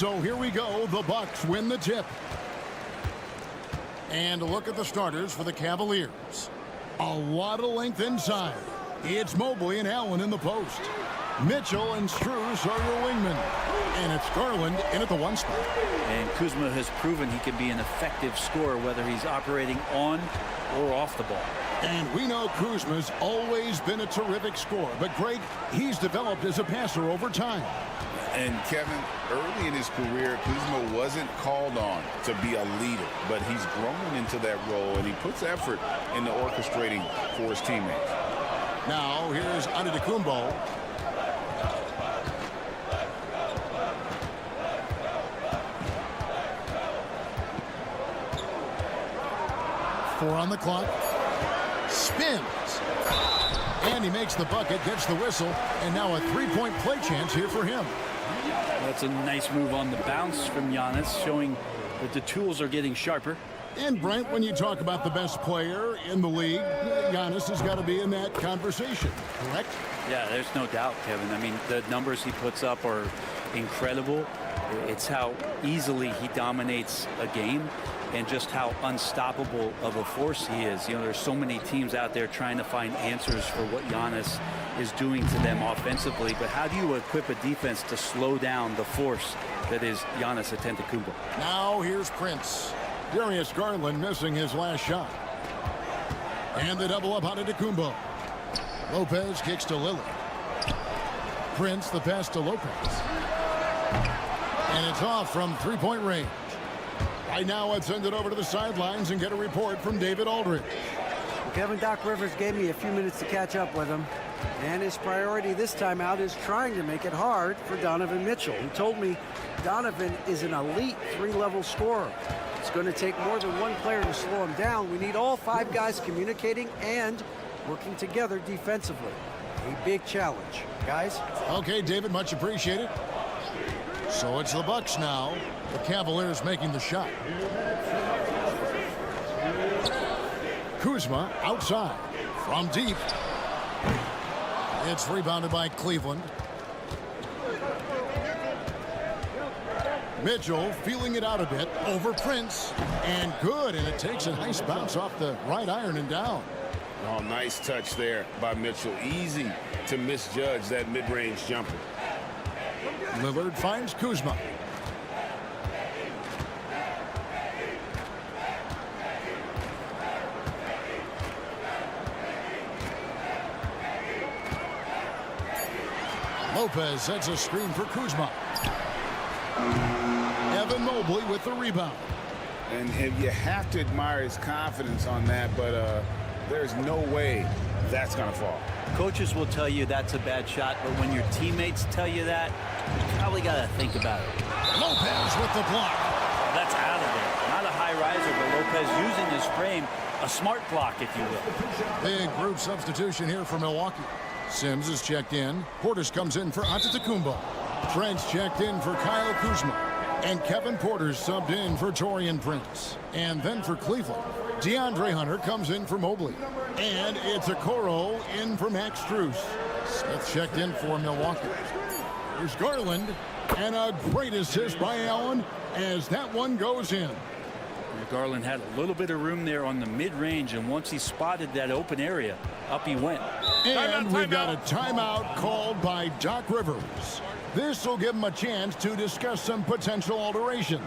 S6: So here we go. The Bucks win the tip. And look at the starters for the Cavaliers. A lot of length inside. It's Mobley and Allen in the post. Mitchell and Strus are your wingmen. And it's Garland in at the 1 spot.
S2: And Kuzma has proven he can be an effective scorer whether he's operating on or off the ball.
S6: And we know Kuzma's always been a terrific scorer. But Greg, he's developed as a passer over time.
S8: And Kevin, early in his career, Kuzma wasn't called on to be a leader, but he's grown into that role, and he puts effort into orchestrating for his teammates.
S6: Now, here's Antetokounmpo. Four on the clock. Spins. And he makes the bucket, gets the whistle, and now a three-point play chance here for him.
S2: That's a nice move on the bounce from Giannis, showing that the tools are getting sharper.
S6: And Brent, when you talk about the best player in the league, Giannis has got to be in that conversation, correct?
S2: Yeah, there's no doubt, Kevin. I mean, the numbers he puts up are incredible. It's how easily he dominates a game and just how unstoppable of a force he is. You know, there's so many teams out there trying to find answers for what Giannis is doing to them offensively, but how do you equip a defense to slow down the force that is Giannis Antetokounmpo?
S6: Now here's Prince. Darius Garland missing his last shot. And the double up on Antetokounmpo. Lopez kicks to Lillard. Prince the pass to Lopez. And it's off from three-point range. Right now, let's send it over to the sidelines and get a report from David Aldridge.
S10: Well, Kevin, Doc Rivers gave me a few minutes to catch up with him. And his priority this time out is trying to make it hard for Donovan Mitchell. He told me Donovan is an elite three-level scorer. It's going to take more than one player to slow him down. We need all 5 guys communicating and working together defensively. A big challenge. Guys?
S6: Okay, David, much appreciated. So it's the Bucks now. The Cavaliers making the shot. Kuzma outside from deep. It's rebounded by Cleveland. Mitchell feeling it out a bit over Prince. And good, and it takes a nice bounce off the right iron and down.
S8: Oh, nice touch there by Mitchell. Easy to misjudge that mid-range jumper.
S6: Lillard finds Kuzma. Lopez sets a screen for Kuzma. Evan Mobley with the rebound.
S9: And you have to admire his confidence on that, but there's no way that's going to fall.
S2: Coaches will tell you that's a bad shot, but when your teammates tell you that, you probably got to think about it.
S6: Lopez with the block.
S2: Well, that's out of there. Not a high riser, but Lopez using his frame, a smart block, if you will.
S6: Big group substitution here for Milwaukee. Sims is checked in. Portis comes in for Antetokounmpo. Trent's checked in for Kyle Kuzma. And Kevin Porter's subbed in for Taurean Prince. And then for Cleveland, DeAndre Hunter comes in for Mobley. And it's Okoro in for Max Strus. Smith checked in for Milwaukee. Here's Garland. And a great assist by Allen as that one goes in.
S2: Garland had a little bit of room there on the mid-range, and once he spotted that open area, up he went.
S6: And we've got a timeout called by Doc Rivers. This will give him a chance to discuss some potential alterations.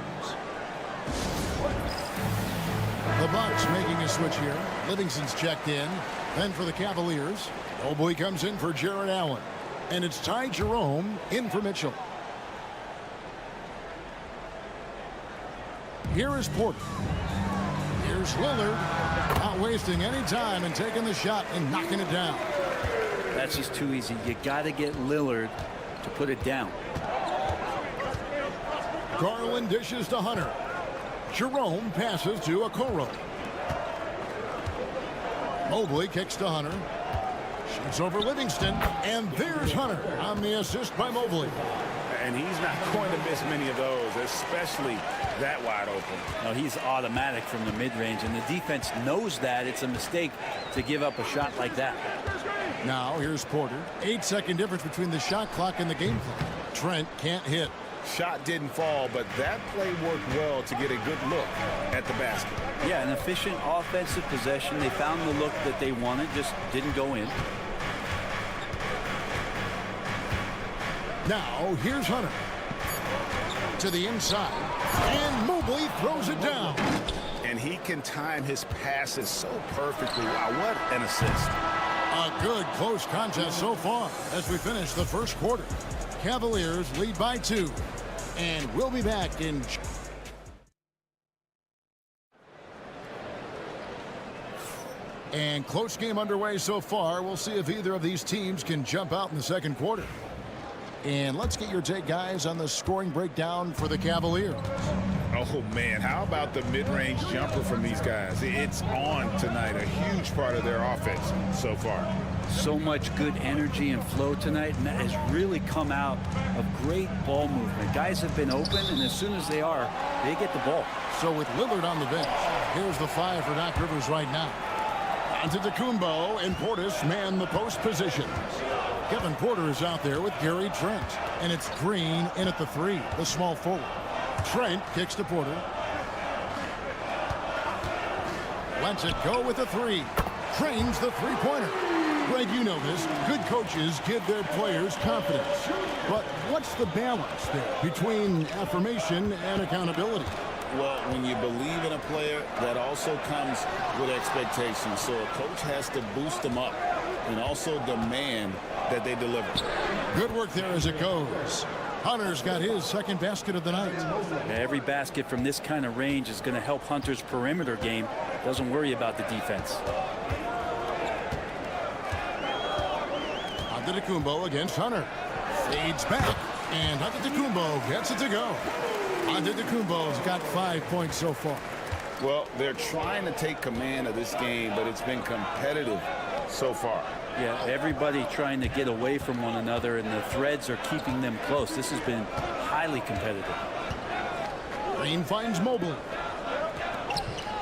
S6: The Bucks making a switch here. Livingston's checked in. Then for the Cavaliers, Mobley comes in for Jarrett Allen. And it's Ty Jerome in for Mitchell. Here is Porter. Here's Lillard. Not wasting any time and taking the shot and knocking it down.
S2: That's just too easy. You got to get Lillard to put it down.
S6: Garland dishes to Hunter. Jerome passes to Okoro. Mobley kicks to Hunter. Shoots over Livingston. And there's Hunter on the assist by Mobley.
S9: And he's not going to miss many of those, especially that wide open.
S2: No, he's automatic from the mid-range, and the defense knows that. It's a mistake to give up a shot like that.
S6: Now here's Porter. 8-second difference between the shot clock and the game clock. Trent can't hit.
S9: Shot didn't fall, but that play worked well to get a good look at the basket.
S2: Yeah, an efficient offensive possession. They found the look that they wanted, just didn't go in.
S6: Now, here's Hunter. To the inside. And Mobley throws it down.
S9: And he can time his passes so perfectly. Wow, what an assist.
S6: A good close contest so far as we finish the first quarter. Cavaliers lead by 2. And we'll be back in... And close game underway so far. We'll see if either of these teams can jump out in the second quarter. And let's get your take, guys, on the scoring breakdown for the Cavaliers.
S9: Oh, man, how about the mid-range jumper from these guys? It's on tonight, a huge part of their offense so far.
S2: So much good energy and flow tonight, and that has really come out of great ball movement. Guys have been open, and as soon as they are, they get the ball.
S6: So with Lillard on the bench, here's the 5 for Doc Rivers right now. Antetokounmpo and Portis man the post positions. Kevin Porter is out there with Gary Trent. And it's Green in at the 3, the small forward. Trent kicks to Porter. Lets it go with the 3. Trains the three-pointer. Greg, you know this. Good coaches give their players confidence. But what's the balance there between affirmation and accountability?
S9: Well, when you believe in a player, that also comes with expectations. So a coach has to boost them up and also demand that they deliver.
S6: Good work there as it goes. Hunter's got his second basket of the night.
S2: Every basket from this kind of range is going to help Hunter's perimeter game. Doesn't worry about the defense.
S6: Antetokounmpo against Hunter. Fades back, and Antetokounmpo gets it to go. Antetokounmpo's got 5 points so far.
S9: Well, they're trying to take command of this game, but it's been competitive so far.
S2: Yeah, everybody trying to get away from one another, and the threads are keeping them close. This has been highly competitive.
S6: Green finds Mobley.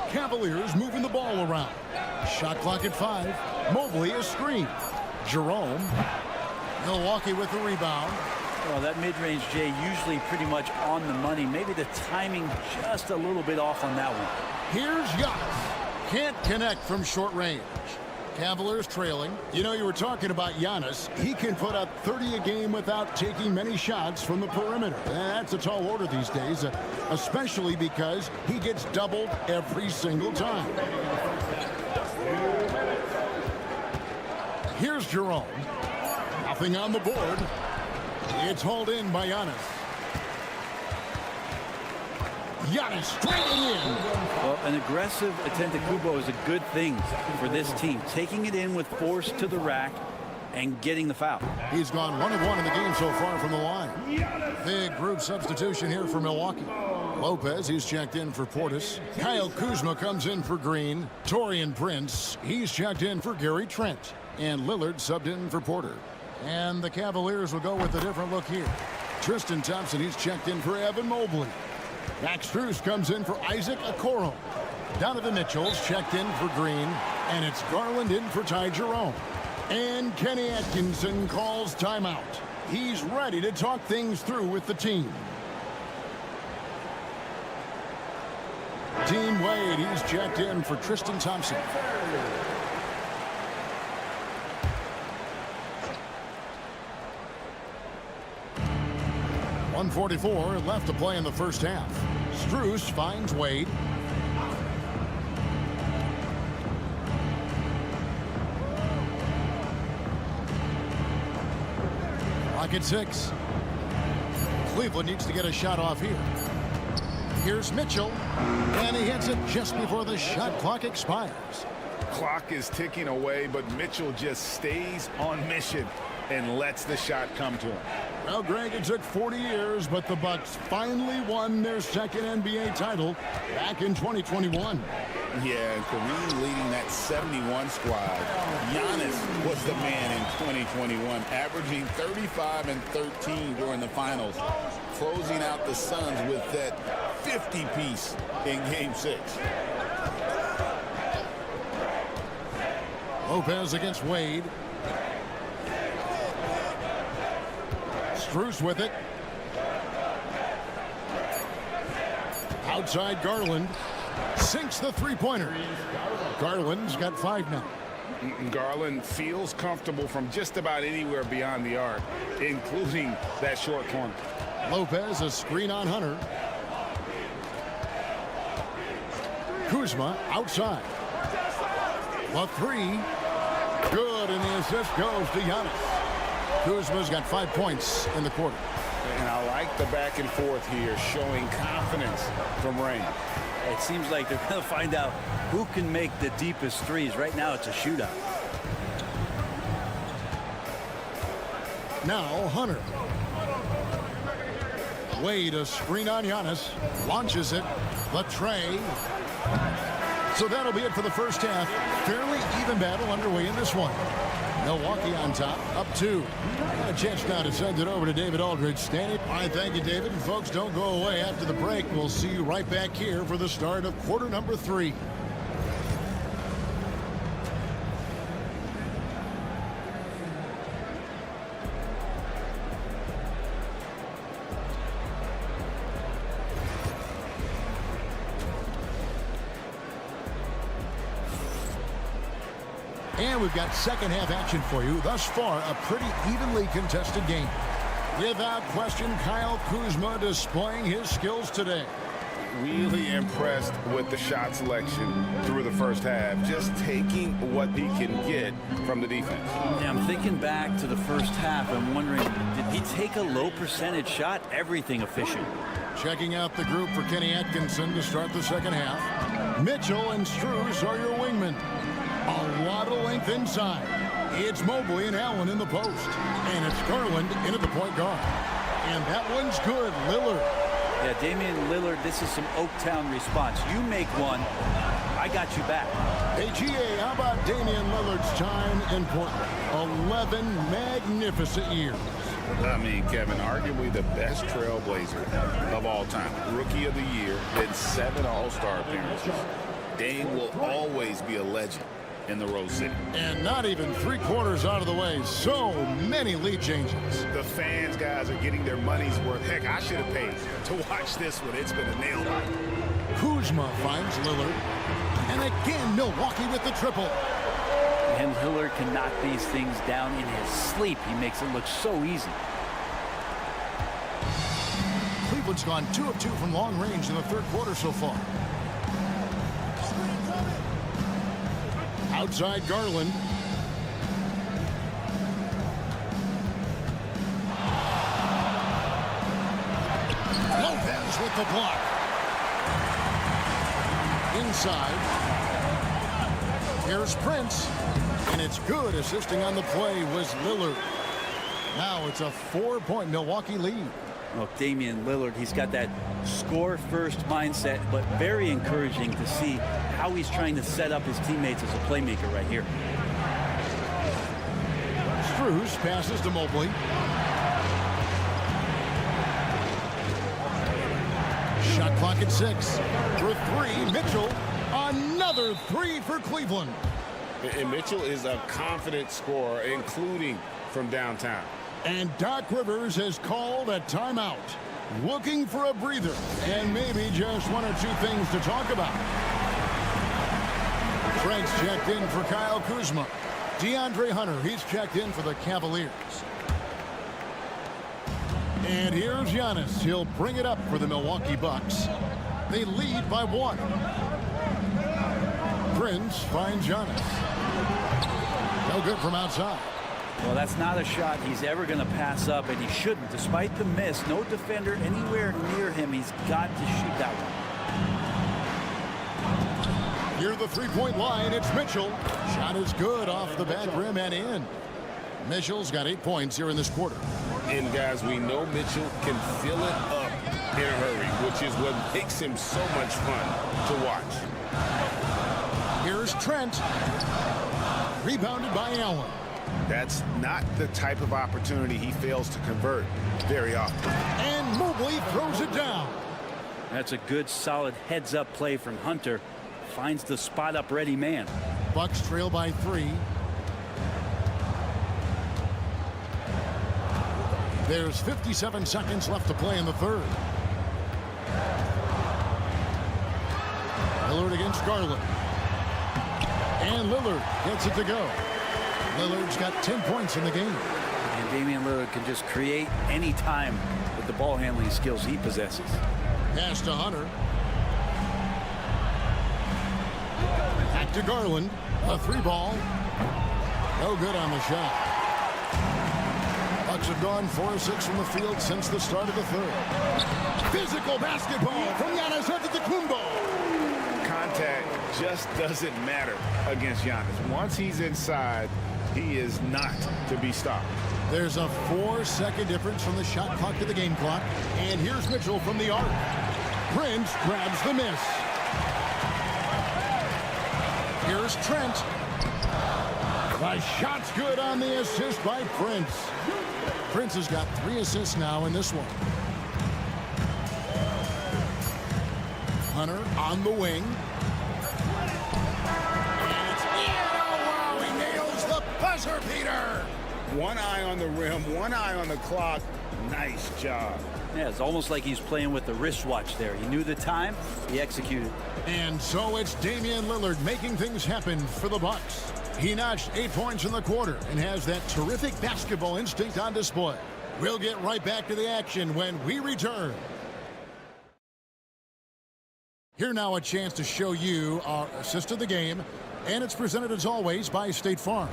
S6: Cavaliers moving the ball around. Shot clock at 5. Mobley is screened. Jerome. Milwaukee with the rebound.
S2: Well, that mid-range, Jay, usually pretty much on the money. Maybe the timing just a little bit off on that one.
S6: Here's Giannis. Can't connect from short range. Cavaliers trailing. You know, you were talking about Giannis. He can put up 30 a game without taking many shots from the perimeter. That's a tall order these days, especially because he gets doubled every single time. Here's Jerome. Nothing on the board. It's hauled in by Giannis. Giannis straight in.
S2: Well, an aggressive Antetokounmpo is a good thing for this team. Taking it in with force to the rack and getting the foul.
S6: He's gone 1 of 1 in the game so far from the line. Big group substitution here for Milwaukee. Lopez, he's checked in for Portis. Kyle Kuzma comes in for Green. Taurean Prince, he's checked in for Gary Trent. And Lillard subbed in for Porter. And the Cavaliers will go with a different look here. Tristan Thompson, he's checked in for Evan Mobley. Max Strus comes in for Isaac Okoro. Donovan Mitchell's checked in for Green. And it's Garland in for Ty Jerome. And Kenny Atkinson calls timeout. He's ready to talk things through with the team. Team Wade, he's checked in for Tristan Thompson. .144 left to play in the first half. Strus finds Wade. Clock at 6. Cleveland needs to get a shot off here. Here's Mitchell, and he hits it just before the shot clock expires.
S9: Clock is ticking away, but Mitchell just stays on mission and lets the shot come to him.
S6: Well, Greg, it took 40 years, but the Bucks finally won their second NBA title back in 2021.
S8: Yeah, and Kareem leading that 71 squad. Giannis was the man in 2021, averaging 35 and 13 during the finals, closing out the Suns with that 50-piece in Game 6.
S6: Lopez against Wade. Strus with it. Outside Garland. Sinks the three-pointer. Garland's got 5 now.
S9: Garland feels comfortable from just about anywhere beyond the arc, including that short corner.
S6: Lopez, a screen on Hunter. Kuzma outside. The 3. Good, and the assist goes to Giannis. Kuzma's got 5 points in the quarter.
S9: And I like the back and forth here, showing confidence from Rain.
S2: It seems like they're going to find out who can make the deepest threes. Right now, it's a shootout.
S6: Now Hunter. Wade, a screen on Giannis. Launches it. The tray. So that'll be it for the first half. Fairly even battle underway in this one. Milwaukee on top, up 2. Got a chance now to send it over to David Aldridge. Standing. All right, thank you, David. And folks, don't go away after the break. We'll see you right back here for the start of quarter number 3. And we've got second half action for you. Thus far, a pretty evenly contested game. Without question, Kyle Kuzma displaying his skills today.
S9: Really impressed with the shot selection through the first half. Just taking what he can get from the defense.
S2: Yeah, I'm thinking back to the first half. I'm wondering, did he take a low percentage shot? Everything efficient.
S6: Checking out the group for Kenny Atkinson to start the second half. Mitchell and Strus are your wingmen. A lot of length inside. It's Mobley and Allen in the post. And it's Garland into the point guard. And that one's good. Lillard.
S2: Yeah, Damian Lillard, this is some Oaktown response. You make one, I got you back.
S6: Hey, GA, how about Damian Lillard's time in Portland? 11 magnificent years.
S9: I mean, Kevin, arguably the best trailblazer of all time. Rookie of the year, then 7 All-Star appearances. Dame will always be a legend in the Rose City.
S6: And not even 3/4 out of the way. So many lead changes.
S9: The fans, guys, are getting their money's worth. Heck, I should have paid to watch this one. It's been a nail biter.
S6: Kuzma finds Lillard. And again, Milwaukee with the triple.
S2: And Lillard can knock these things down in his sleep. He makes it look so easy.
S6: Cleveland's gone 2 of 2 from long range in the third quarter so far. Outside Garland. with the block. Inside. Here's Prince. And it's good. Assisting on the play was Lillard. Now it's a 4-point Milwaukee lead.
S2: Well, Damian Lillard, he's got that score-first mindset, but very encouraging to see how he's trying to set up his teammates as a playmaker right here.
S6: Strus passes to Mobley. Shot clock at 6. For 3, Mitchell. Another 3 for Cleveland.
S9: And Mitchell is a confident scorer, including from downtown.
S6: And Doc Rivers has called a timeout. Looking for a breather and maybe just 1 or 2 things to talk about. Frank's checked in for Kyle Kuzma. DeAndre Hunter, he's checked in for the Cavaliers. And here's Giannis. He'll bring it up for the Milwaukee Bucks. They lead by 1. Prince finds Giannis. No good from outside.
S2: Well, that's not a shot he's ever going to pass up, and he shouldn't. Despite the miss, no defender anywhere near him. He's got to shoot that one.
S6: Near the 3-point line, it's Mitchell. Shot is good off the back rim and in. Mitchell's got 8 points here in this quarter.
S9: And guys, we know Mitchell can fill it up in a hurry, which is what makes him so much fun to watch.
S6: Here's Trent. Rebounded by Allen.
S9: That's not the type of opportunity he fails to convert very often.
S6: And Mobley throws it down.
S2: That's a good, solid heads-up play from Hunter. Finds the spot-up ready man.
S6: Bucks trail by 3. There's 57 seconds left to play in the third. Lillard against Garland. And Lillard gets it to go. Lillard's got 10 points in the game.
S2: And Damian Lillard can just create any time with the ball handling skills he possesses.
S6: Pass to Hunter. Back to Garland. A 3-ball. No good on the shot. Bucks have gone 4-6 from the field since the start of the third. Physical basketball from Giannis Antetokounmpo.
S9: Contact just doesn't matter against Giannis. Once he's inside, he is not to be stopped.
S6: There's a 4-second difference from the shot clock to the game clock. And here's Mitchell from the arc. Prince grabs the miss. Here's Trent. The shot's good on the assist by Prince. Prince has got 3 assists now in this one. Hunter on the wing. And it's in. Oh, wow, he nails the buzzer beater.
S9: One eye on the rim, one eye on the clock. Nice job.
S2: Yeah, it's almost like he's playing with the wristwatch there. He knew the time, he executed.
S6: And so it's Damian Lillard making things happen for the Bucks. He notched 8 points in the quarter and has that terrific basketball instinct on display. We'll get right back to the action when we return. Here now a chance to show you our assist of the game, and it's presented as always by State Farm.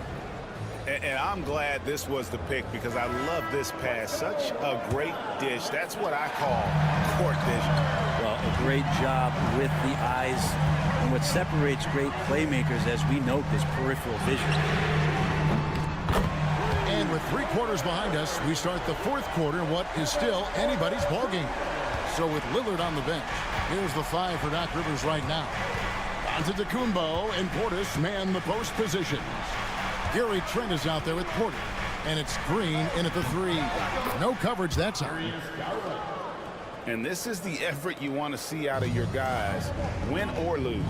S9: And I'm glad this was the pick because I love this pass. Such a great dish. That's what I call court vision.
S2: Well, a great job with the eyes. And what separates great playmakers, as we note, is peripheral vision.
S6: And with 3 quarters behind us, we start the 4th quarter, what is still anybody's ballgame. So with Lillard on the bench, here's the 5 for Doc Rivers right now. Antetokounmpo and Portis man the post positions. Gary Trent is out there with Porter. And it's Green in at the 3. No coverage that time.
S9: And this is the effort you want to see out of your guys, win or lose.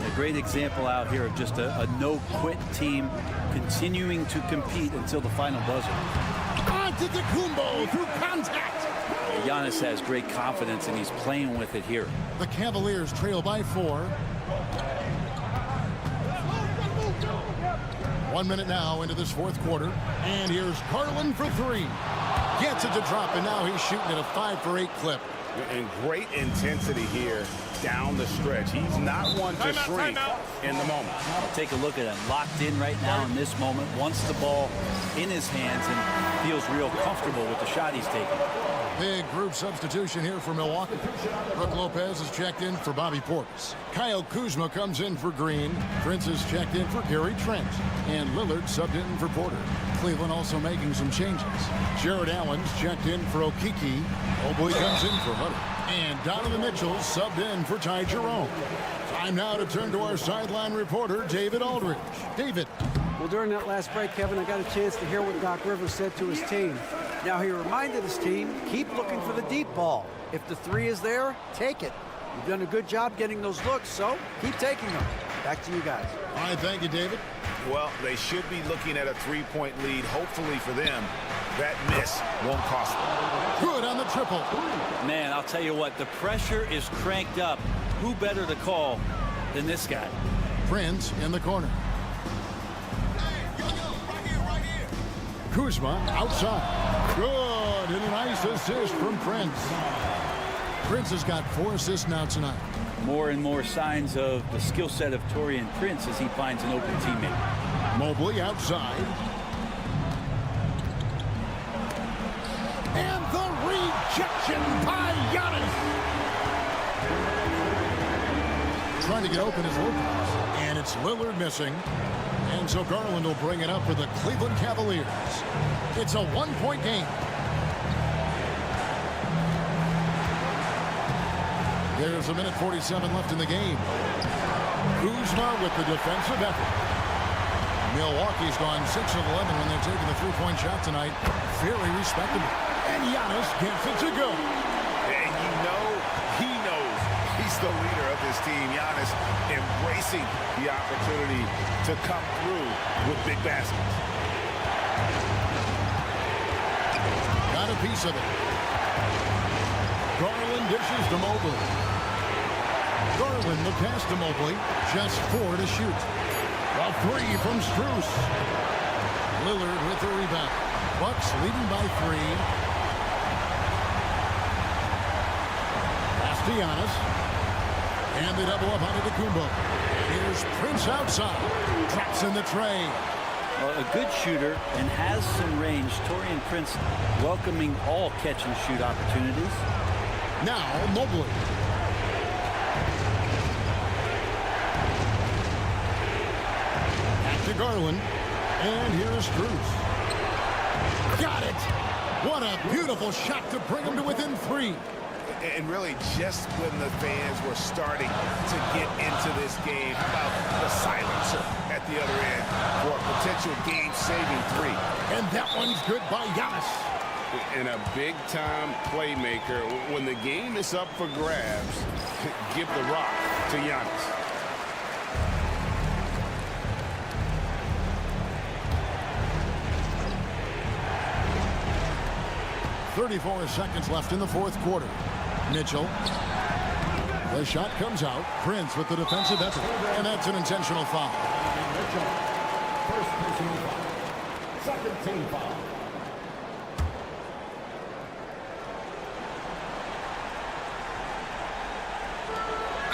S2: A great example out here of just a no-quit team continuing to compete until the final buzzer.
S6: Antetokounmpo through contact.
S2: Giannis has great confidence, and he's playing with it here.
S6: The Cavaliers trail by 4. 1 minute now into this 4th quarter. And here's Garland for 3. Gets it to drop, and now he's shooting at a 5-for-8 clip.
S9: And great intensity here down the stretch. He's not one to shrink in the moment.
S2: I'll take a look at him. Locked in right now in this moment. Wants the ball in his hands and feels real comfortable with the shot he's taking.
S6: Big group substitution here for Milwaukee. Brook Lopez is checked in for Bobby Portis. Kyle Kuzma comes in for Green. Prince is checked in for Gary Trent. And Lillard subbed in for Porter. Cleveland also making some changes. Jared Allen's checked in for Okiki. Mobley comes in for Hutter. And Donovan Mitchell subbed in for Ty Jerome. Time now to turn to our sideline reporter, David Aldridge. David.
S10: Well, during that last break, Kevin, I got a chance to hear what Doc Rivers said to his team. Now, he reminded his team, keep looking for the deep ball. If the three is there, take it. You've done a good job getting those looks, so keep taking them. Back to you guys.
S6: All right, thank you, David.
S9: Well, they should be looking at a three-point lead. Hopefully for them, that miss won't cost them.
S6: Good on the triple.
S2: Man, I'll tell you what, the pressure is cranked up. Who better to call than this guy?
S6: Prince in the corner. Kuzma outside. Good, and a nice assist from Prince. Prince has got 4 assists now tonight.
S2: More and more signs of the skill set of Taurean Prince as he finds an open teammate.
S6: Mobley outside. And the rejection by Giannis. Trying to get open is Lopez. And it's Lillard missing. And so Garland will bring it up for the Cleveland Cavaliers. It's a 1-point game. There's a minute 47 left in the game. Kuzma with the defensive effort. Milwaukee's gone 6 of 11 when they're taking the three-point shot tonight. Very respectable. And Giannis gets it to go.
S9: And you know, he knows he's the leader of this team. Giannis embracing the opportunity to come through with big baskets.
S6: Got a piece of it. Garland dishes to Mobley. Garland the pass to Mobley. Just 4 to shoot. A 3 from Strus. Lillard with the rebound. Bucks leading by 3. Pass to Giannis. And they double up on Antetokounmpo. Here's Prince outside. Traps in the tray.
S2: Well, a good shooter and has some range. Taurean Prince welcoming all catch-and-shoot opportunities.
S6: Now Mobley. Back to Garland. And here's Strus. Got it. What a beautiful shot to bring him to within 3.
S9: And really, just when the fans were starting to get into this game, how about the silencer at the other end for a potential game-saving 3?
S6: And that one's good by Giannis.
S9: And a big-time playmaker. When the game is up for grabs, give the rock to Giannis.
S6: .34 seconds left in the fourth quarter. Mitchell. The shot comes out. Prince with the defensive effort. And that's an intentional foul.
S4: Mitchell. First personal foul. Second team foul.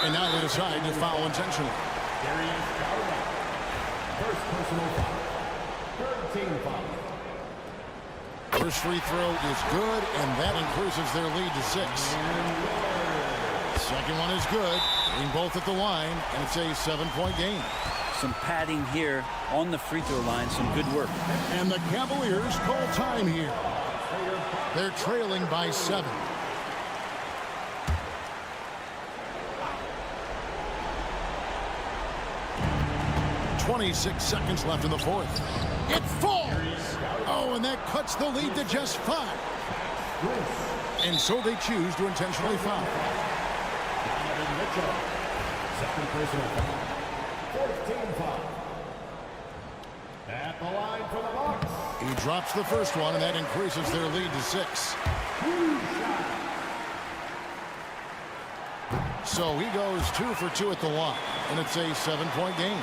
S6: And now they decide to foul intentionally.
S4: First personal foul. Third team foul.
S6: First free throw is good, and that increases their lead to 6. Second one is good. Getting both at the line, and it's a 7-point game.
S2: Some padding here on the free throw line. Some good work.
S6: And the Cavaliers call time here. They're trailing by 7. .26 seconds left in the fourth. It falls! Oh, and that cuts the lead to just 5. And so they choose to intentionally foul.
S4: Mitchell. Second personal foul. 14 foul. At the line for the Bucks.
S6: He drops the first one, and that increases their lead to 6. So he goes 2 for 2 at the line, and it's a 7-point game.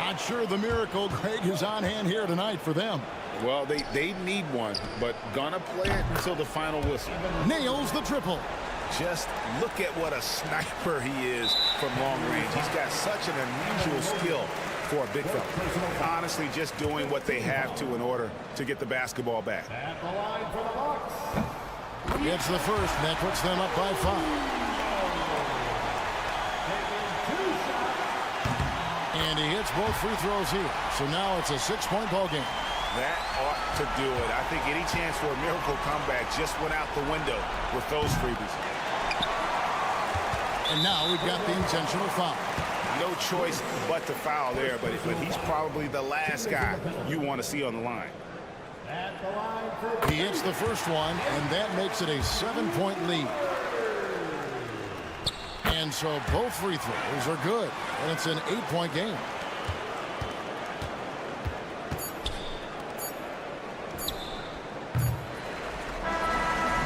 S6: Not sure the miracle, Greg, is on hand here tonight for them.
S9: Well, they need one, but gonna play it until the final whistle.
S6: Nails the triple.
S8: Just look at what a sniper he is from long range. He's got such an unusual skill for a big fella. Honestly, just doing what they have to in order to get the basketball back.
S4: At the line for the Bucks.
S6: Gets the first, and that puts them up by 5. And he hits both free throws here. So now it's a 6-point ball game.
S8: That ought to do it. I think any chance for a miracle comeback just went out the window with those freebies.
S6: And now we've got the intentional foul.
S8: No choice but to foul there, but he's probably the last guy you want to see on the line.
S6: He hits the first one, and that makes it a 7-point lead. And so both free throws are good, and it's an 8-point game.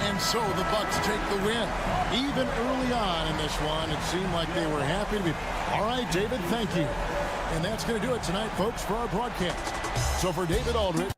S6: And so the Bucks take the win. Even early on in this one, it seemed like they were happy to be. All right, David, thank you. And that's going to do it tonight, folks, for our broadcast. So for David Aldridge.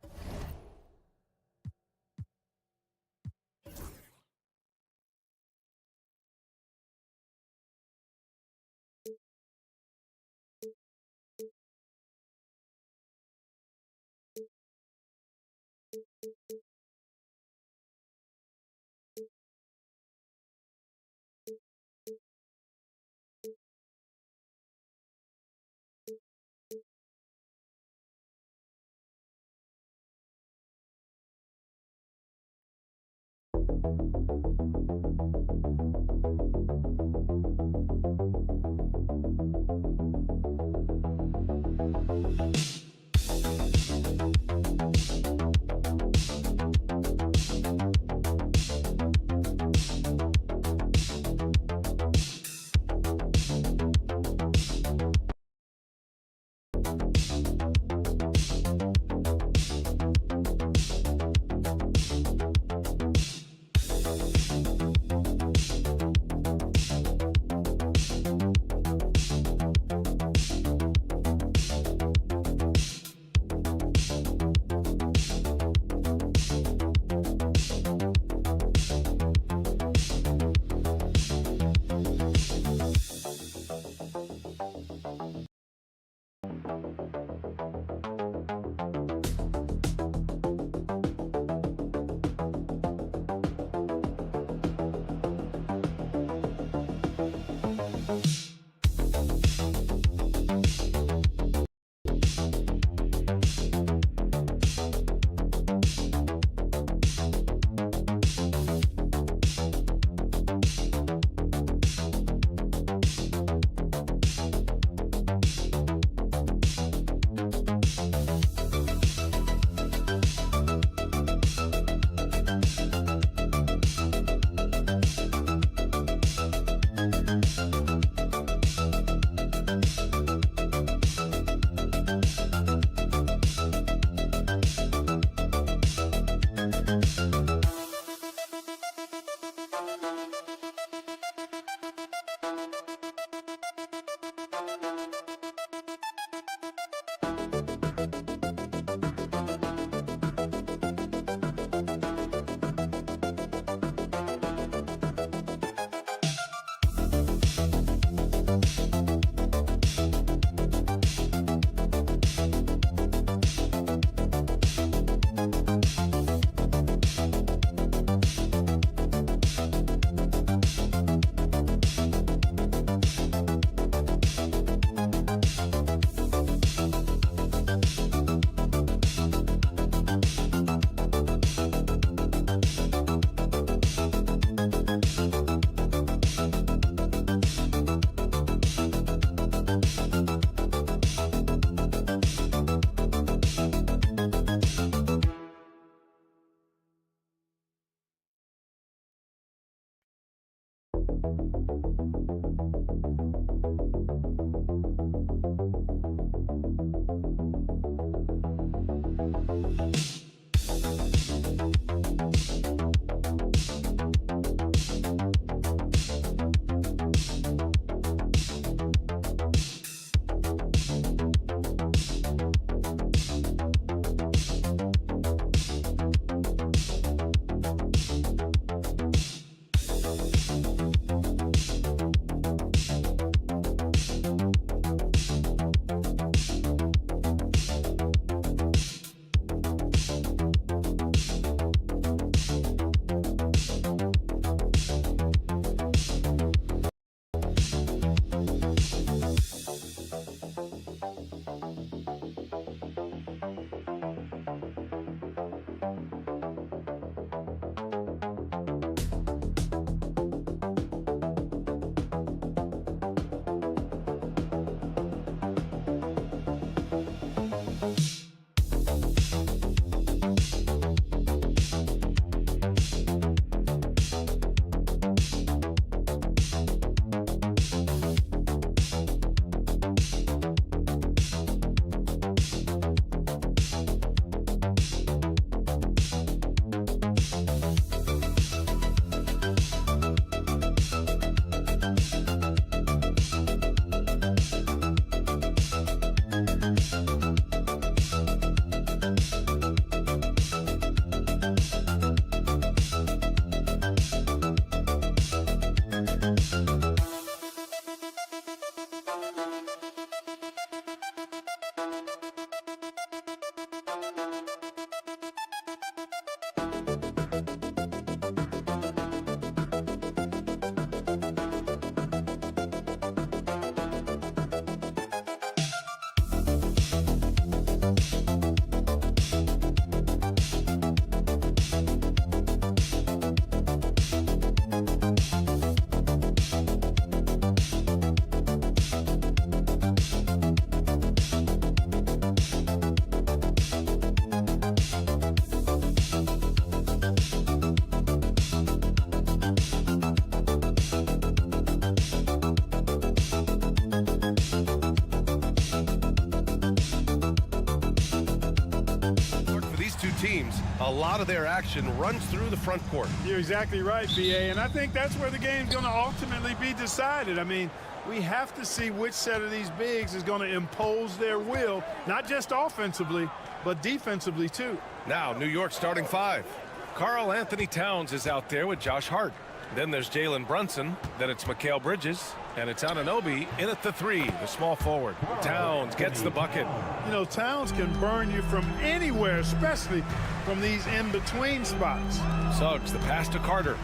S1: teams, a lot of their action runs through the front court.
S11: You're exactly right, B.A., and I think that's where the game's going to ultimately be decided. I mean, we have to see which set of these bigs is going to impose their will, not just offensively, but defensively, too.
S1: Now, New York starting 5. Karl Anthony Towns is out there with Josh Hart. Then there's Jalen Brunson. Then it's Mikal Bridges. And it's Anunoby in at the 3, the small forward. Towns gets the bucket.
S11: You know, Towns can burn you from anywhere, especially from these in-between spots.
S1: Suggs, the pass to Carter.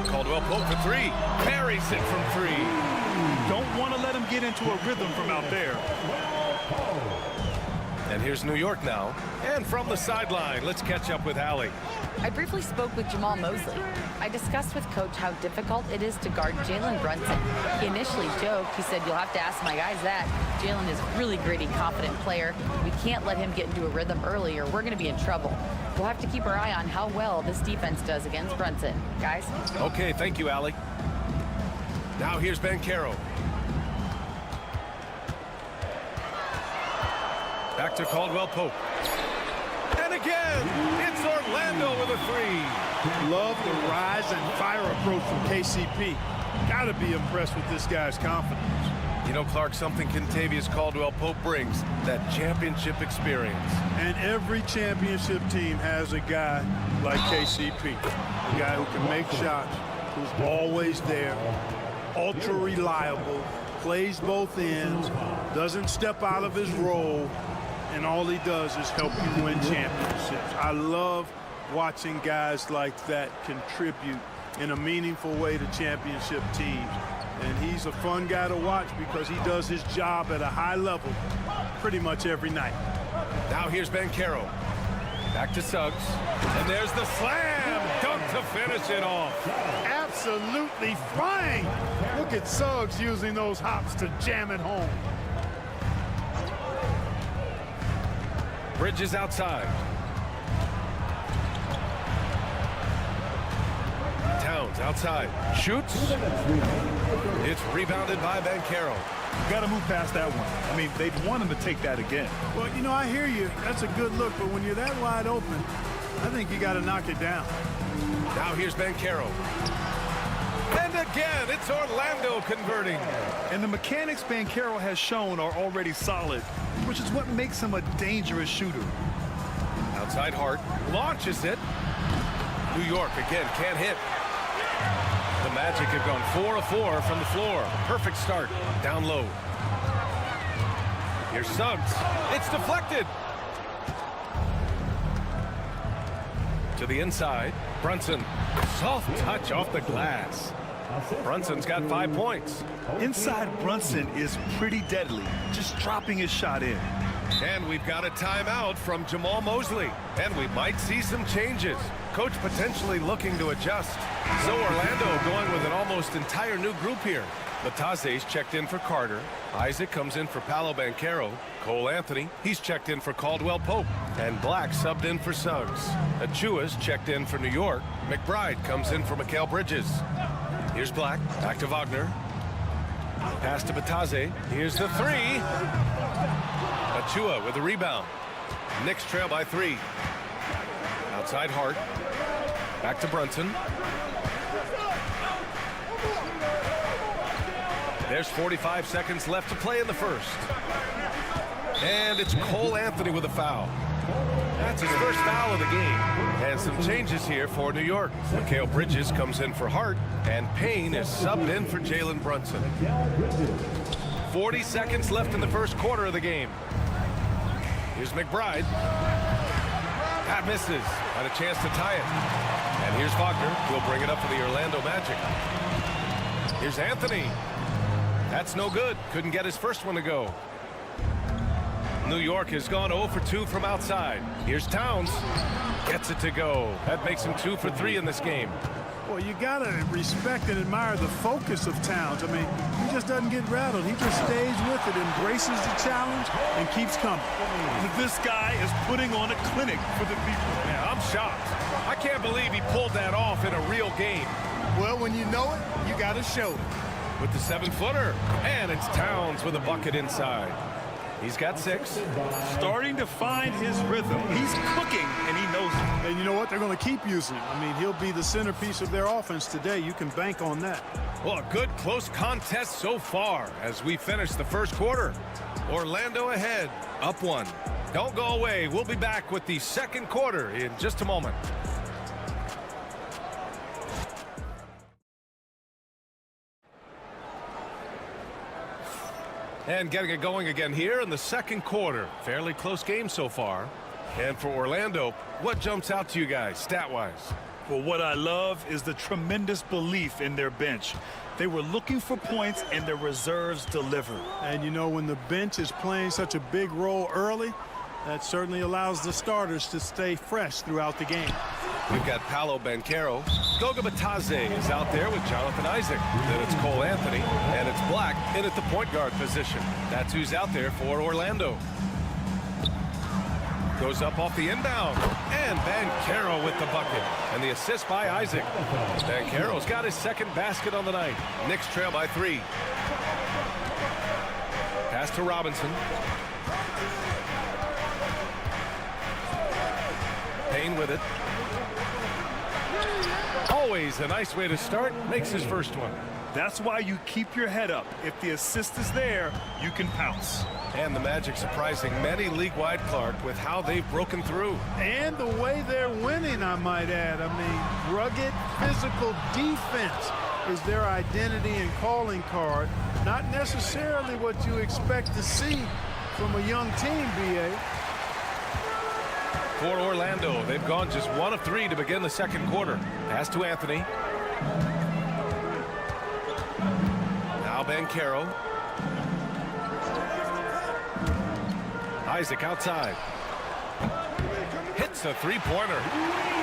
S1: Caldwell Pope for 3. Buries it from 3.
S3: Don't want to let him get into a rhythm from out there.
S1: And here's New York now. And from the sideline, let's catch up with Allie.
S5: I briefly spoke with Jamal Mosley. I discussed with Coach how difficult it is to guard Jalen Brunson. He initially joked. He said, "You'll have to ask my guys that." Jalen is a really gritty, confident player. We can't let him get into a rhythm early or we're going to be in trouble. We'll have to keep our eye on how well this defense does against Brunson. Guys?
S1: Okay, thank you, Allie. Now here's Banchero. Back to Caldwell Pope. And again, it's Orlando with a 3.
S11: Love the rise and fire approach from KCP. Got to be impressed with this guy's confidence.
S1: You know, Clark, something Kentavious Caldwell Pope brings, that championship experience.
S11: And every championship team has a guy like KCP, a guy who can make shots, who's always there, ultra reliable, plays both ends, doesn't step out of his role, and all he does is help you win championships. I love watching guys like that contribute in a meaningful way to championship teams. And he's a fun guy to watch because he does his job at a high level pretty much every night.
S1: Now here's Banchero. Back to Suggs. And there's the slam dunk to finish it off.
S11: Absolutely flying. Look at Suggs using those hops to jam it home.
S1: Bridges outside. Towns outside. Shoots. It's rebounded by Banchero.
S3: Got to move past that one. I mean, they'd want him to take that again.
S11: Well, you know, I hear you. That's a good look, but when you're that wide open, I think you got to knock it down.
S1: Now here's Banchero. And again, it's Orlando converting.
S3: And the mechanics Banchero has shown are already solid, which is what makes him a dangerous shooter.
S1: Outside Hart launches it. New York again can't hit. The Magic have gone 4 of 4 from the floor. Perfect start. Down low. Here's Suggs. It's deflected. To the inside. Brunson. Soft touch off the glass. Brunson's got 5 points.
S3: Inside Brunson is pretty deadly, just dropping his shot in.
S1: And we've got a timeout from Jamal Mosley. And we might see some changes. Coach potentially looking to adjust. So Orlando going with an almost entire new group here. Lataze's checked in for Carter. Isaac comes in for Paolo Banchero. Cole Anthony, he's checked in for Caldwell Pope. And Black subbed in for Suggs. Achua's checked in for New York. McBride comes in for Mikal Bridges. Here's Black, back to Wagner. Pass to Bataze. Here's the 3. Achua with a rebound. Knicks trail by 3. Outside Hart. Back to Brunson. There's 45 seconds left to play in the first. And it's Cole Anthony with a foul. That's his first foul of the game. And some changes here for New York. Mikal Bridges comes in for Hart. And Payne is subbed in for Jalen Brunson. 40 seconds left in the first quarter of the game. Here's McBride. That misses. Had a chance to tie it. And here's Wagner. He'll bring it up for the Orlando Magic. Here's Anthony. That's no good. Couldn't get his first one to go. New York has gone 0 for 2 from outside. Here's Towns. Gets it to go. That makes him 2 for 3 in this game.
S11: Well, you got to respect and admire the focus of Towns. I mean, he just doesn't get rattled. He just stays with it, embraces the challenge, and keeps coming.
S3: This guy is putting on a clinic for the people.
S1: Yeah, I'm shocked. I can't believe he pulled that off in a real game.
S11: Well, when you know it, you got to show it.
S1: With the 7-footer. And it's Towns with a bucket inside. He's got 6.
S3: Starting to find his rhythm. He's cooking, and he knows it.
S11: And you know what? They're going to keep using him. I mean, he'll be the centerpiece of their offense today. You can bank on that.
S1: Well, a good close contest so far as we finish the first quarter. Orlando ahead, up 1. Don't go away. We'll be back with the second quarter in just a moment. And getting it going again here in the second quarter. Fairly close game so far. And for Orlando, what jumps out to you guys stat-wise?
S3: Well, what I love is the tremendous belief in their bench. They were looking for points, and their reserves delivered.
S11: And, you know, when the bench is playing such a big role early, that certainly allows the starters to stay fresh throughout the game.
S1: We've got Paolo Banchero. Goga Batadze is out there with Jonathan Isaac. Then it's Cole Anthony, and it's Black in at the point guard position. That's who's out there for Orlando. Goes up off the inbound, and Banchero with the bucket. And the assist by Isaac. Banchero's got his second basket on the night. Knicks trail by 3. Pass to Robinson. Payne with it. Always a nice way to start. Makes his first one.
S3: That's why you keep your head up. If the assist is there, you can pounce.
S1: And the Magic surprising many league-wide, Clark, with how they've broken through.
S11: And the way they're winning, I might add. I mean, rugged, physical defense is their identity and calling card. Not necessarily what you expect to see from a young team, B.A.
S1: For Orlando, they've gone just 1 of 3 to begin the second quarter. Pass to Anthony. Now Banchero. Isaac outside. Hits a three-pointer.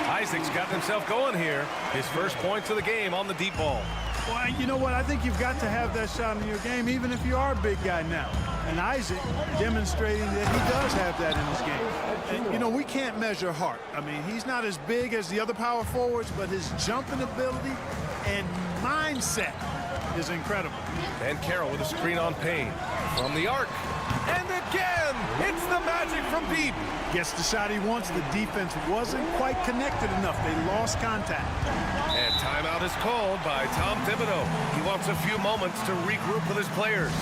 S1: Isaac's got himself going here. His first points of the game on the deep ball.
S11: Well, you know what? I think you've got to have that shot in your game, even if you are a big guy now. And Isaac demonstrating that he does have that in his game. And, you know, we can't measure heart. I mean, he's not as big as the other power forwards, but his jumping ability and mindset is incredible.
S1: Banchero with a screen on Payne. From the arc. And again, it's the Magic from deep.
S11: Gets the shot he wants. The defense wasn't quite connected enough. They lost contact.
S1: And timeout is called by Tom Thibodeau. He wants a few moments to regroup with his players.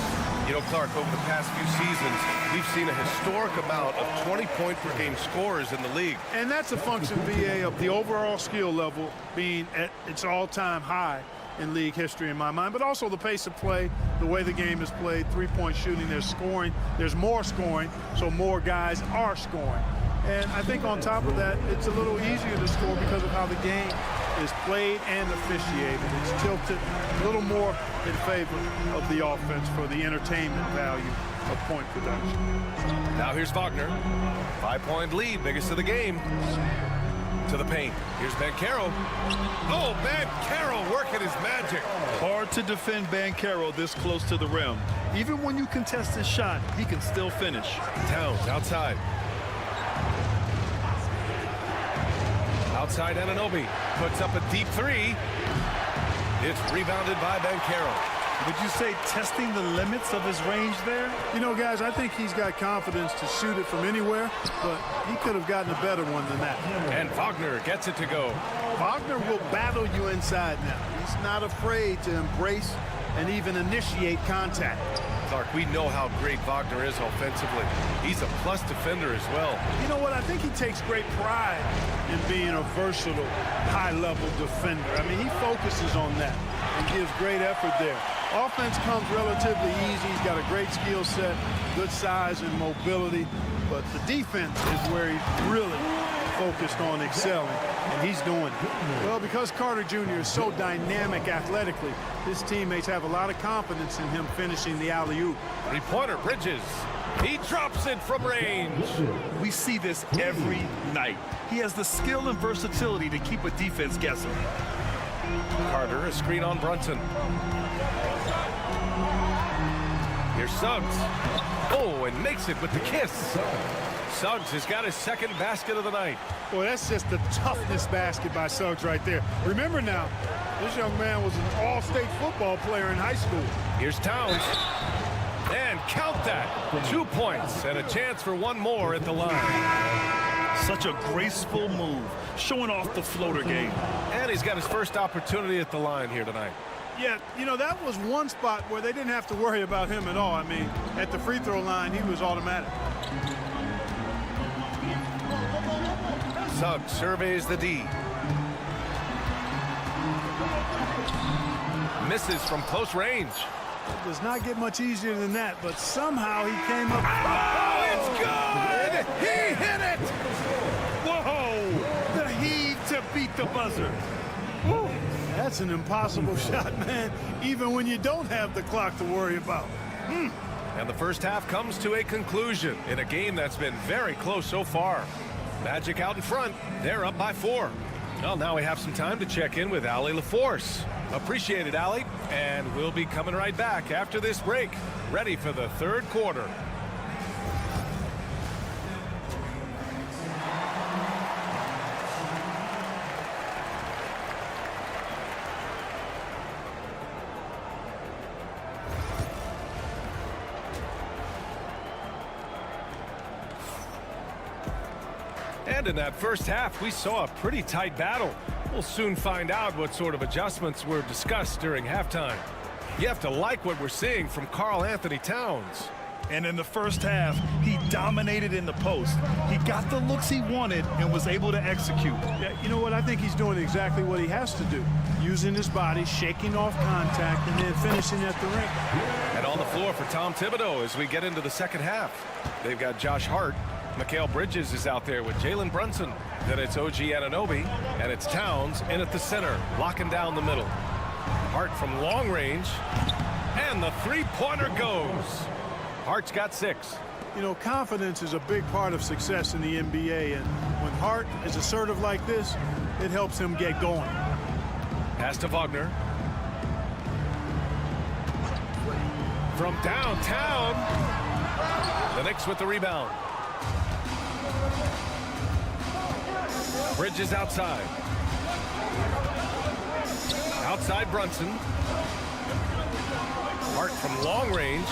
S1: You know, Clark, over the past few seasons, we've seen a historic amount of 20-point-per-game scorers in the league.
S11: And that's a function, VA, of the overall skill level being at its all-time high in league history in my mind, but also the pace of play, the way the game is played, three-point shooting, there's scoring, there's more scoring, so more guys are scoring. And I think on top of that, it's a little easier to score because of how the game is played and officiated. It's tilted a little more in favor of the offense for the entertainment value of point production.
S1: Now here's Wagner. 5-point lead, biggest of the game. To the paint. Here's Banchero. Oh, Banchero working his magic.
S3: Hard to defend Banchero this close to the rim. Even when you contest his shot, he can still finish.
S1: Towns outside. Outside Anunoby puts up a deep 3. It's rebounded by Banchero.
S3: Would you say testing the limits of his range there?
S11: You know, guys, I think he's got confidence to shoot it from anywhere, but he could have gotten a better one than that.
S1: And Wagner gets it to go.
S11: Wagner will battle you inside now. He's not afraid to embrace and even initiate contact.
S1: Clark, we know how great Wagner is offensively. He's a plus defender as well.
S11: You know what? I think he takes great pride in being a versatile, high-level defender. I mean, he focuses on that and gives great effort there. Offense comes relatively easy. He's got a great skill set, good size and mobility, but the defense is where he's really focused on excelling, and he's doing it. Well, because Carter Jr. is so dynamic athletically, his teammates have a lot of confidence in him finishing the alley-oop.
S1: Three-pointer, Bridges. He drops it from range.
S3: We see this every night. He has the skill and versatility to keep a defense guessing.
S1: Carter, a screen on Brunson. Here's Suggs. Oh, and makes it with the kiss. Suggs has got his second basket of the night.
S11: Boy, that's just the toughness basket by Suggs right there. Remember now, this young man was an all-state football player in high school.
S1: Here's Towns. And count that. 2 points and a chance for one more at the line.
S3: Such a graceful move, showing off the floater game.
S1: And he's got his first opportunity at the line here tonight.
S11: Yeah, you know, that was one spot where they didn't have to worry about him at all. I mean, at the free throw line, he was automatic.
S1: Suggs surveys the D. Misses from close range.
S11: It does not get much easier than that, but somehow he came up.
S1: Oh, it's good! He hit it!
S11: Whoa! The heave to beat the buzzer. Woo. That's an impossible shot, man, even when you don't have the clock to worry about.
S1: And the first half comes to a conclusion in a game that's been very close so far. Magic out in front. They're up by 4. Well, now we have some time to check in with Allie LaForce. Appreciate it, Allie. And we'll be coming right back after this break, ready for the third quarter. And in that first half, we saw a pretty tight battle. We'll soon find out what sort of adjustments were discussed during halftime. You have to like what we're seeing from Karl Anthony Towns.
S3: And in the first half, he dominated in the post. He got the looks he wanted and was able to execute.
S11: Yeah, you know what? I think he's doing exactly what he has to do. Using his body, shaking off contact, and then finishing at the rim.
S1: And on the floor for Tom Thibodeau as we get into the second half. They've got Josh Hart. Mikal Bridges is out there with Jalen Brunson. Then it's OG Anunoby, and it's Towns in at the center, locking down the middle. Hart from long range, and the three-pointer goes. Hart's got 6.
S11: You know, confidence is a big part of success in the NBA, and when Hart is assertive like this, it helps him get going.
S1: Pass to Wagner. From downtown, the Knicks with the rebound. Bridges outside. Outside Brunson. Hart from long range.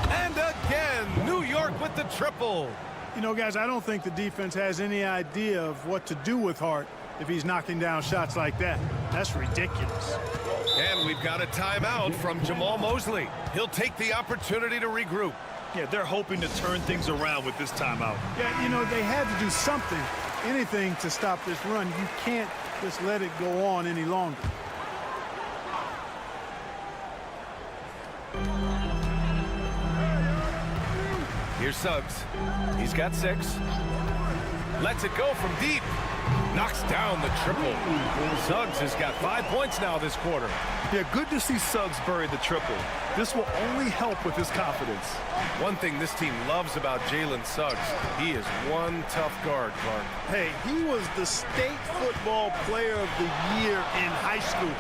S1: And again, New York with the triple.
S11: You know, guys, I don't think the defense has any idea of what to do with Hart if he's knocking down shots like that. That's ridiculous.
S1: And we've got a timeout from Jamal Mosley. He'll take the opportunity to regroup.
S3: Yeah, they're hoping to turn things around with this timeout.
S11: Yeah, you know, they had to do something, anything to stop this run. You can't just let it go on any longer.
S1: Here's Suggs. He's got 6. Lets it go from deep. Knocks down the triple. Suggs has got 5 points now this quarter.
S3: Yeah, good to see Suggs bury the triple. This will only help with his confidence.
S1: One thing this team loves about Jalen Suggs, he is one tough guard, Clark.
S11: Hey, he was the state football player of the year in high school.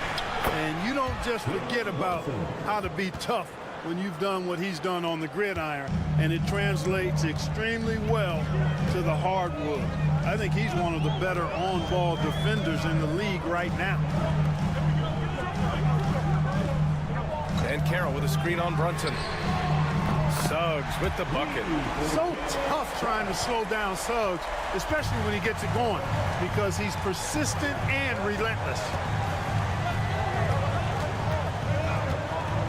S11: And you don't just forget about how to be tough when you've done what he's done on the gridiron, and it translates extremely well to the hardwood. I think he's one of the better on-ball defenders in the league right now.
S1: And Carroll with a screen on Brunson. Suggs with the bucket.
S11: So tough trying to slow down Suggs, especially when he gets it going, because he's persistent and relentless.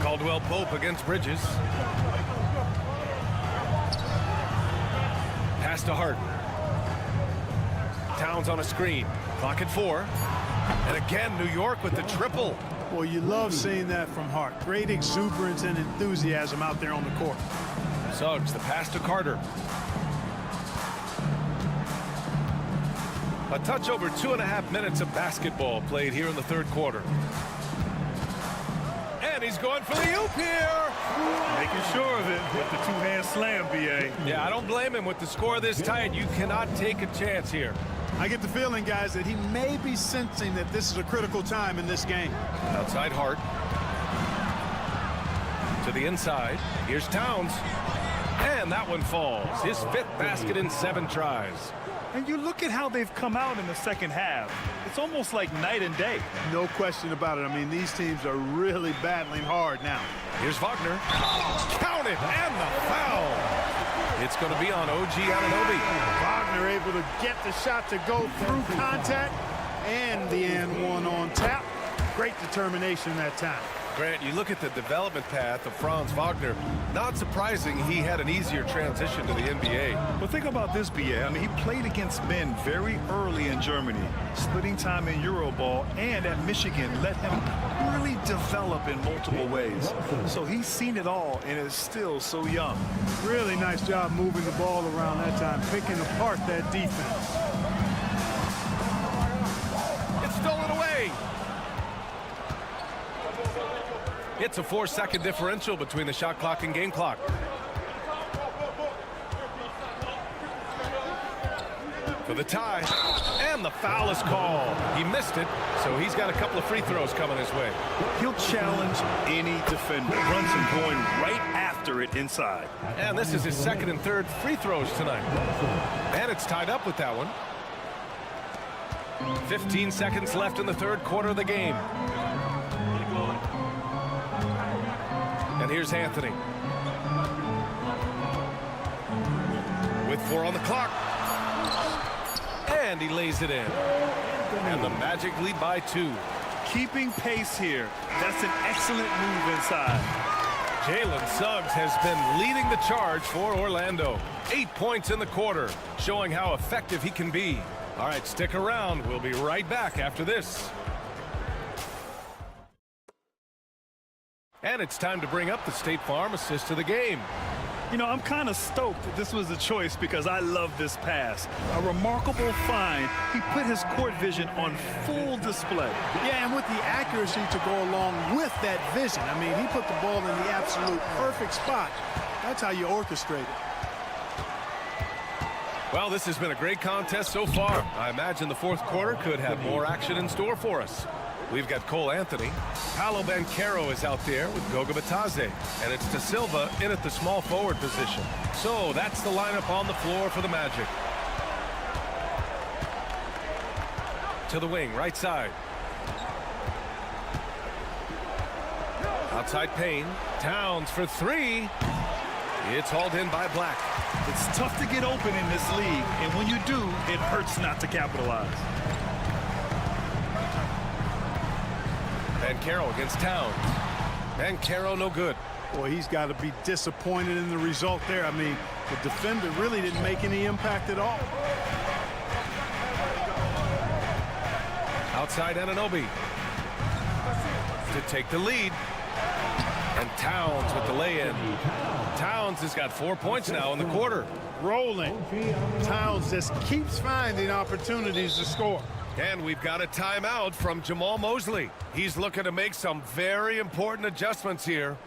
S1: Caldwell Pope against Bridges. Pass to Hart. Towns on a screen. Clock at 4. And again, New York with the triple.
S11: Well, you love seeing that from Hart. Great exuberance and enthusiasm out there on the court.
S1: Suggs, the pass to Carter. A touch over 2.5 minutes of basketball played here in the third quarter. And he's going for the oop here.
S3: Making sure of it with the two-hand slam, B.A.
S1: Yeah, I don't blame him with the score this tight. You cannot take a chance here.
S11: I get the feeling, guys, that he may be sensing that this is a critical time in this game.
S1: Outside Hart. To the inside. Here's Towns. And that one falls. His 5th basket in 7 tries.
S3: And you look at how they've come out in the second half. It's almost like night and day.
S11: No question about it. I mean, these teams are really battling hard now.
S1: Here's Wagner. Count it, and the foul. It's going to be on OG Anunoby.
S11: Wagner able to get the shot to go through contact, and the and one on tap. Great determination that time.
S1: Grant, you look at the development path of Franz Wagner. Not surprising he had an easier transition to the NBA.
S3: But think about this, BA. I mean, he played against men very early in Germany, splitting time in Euroball, and at Michigan let him really develop in multiple ways. So he's seen it all and is still so young.
S11: Really nice job moving the ball around that time, picking apart that defense.
S1: It's stolen away. It's a 4-second differential between the shot clock and game clock. For the tie, and the foul is called. He missed it, so he's got a couple of free throws coming his way.
S3: He'll challenge any defender. Brunson going right after it inside.
S1: And this is his 2nd and 3rd free throws tonight. And it's tied up with that one. 15 seconds left in the 3rd quarter of the game. And here's Anthony. With 4 on the clock. And he lays it in. And the Magic lead by 2.
S3: Keeping pace here. That's an excellent move inside.
S1: Jalen Suggs has been leading the charge for Orlando. 8 points in the quarter, showing how effective he can be. All right, stick around. We'll be right back after this. And it's time to bring up the State Farm assist of the game.
S3: You know, I'm kind of stoked that this was a choice because I love this pass. A remarkable find. He put his court vision on full display.
S11: Yeah, and with the accuracy to go along with that vision. I mean, he put the ball in the absolute perfect spot. That's how you orchestrate it.
S1: Well, this has been a great contest so far. I imagine the 4th quarter could have more action in store for us. We've got Cole Anthony. Paolo Banchero is out there with Goga Batadze. And it's De Silva in at the small forward position. So that's the lineup on the floor for the Magic. To the wing, right side. Outside Payne. Towns for 3. It's hauled in by Black.
S3: It's tough to get open in this league. And when you do, it hurts not to capitalize.
S1: Banchero against Towns. Banchero no good.
S11: Boy, he's got to be disappointed in the result there. I mean, the defender really didn't make any impact at all.
S1: Outside Anunoby to take the lead. And Towns with the lay-in. Towns has got 4 points now in the quarter.
S11: Rolling. Towns just keeps finding opportunities to score.
S1: And we've got a timeout from Jamal Mosley. He's looking to make some very important adjustments here.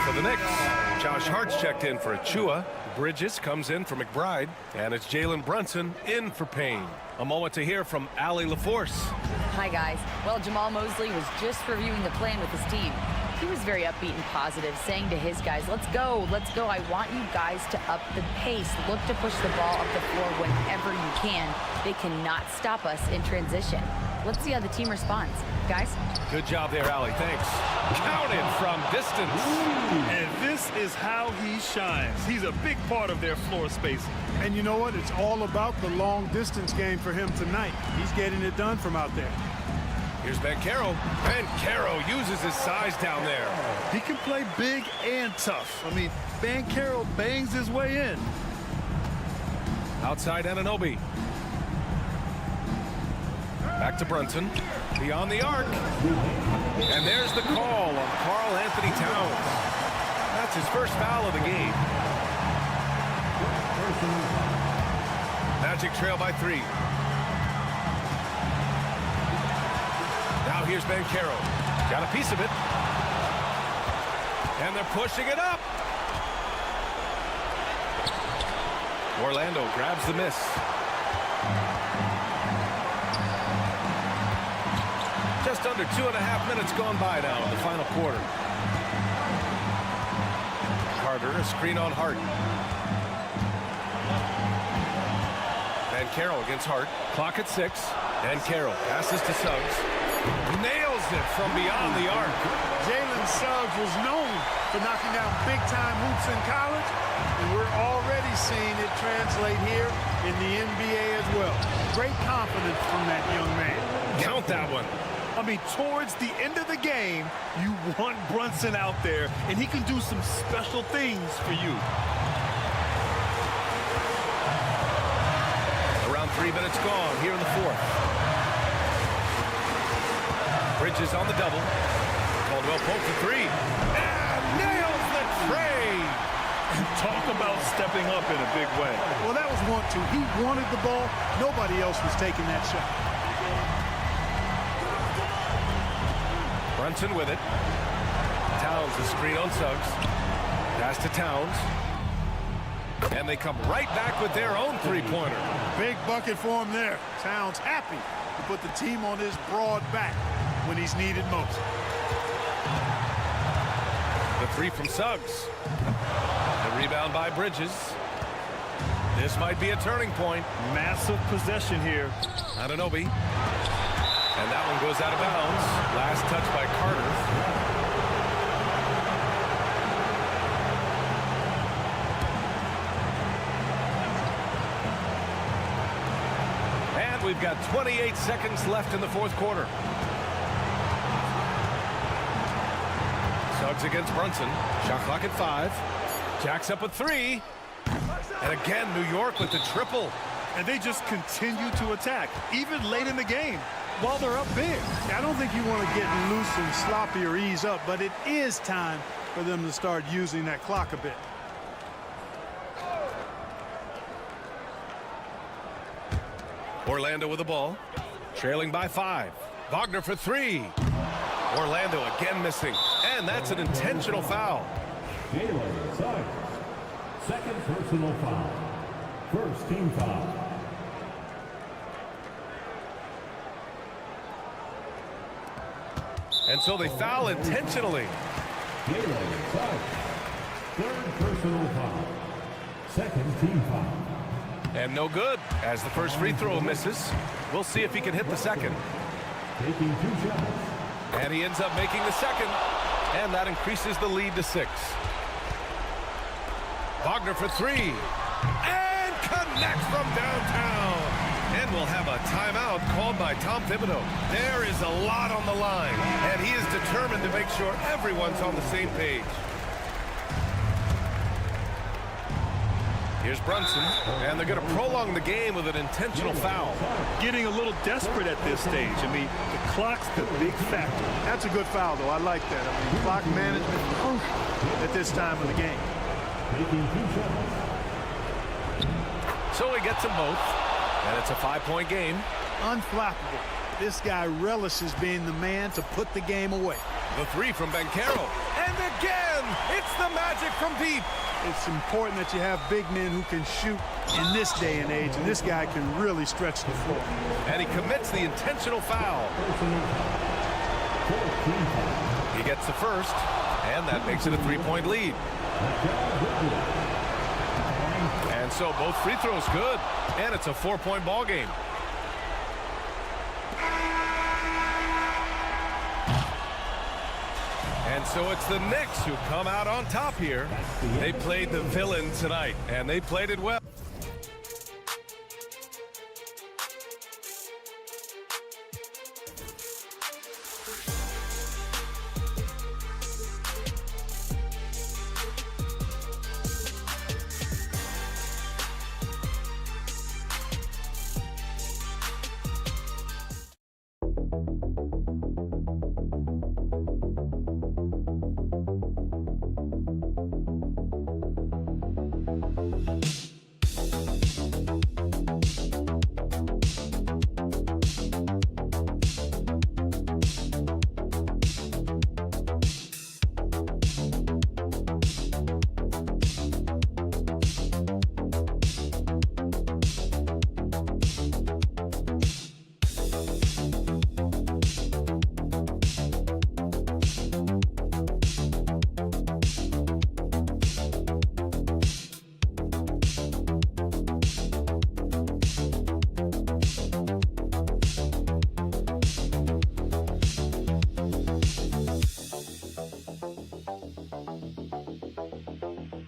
S1: For the Knicks, Josh Hart's checked in for Achua. Bridges comes in for McBride. And it's Jalen Brunson in for Payne. A moment to hear from Allie LaForce.
S5: Hi, guys. Well, Jamal Mosley was just reviewing the plan with his team. He was very upbeat and positive, saying to his guys, let's go. I want you guys to up the pace. Look to push the ball up the floor whenever you can. They cannot stop us in transition. Let's see how the team responds. Guys?
S1: Good job there, Allie. Thanks. Counted from distance.
S3: And this is how he shines. He's a big part of their floor spacing.
S11: And you know what? It's all about the long distance game for him tonight. He's getting it done from out there.
S1: Here's Banchero. Banchero uses his size down there.
S3: He can play big and tough. I mean, Banchero bangs his way in.
S1: Outside Anunoby. Back to Brunson. Beyond the arc. And there's the call on Karl Anthony Towns. That's his first foul of the game. Magic trail by 3. Now here's Banchero. Got a piece of it. And they're pushing it up. Orlando grabs the miss. Just under 2.5 minutes gone by now in the final quarter. Carter, a screen on Hart. And Carroll against Hart. Clock at 6. And Carroll passes to Suggs. Nails it from beyond the arc.
S11: Jalen Suggs was known for knocking down big-time hoops in college, and we're already seeing it translate here in the NBA as well. Great confidence from that young man.
S1: Count that one.
S3: I mean, towards the end of the game, you want Brunson out there, and he can do some special things for you.
S1: Around 3 minutes gone here in the fourth. Bridges on the double. Caldwell pokes the 3. And nails the trade.
S3: Talk about stepping up in a big way.
S11: Well, that was 1-2. He wanted the ball. Nobody else was taking that shot.
S1: Brunson with it. Towns the screen on Suggs. Pass to Towns. And they come right back with their own three-pointer.
S11: Big bucket for him there. Towns happy to put the team on his broad back when he's needed most.
S1: The 3 from Suggs. The rebound by Bridges. This might be a turning point.
S3: Massive possession here.
S1: Anunoby. And that one goes out of bounds. Last touch by Carter. And we've got 28 seconds left in the fourth quarter. Suggs against Brunson. Shot clock at 5. Jacks up a 3. And again, New York with the triple.
S3: And they just continue to attack, even late in the game, while they're up big.
S11: I don't think you want to get loose and sloppy or ease up, but it is time for them to start using that clock a bit.
S1: Orlando with the ball, trailing by 5. Wagner for 3. Orlando again missing, and that's an intentional foul.
S4: Jalen Suggs, second personal foul. First team foul.
S1: And so they foul intentionally.
S4: Jalen Suggs, third personal foul. Second team foul.
S1: And no good, as the first free throw misses. We'll see if he can hit the second.
S4: Taking 2 shots.
S1: And he ends up making the second, and that increases the lead to 6. Wagner for 3, and connects from downtown. And we'll have a timeout called by Tom Thibodeau. There is a lot on the line, and he is determined to make sure everyone's on the same page. Here's Brunson, and they're going to prolong the game with an intentional foul.
S3: Getting a little desperate at this stage. I mean, the clock's the big factor.
S11: That's a good foul, though. I like that. I mean, clock management crucial at this time of the game.
S4: Taking 2 shots.
S1: So he gets them both, and it's a 5-point game.
S11: Unflappable. This guy relishes being the man to put the game away.
S1: The 3 from Banchero, and again, it's the magic from deep.
S11: It's important that you have big men who can shoot in this day and age, and this guy can really stretch the floor.
S1: And he commits the intentional foul. He gets the first, and that makes it a 3-point lead. And so both free throws good, and it's a 4-point ball game. And so it's the Knicks who come out on top here. They played the villain tonight, and they played it well.